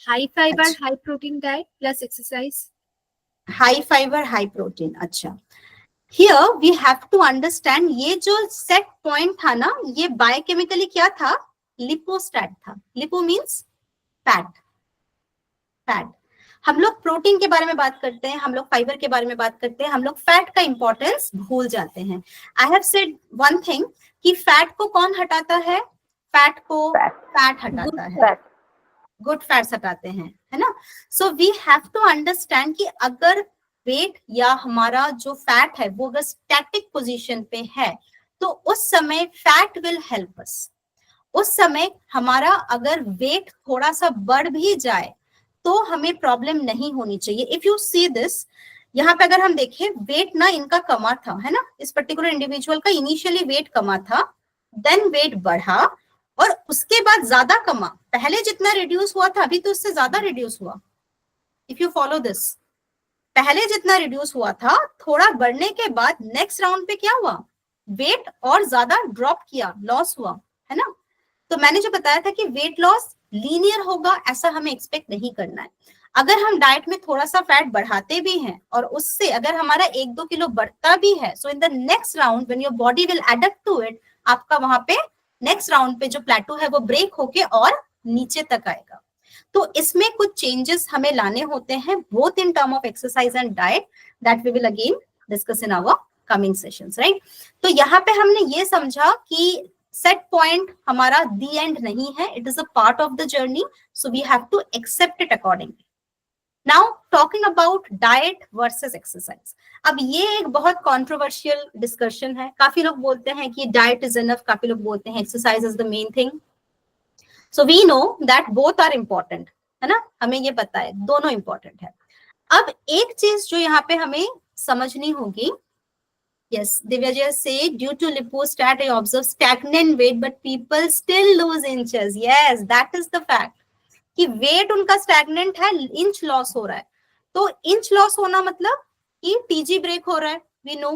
B: High fiber, high protein diet plus exercise.
A: High fiber, high protein. अच्छा, here we have to understand ये जो set point था ना, ये biochemically क्या था, लिपोस्टैट था। Lipo means fat, fat. हम लोग प्रोटीन के बारे में बात करते हैं, हम लोग फाइबर के बारे में बात करते हैं, हम लोग फैट का इंपॉर्टेंस भूल जाते हैं। I have said one thing कि फैट को कौन हटाता है? फैट को फैट हटाता है, गुड फैट्स हटाते हैं, है ना। So we have to understand कि अगर वेट या हमारा जो फैट है वो अगर स्टैटिक पोजीशन पे है तो उस समय फैट विल हेल्प अस। उस समय हमारा अगर वेट थोड़ा सा बढ़ भी जाए तो हमें प्रॉब्लम नहीं होनी चाहिए। इफ यू सी दिस, यहाँ पे अगर हम देखें वेट ना इनका कमा था, है ना, इस पर्टिकुलर इंडिविजुअल का इनिशियली वेट कमा था, देन वेट बढ़ा और उसके बाद ज्यादा कमा। पहले जितना रिड्यूस हुआ था अभी तो उससे ज्यादा रिड्यूस हुआ। इफ यू फॉलो दिस, पहले जितना रिड्यूस हुआ था थोड़ा बढ़ने के बाद नेक्स्ट राउंड पे क्या हुआ? वेट और ज्यादा ड्रॉप किया, लॉस हुआ, है ना। तो मैंने जो बताया था कि वेट लॉस लीनियर होगा ऐसा हमें एक्सपेक्ट नहीं करना है। अगर हम डाइट में थोड़ा सा फैट बढ़ाते भी हैं और उससे अगर हमारा 1-2 किलो बढ़ता भी है, so in the next round when your body will adapt to it, आपका वहां पे नेक्स्ट राउंड पे जो प्लेटो है वो ब्रेक होके और नीचे तक आएगा। तो इसमें कुछ चेंजेस हमें लाने होते हैं both in term of exercise and diet, that we will again discuss in our coming sessions, right. तो यहाँ पे हमने ये समझा कि सेट पॉइंट हमारा दी एंड नहीं है, it is a part of the journey, so we have to accept it accordingly. Now talking about diet versus exercise, अब ये एक बहुत कंट्रोवर्शियल डिस्कशन है। काफी लोग बोलते हैं कि डाइट इज इनफ, काफी लोग बोलते हैं exercise is the main thing. So we know that both are important, है ना, हमें ये पता है दोनों इंपॉर्टेंट है। अब एक चीज जो यहाँ पे हमें समझनी होगी, yes, Divya just said due to lipostat I observe stagnant weight but people still lose inches. Yes, that is the fact कि वेट उनका स्टैग्नेंट है, इंच लॉस हो रहा है। तो इंच लॉस होना मतलब कि टीजी ब्रेक हो रहा है, वी नो।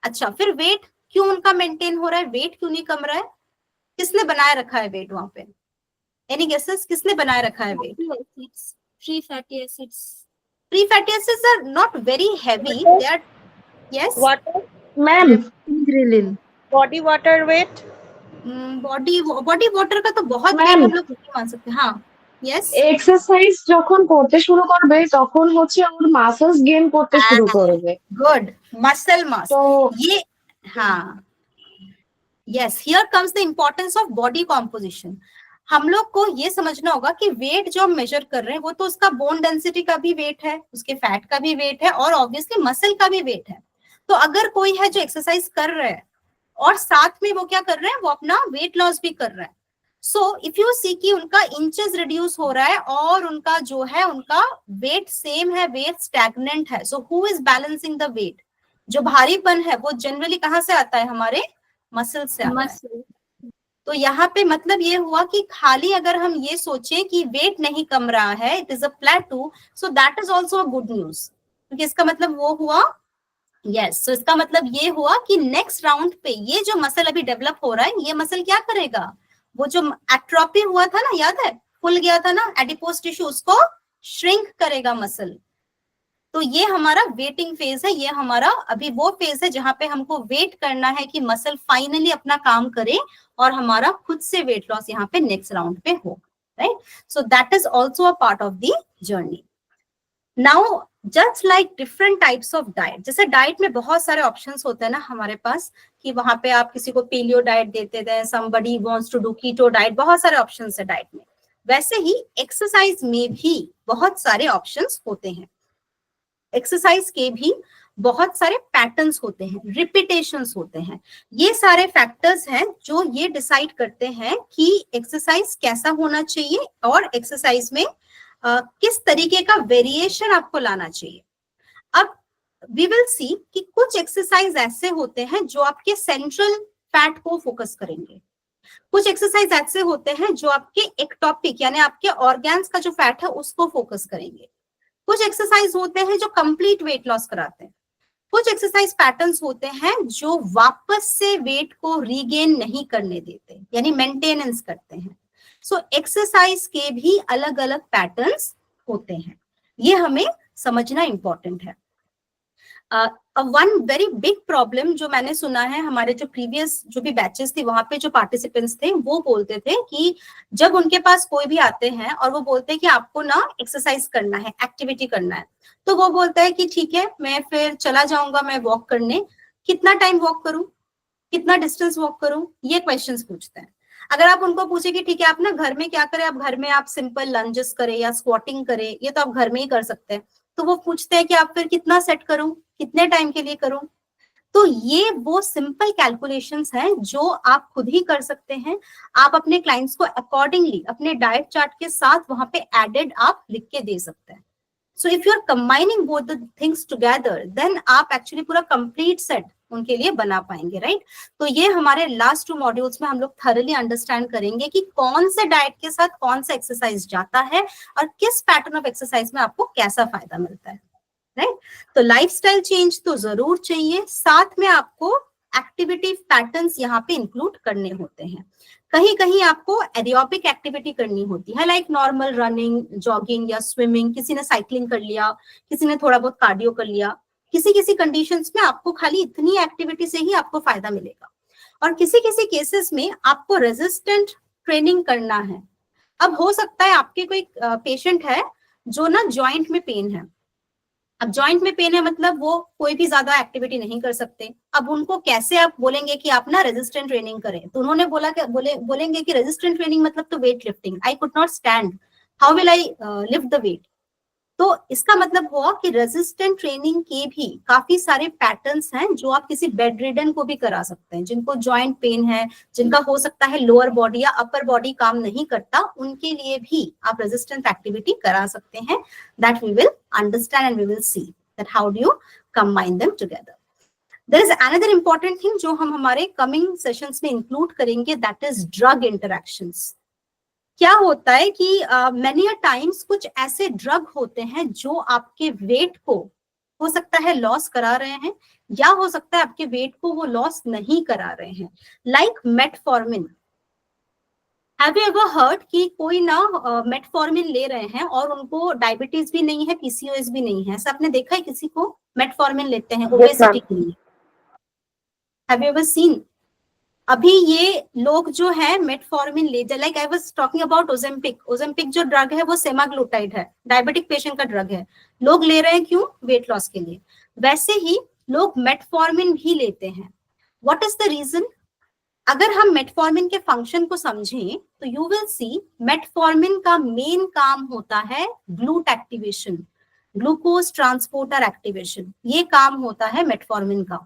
A: अच्छा, फिर वेट क्यों उनका मेंटेन हो रहा है, वेट क्यों नहीं कम रहा है? किसने बनाए रखा है वेट वहां पे? एनी गेसेस, किसने बनाए रखा है weight?
B: Free fatty acids.
A: Free fatty acids are not very heavy, they are, yes
H: Water,
E: ma'am
G: Ghrelin.
H: body water weight.
A: Body water का तो बहुत
E: Ma'am.
A: वेट हम लोग नहीं मान सकते। हाँ, यस,
E: এক্সারসাইজ যখন করতে শুরু করবে তখন হচ্ছে ওর মাসলস গেইন করতে শুরু করবে।
A: Good, muscle mass.
E: তো
A: ये, हाँ, yes, here comes the importance of body composition. हम लोग को ये समझना होगा कि वेट जो हम मेजर कर रहे हैं वो तो उसका बोन डेंसिटी का भी वेट है, उसके फैट का भी वेट है और ऑब्वियसली मसल का भी वेट है। तो अगर कोई है जो एक्सरसाइज कर रहा है और साथ में वो क्या कर रहे हैं, वो अपना वेट लॉस भी कर रहा है, सो इफ यू सी कि उनका इंचेस रिड्यूस हो रहा है और उनका जो है उनका वेट सेम है, वेट स्टैग्नेंट है, so who is balancing the weight? जो भारीपन है वो जनरली कहाँ से आता है? हमारे मसल से आता है। तो यहाँ पे मतलब ये हुआ कि खाली अगर हम ये सोचें कि वेट नहीं कम रहा है, it is a प्लेटू, so that is also a good news, क्योंकि इसका मतलब वो हुआ, यस, सो इसका मतलब ये हुआ कि नेक्स्ट राउंड पे ये जो मसल अभी डेवलप हो रहा है, ये मसल क्या करेगा? वो जो एट्रोफी हुआ था ना, याद है, फूल गया था ना एडिपोज टिश्यू, उसको श्रिंक करेगा मसल। तो ये हमारा वेटिंग फेज है, ये हमारा अभी वो फेज है जहां पे हमको वेट करना है कि मसल फाइनली अपना काम करे और हमारा खुद से वेट लॉस यहाँ पे नेक्स्ट राउंड पे हो, right. So that is also a part of the journey. Now just like different types of diet, जैसे डाइट में बहुत सारे ऑप्शंस होते हैं ना हमारे पास, कि वहां पे आप किसी को पेलियो डाइट देते थे, somebody wants to do keto diet, बहुत सारे ऑप्शंस है डाइट में। वैसे ही एक्सरसाइज में भी बहुत सारे ऑप्शंस होते हैं। एक्सरसाइज के भी बहुत सारे पैटर्न्स होते हैं, रिपीटेशंस होते हैं। ये सारे फैक्टर्स हैं जो ये डिसाइड करते हैं कि एक्सरसाइज कैसा होना चाहिए और एक्सरसाइज में किस तरीके का वेरिएशन आपको लाना चाहिए। अब वी विल सी कि कुछ एक्सरसाइज ऐसे होते हैं जो आपके सेंट्रल फैट को फोकस करेंगे, कुछ एक्सरसाइज ऐसे होते हैं जो आपके एक्टोपिक यानी आपके ऑर्गन्स का जो फैट है उसको फोकस करेंगे, कुछ एक्सरसाइज होते हैं जो कंप्लीट वेट लॉस कराते हैं, कुछ एक्सरसाइज पैटर्न्स होते हैं जो वापस से वेट को रीगेन नहीं करने देते यानी मेंटेनेंस करते हैं। सो एक्सरसाइज के भी अलग अलग पैटर्न्स होते हैं, ये हमें समझना इंपॉर्टेंट है। वन वेरी बिग प्रॉब्लम जो मैंने सुना है, हमारे जो प्रीवियस जो भी बैचेस थे वहां पे जो पार्टिसिपेंट्स थे वो बोलते थे कि जब उनके पास कोई भी आते हैं और वो बोलते हैं कि आपको ना एक्सरसाइज करना है, एक्टिविटी करना है, तो वो बोलता है कि ठीक है मैं फिर चला जाऊंगा मैं वॉक करने, कितना टाइम वॉक करूं, कितना डिस्टेंस वॉक करूं, ये क्वेश्चंस पूछते हैं। अगर आप उनको पूछे कि ठीक है आप ना घर में क्या करें, आप घर में आप सिंपल लंजेस करें या स्क्वाटिंग करें, ये तो आप घर में ही कर सकते हैं, तो वो पूछते हैं कि आप फिर कितना सेट करूं, कितने टाइम के लिए करूं। तो ये वो सिंपल कैलकुलेशंस हैं जो आप खुद ही कर सकते हैं। आप अपने क्लाइंट्स को अकॉर्डिंगली अपने डाइट चार्ट के साथ वहां पे एडेड आप लिख के दे सकते हैं। So if you are combining both the things together then आप एक्चुअली पूरा कंप्लीट सेट उनके लिए बना पाएंगे, राइट। तो ये हमारे लास्ट 2 मॉड्यूल्स में हम लोग थॉरली अंडरस्टैंड करेंगे कि कौन से डाइट के साथ कौन सा एक्सरसाइज जाता है और किस पैटर्न ऑफ एक्सरसाइज में आपको कैसा फायदा मिलता है, राइट। तो लाइफस्टाइल चेंज तो जरूर चाहिए, साथ में आपको एक्टिविटी पैटर्न्स यहाँ पे इंक्लूड करने होते हैं। कहीं कहीं आपको एरोबिक एक्टिविटी करनी होती है, लाइक नॉर्मल रनिंग, जॉगिंग या स्विमिंग, किसी ने साइकिलिंग कर लिया, किसी ने थोड़ा बहुत कार्डियो कर लिया। किसी किसी कंडीशंस में आपको खाली इतनी एक्टिविटी से ही आपको फायदा मिलेगा, और किसी किसी केसेस में आपको रेजिस्टेंट ट्रेनिंग करना है। अब हो सकता है आपके कोई पेशेंट है जो ना जॉइंट में पेन है, अब जॉइंट में पेन है मतलब वो कोई भी ज्यादा एक्टिविटी नहीं कर सकते। अब उनको कैसे आप बोलेंगे कि आप ना रेजिस्टेंट ट्रेनिंग करें, तो उन्होंने बोला कि बोलेंगे कि रेजिस्टेंट ट्रेनिंग मतलब तो weight lifting, I could not stand, how will I lift the weight. तो इसका मतलब हुआ कि रेजिस्टेंट ट्रेनिंग के भी काफी सारे पैटर्न्स हैं जो आप किसी बेड रिडन को भी करा सकते हैं, जिनको जॉइंट पेन है, जिनका हो सकता है लोअर बॉडी या अपर बॉडी काम नहीं करता, उनके लिए भी आप रेजिस्टेंट एक्टिविटी करा सकते हैं। That we will understand and we will see that how do you combine them together. There is another important thing जो हम हमारे कमिंग सेशंस में इंक्लूड करेंगे, दैट इज ड्रग इंटरैक्शंस। क्या होता है कि मेनी टाइम्स कुछ ऐसे ड्रग होते हैं जो आपके वेट को हो सकता है लॉस करा रहे हैं, या हो सकता है आपके वेट को वो लॉस नहीं करा रहे हैं, like metformin. Have you ever heard कि कोई ना मेटफॉर्मिन ले रहे हैं और उनको डायबिटीज भी नहीं है, पीसीओएस भी नहीं है, ऐसा आपने देखा है किसी को मेटफॉर्मिन लेते हैं ओबेसिटी के लिए? Have you ever seen? अभी ये लोग जो है मेटफॉर्मिन लेते, like I was talking about Ozempic. Ozempic जो ड्रग है वो सेमाग्लूटाइड है, डायबिटिक पेशेंट का ड्रग है, लोग ले रहे हैं क्यों? वेट लॉस के लिए। वैसे ही लोग मेटफॉर्मिन भी लेते हैं। What is the reason? अगर हम मेटफॉर्मिन के फंक्शन को समझें तो यू विल सी मेटफॉर्मिन का मेन काम होता है GLUT activation, glucose transporter activation, ये काम होता है मेटफॉर्मिन का।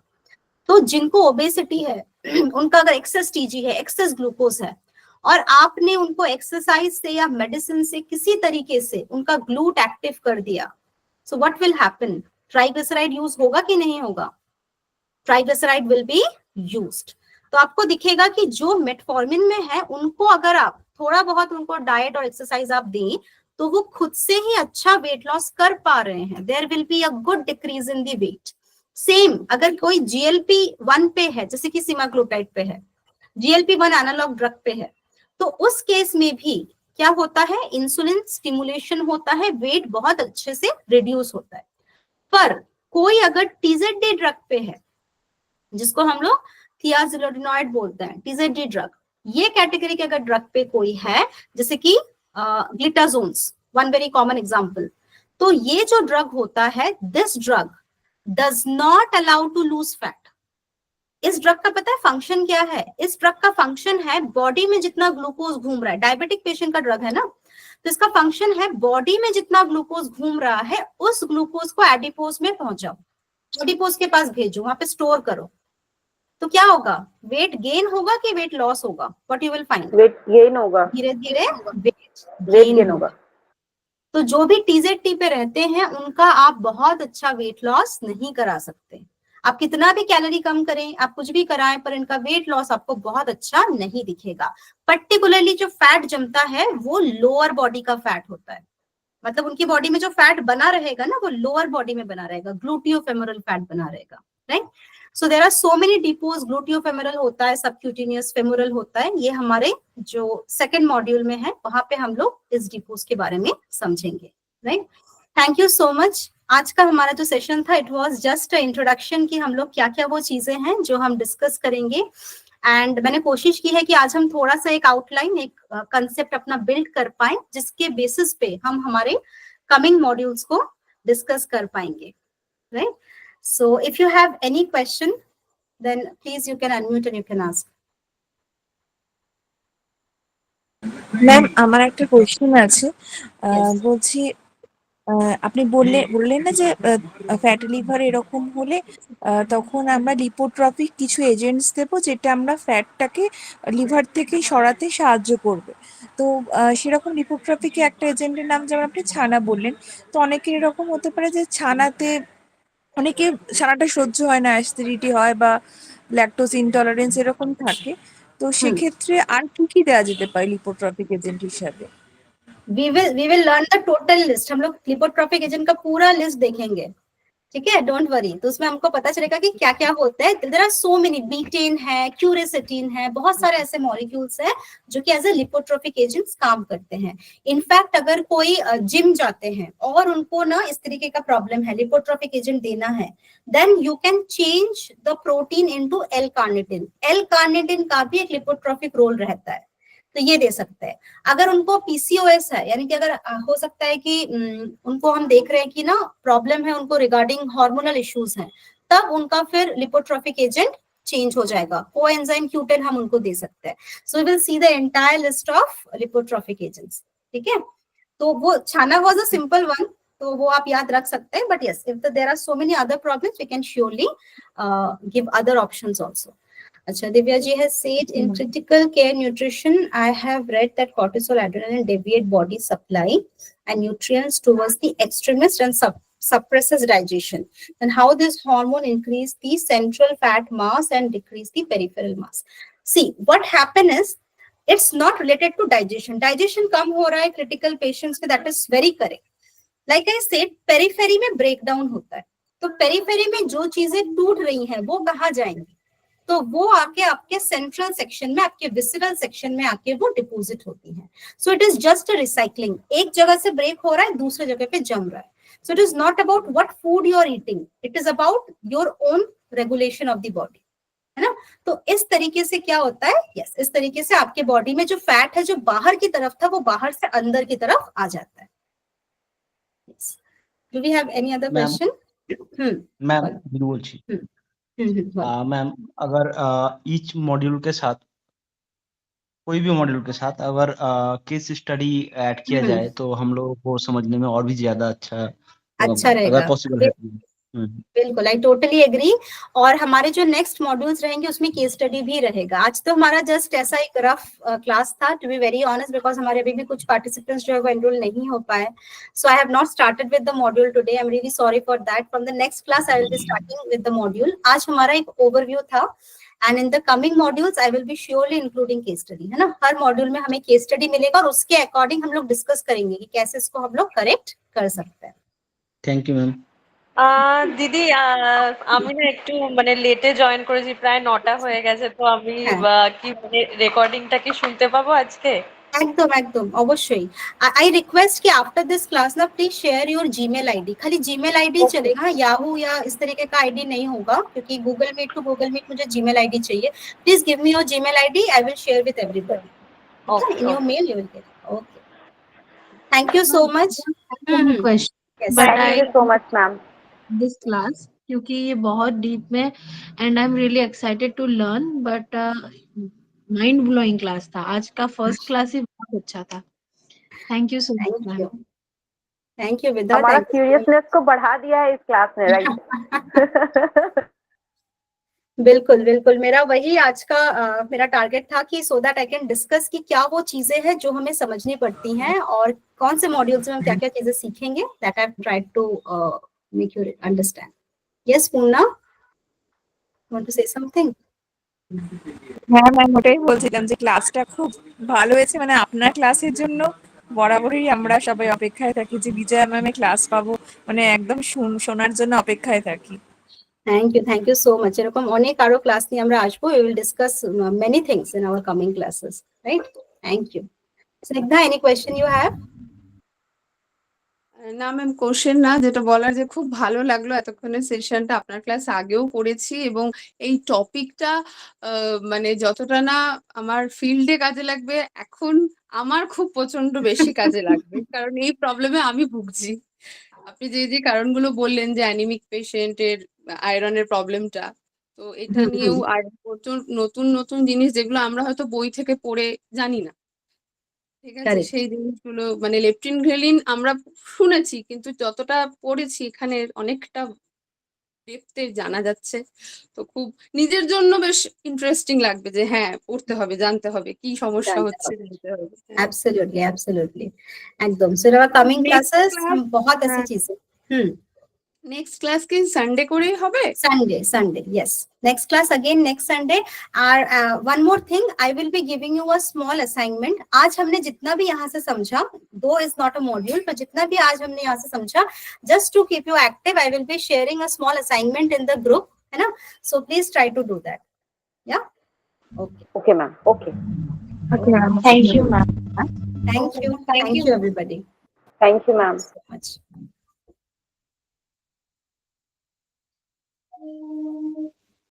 A: तो जिनको ओबेसिटी है, उनका अगर एक्सेस टीजी है, एक्सेस ग्लूकोज है, और आपने उनको एक्सरसाइज से या मेडिसिन से किसी तरीके से उनका ग्लूट एक्टिव कर दिया, सो what will happen? Triglyceride use होगा कि नहीं होगा? Triglyceride will be used. तो आपको दिखेगा कि जो मेटफॉर्मिन में है उनको अगर आप थोड़ा बहुत उनको डाइट और एक्सरसाइज आप दें तो वो खुद से ही अच्छा वेट लॉस कर पा रहे हैं। There will be a good decrease in the weight. Same अगर कोई GLP-1 पे है, जैसे कि सेमाग्लूटाइड पे है, GLP-1 एनालॉग ड्रग पे है, तो उस केस में भी क्या होता है? इंसुलिन स्टिमुलेशन होता है, वेट बहुत अच्छे से रिड्यूस होता है। पर कोई अगर TZD ड्रग पे है, जिसको हम लोग थियाजिलोडिनॉइड बोलते हैं, TZD ड्रग, ये कैटेगरी के अगर ड्रग पे कोई है, जैसे कि ग्लिटाजोन्स, वन वेरी कॉमन एग्जांपल, तो ये जो ड्रग होता है, this drug does not allow to lose fat। इस ड्रग का पता है फंक्शन क्या है? इस ड्रग का फंक्शन है बॉडी में जितना ग्लूकोज घूम रहा है, डायबिटिक पेशेंट का ड्रग है ना, तो इसका फंक्शन है बॉडी में जितना ग्लूकोज घूम रहा है उस ग्लूकोज को एडिपोज में पहुंचाओ, एडिपोज के पास भेजो, वहां पे स्टोर करो। तो क्या होगा? वेट गेन होगा कि वेट लॉस होगा? What you will find?
C: Weight gain होगा,
A: धीरे धीरे वेट
C: गेन होगा।
A: तो जो भी TZD पे रहते हैं उनका आप बहुत अच्छा वेट लॉस नहीं करा सकते। आप कितना भी कैलोरी कम करें, आप कुछ भी कराएं, पर इनका वेट लॉस आपको बहुत अच्छा नहीं दिखेगा। पर्टिकुलरली जो फैट जमता है वो लोअर बॉडी का फैट होता है, मतलब उनकी बॉडी में जो फैट बना रहेगा ना वो लोअर बॉडी में बना रहेगा, ग्लूटियोफेमोरल फैट बना रहेगा, right. So there are so many depots, gluteofemoral होता है, सबक्यूटेनियस फेमोरल होता है, ये हमारे जो सेकंड मॉड्यूल में है वहां पे हम लोग इस डिपोज के बारे में समझेंगे, right. Thank you so much. आज का हमारा जो सेशन था इट वाज जस्ट इंट्रोडक्शन कि हम लोग क्या क्या वो चीजें हैं जो हम डिस्कस करेंगे। एंड मैंने कोशिश की है कि आज हम थोड़ा सा एक आउटलाइन, एक कंसेप्ट अपना बिल्ड कर पाए, जिसके बेसिस पे हम हमारे कमिंग मॉड्यूल्स को डिस्कस कर पाएंगे, right? So if you have any question then please you can unmute and you can ask.
F: Ma'am আমার একটা কোশ্চেন আছে,
A: Yes.
F: বলছি আপনি বললেন না যে ফ্যাটি লিভার এরকম হলে তখন আমরা লিপোট্রপিক কিছু এজেন্টস দেবো যেটা আমরা ফ্যাটটাকে লিভার থেকে সরাতে সাহায্য করবে। তো সেরকম লিপোট্রপিকে একটা এজেন্টের নাম যেমন আপনি ছানা বললেন, তো অনেকের এরকম হতে পারে যে অনেকে ছানাটা সহ্য হয় না, অ্যাসিডিটি হয় বা ল্যাকটোজ ইনটলারেন্স এরকম থাকে, তো সেক্ষেত্রে আর কি কি দেওয়া যেতে পারে লিপোট্রপিক এজেন্ট হিসাবে?
A: we will learn the total list। हम लोग लिपोट्रोपिक एजेंट का पूरा लिस्ट देखेंगे, ठीक है, डोंट वरी। तो उसमें हमको पता चलेगा कि क्या क्या होता है। There are so many, betaine है, क्यूरेसेटिन है, बहुत सारे ऐसे मॉलिक्यूल्स हैं जो कि एज ए लिपोट्रोपिक एजेंट्स काम करते हैं। इनफैक्ट अगर कोई जिम जाते हैं और उनको ना इस तरीके का प्रॉब्लम है, लिपोट्रोपिक एजेंट देना है, then you can change the protein into L carnitine. L carnitine का भी एक लिपोट्रोपिक रोल रहता है, तो ये दे सकते हैं। अगर उनको पीसीओएस है, यानी कि अगर हो सकता है कि उनको हम देख रहे हैं कि ना प्रॉब्लम है उनको रिगार्डिंग हार्मोनल इश्यूज हैं, तब उनका फिर लिपोट्रोपिक एजेंट चेंज हो जाएगा, कोएंजाइम Q10 हम उनको दे सकते हैं। So we will see the entire list of lipotropic agents, ठीक है। तो वो छाना वाज अ सिंपल वन, तो वो आप याद रख सकते हैं, but yes, if there are so many other problems we can surely give other options also. Acha, Divya ji has said in critical care nutrition, I have read that cortisol, adrenaline deviate body supply and nutrients towards the extremist and suppresses digestion. And how this hormone increase the central fat mass and decrease the peripheral mass. See, what happen is, it's not related to digestion. Digestion कम हो रहा है critical patients में, that is very correct. Like I said, periphery में breakdown होता है, तो periphery में जो चीजें टूट रही हैं वो कहाँ जाएंगी, तो वो आके आपके सेंट्रल सेक्शन में, आपके विसरल सेक्शन में आके वो डिपॉजिट होती हैं। सो it is just a recycling, एक जगह से ब्रेक हो रहा है दूसरे जगह पे जम रहा है। So it is not about what food you are eating, it is about your own regulation of the body, है ना। तो इस तरीके से क्या होता है, यस, इस तरीके से आपके बॉडी में जो फैट है जो बाहर की तरफ था वो बाहर से अंदर की तरफ आ जाता है। Do we have any other question?
D: Ma'am बोलছি मैम, अगर ईच मॉड्यूल के साथ, कोई भी मॉड्यूल के साथ अगर केस स्टडी ऐड किया जाए तो हम लोगों को समझने में और भी ज्यादा अच्छा
A: रहेगा,
D: अगर पॉसिबल है।
A: बिल्कुल, आई टोटली एग्री। और हमारे जो नेक्स्ट मॉड्यूल्स रहेंगे उसमें केस स्टडी भी रहेगा। आज तो हमारा जस्ट ऐसा एक रफ क्लास था, to be very honest, because हमारे अभी भी कुछ पार्टिसिपेंट्स जो है वो एनरोल नहीं हो पाए। So I have not started with the module today, I am really sorry for that. From the next class I will be starting with the module. आज हमारा एक ओवरव्यू था, and in the coming modules I will be surely including case study, है ना। हर module में हमें case study मिलेगा और उसके अकॉर्डिंग हम लोग डिस्कस करेंगे कि कैसे इसको हम लोग करेक्ट कर सकते हैं।
D: Thank you ma'am.
H: দিদি আমি না একটু মানে লেটে জয়েন করেছি, প্রায় 9টা হয়ে গেছে, তো আমি কি মানে রেকর্ডিংটা কি শুনতে পাবো আজকে?
A: একদম একদম অবশ্যই। आई रिक्वेस्ट कि आफ्टर दिस क्लास ना please share your Gmail ID, खाली जीमेल आईडी चलेगा, याहू या इस तरीके का आईडी नहीं होगा, क्योंकि Google Meet to Google Meet मुझे जीमेल आईडी चाहिए। Please give me your Gmail ID, I will share with everybody. Okay, in your mail you will get. Okay, thank you so much.
G: Question,
A: Yes.
G: But
C: thank you so much ma'am.
G: This class क्योंकि ये बहुत deep में and I am really excited to learn, but mind blowing class था आज का। First class ही बहुत अच्छा था। Thank you so much ma'am.
A: Thank you विदा।
C: हमारा क्यूरियसनेस को बढ़ा दिया है इस क्लास में, राइट?
A: बिल्कुल बिल्कुल, मेरा वही आज का मेरा टारगेट था कि so that I can discuss कि क्या वो चीजें हैं जो हमें समझनी पड़ती हैं और कौन से मॉड्यूल्स में हम क्या क्या चीजें सीखेंगे। That I have tried to make you understand. Yes Purna, want to say something?
F: হ্যাঁ ম্যাম, ওটাই বলছিলাম যে ক্লাসটা খুব ভালো হয়েছে, মানে আপনার ক্লাসের জন্য বরাবরই আমরা সবাই অপেক্ষায় থাকি যে বিজয়া ম্যামে ক্লাস পাবো, মানে একদম শোনার জন্য অপেক্ষায় থাকি।
A: Thank you so much. এরকম অনেক আরো ক্লাস নিয়ে আমরা আসবো। We will discuss many things in our coming classes, right? Thank you. Snigdha, any question you have?
I: না ম্যাম, কোশ্চেন না, যেটা বলার যে খুব ভালো লাগলো এতক্ষণের সেশনটা, আপনার ক্লাস আগেও করেছি এবং এই টপিকটা মানে যতটা না আমার ফিল্ডে কাজে লাগবে, এখন আমার খুব প্রচন্ড বেশি কাজে লাগবে, কারণ এই প্রবলেমে আমি ভুগছি। আপনি যে যে কারণগুলো বললেন যে অ্যানিমিক পেশেন্টের আয়রনের প্রবলেমটা, তো এটা নিয়েও আর প্রচুর নতুন নতুন জিনিস যেগুলো আমরা হয়তো বই থেকে পড়ে জানি না, ঠিক আছে,
A: Correct.
I: সেই জিনিসগুলো মানে লেপটিন ঘ্রেলিন আমরা শুনেছি, কিন্তু যতটা পড়েছি এখানে অনেকটা ডেপথে জানা যাচ্ছে। তো খুব নিজের জন্য বেশ ইন্টারেস্টিং লাগবে যে হ্যাঁ পড়তে হবে, জানতে হবে কি সমস্যা হচ্ছে, জানতে হবে।
A: Absolutely, absolutely. एकदम. So in our coming
I: Next
A: classes
I: class,
A: हम बहुत ऐसी
I: हाँ,
A: चीजें
I: নেক্সট ক্লাস কি সানডে করেই হবে?
A: Sunday, yes. Next class again next Sunday. और one more thing, I will be giving you a small assignment. आज हमने जितना भी यहाँ से समझा, though is not a module, पर जितना भी आज हमने यहाँ से समझा, just to keep you active, I will be sharing a small assignment in the group, है ना? So please try to do that. Yeah. Okay.
C: Okay, ma'am. Okay.
E: Okay, ma'am. Thank you, ma'am.
A: Thank you. Thank you, everybody.
C: Thank you, ma'am.
A: So much.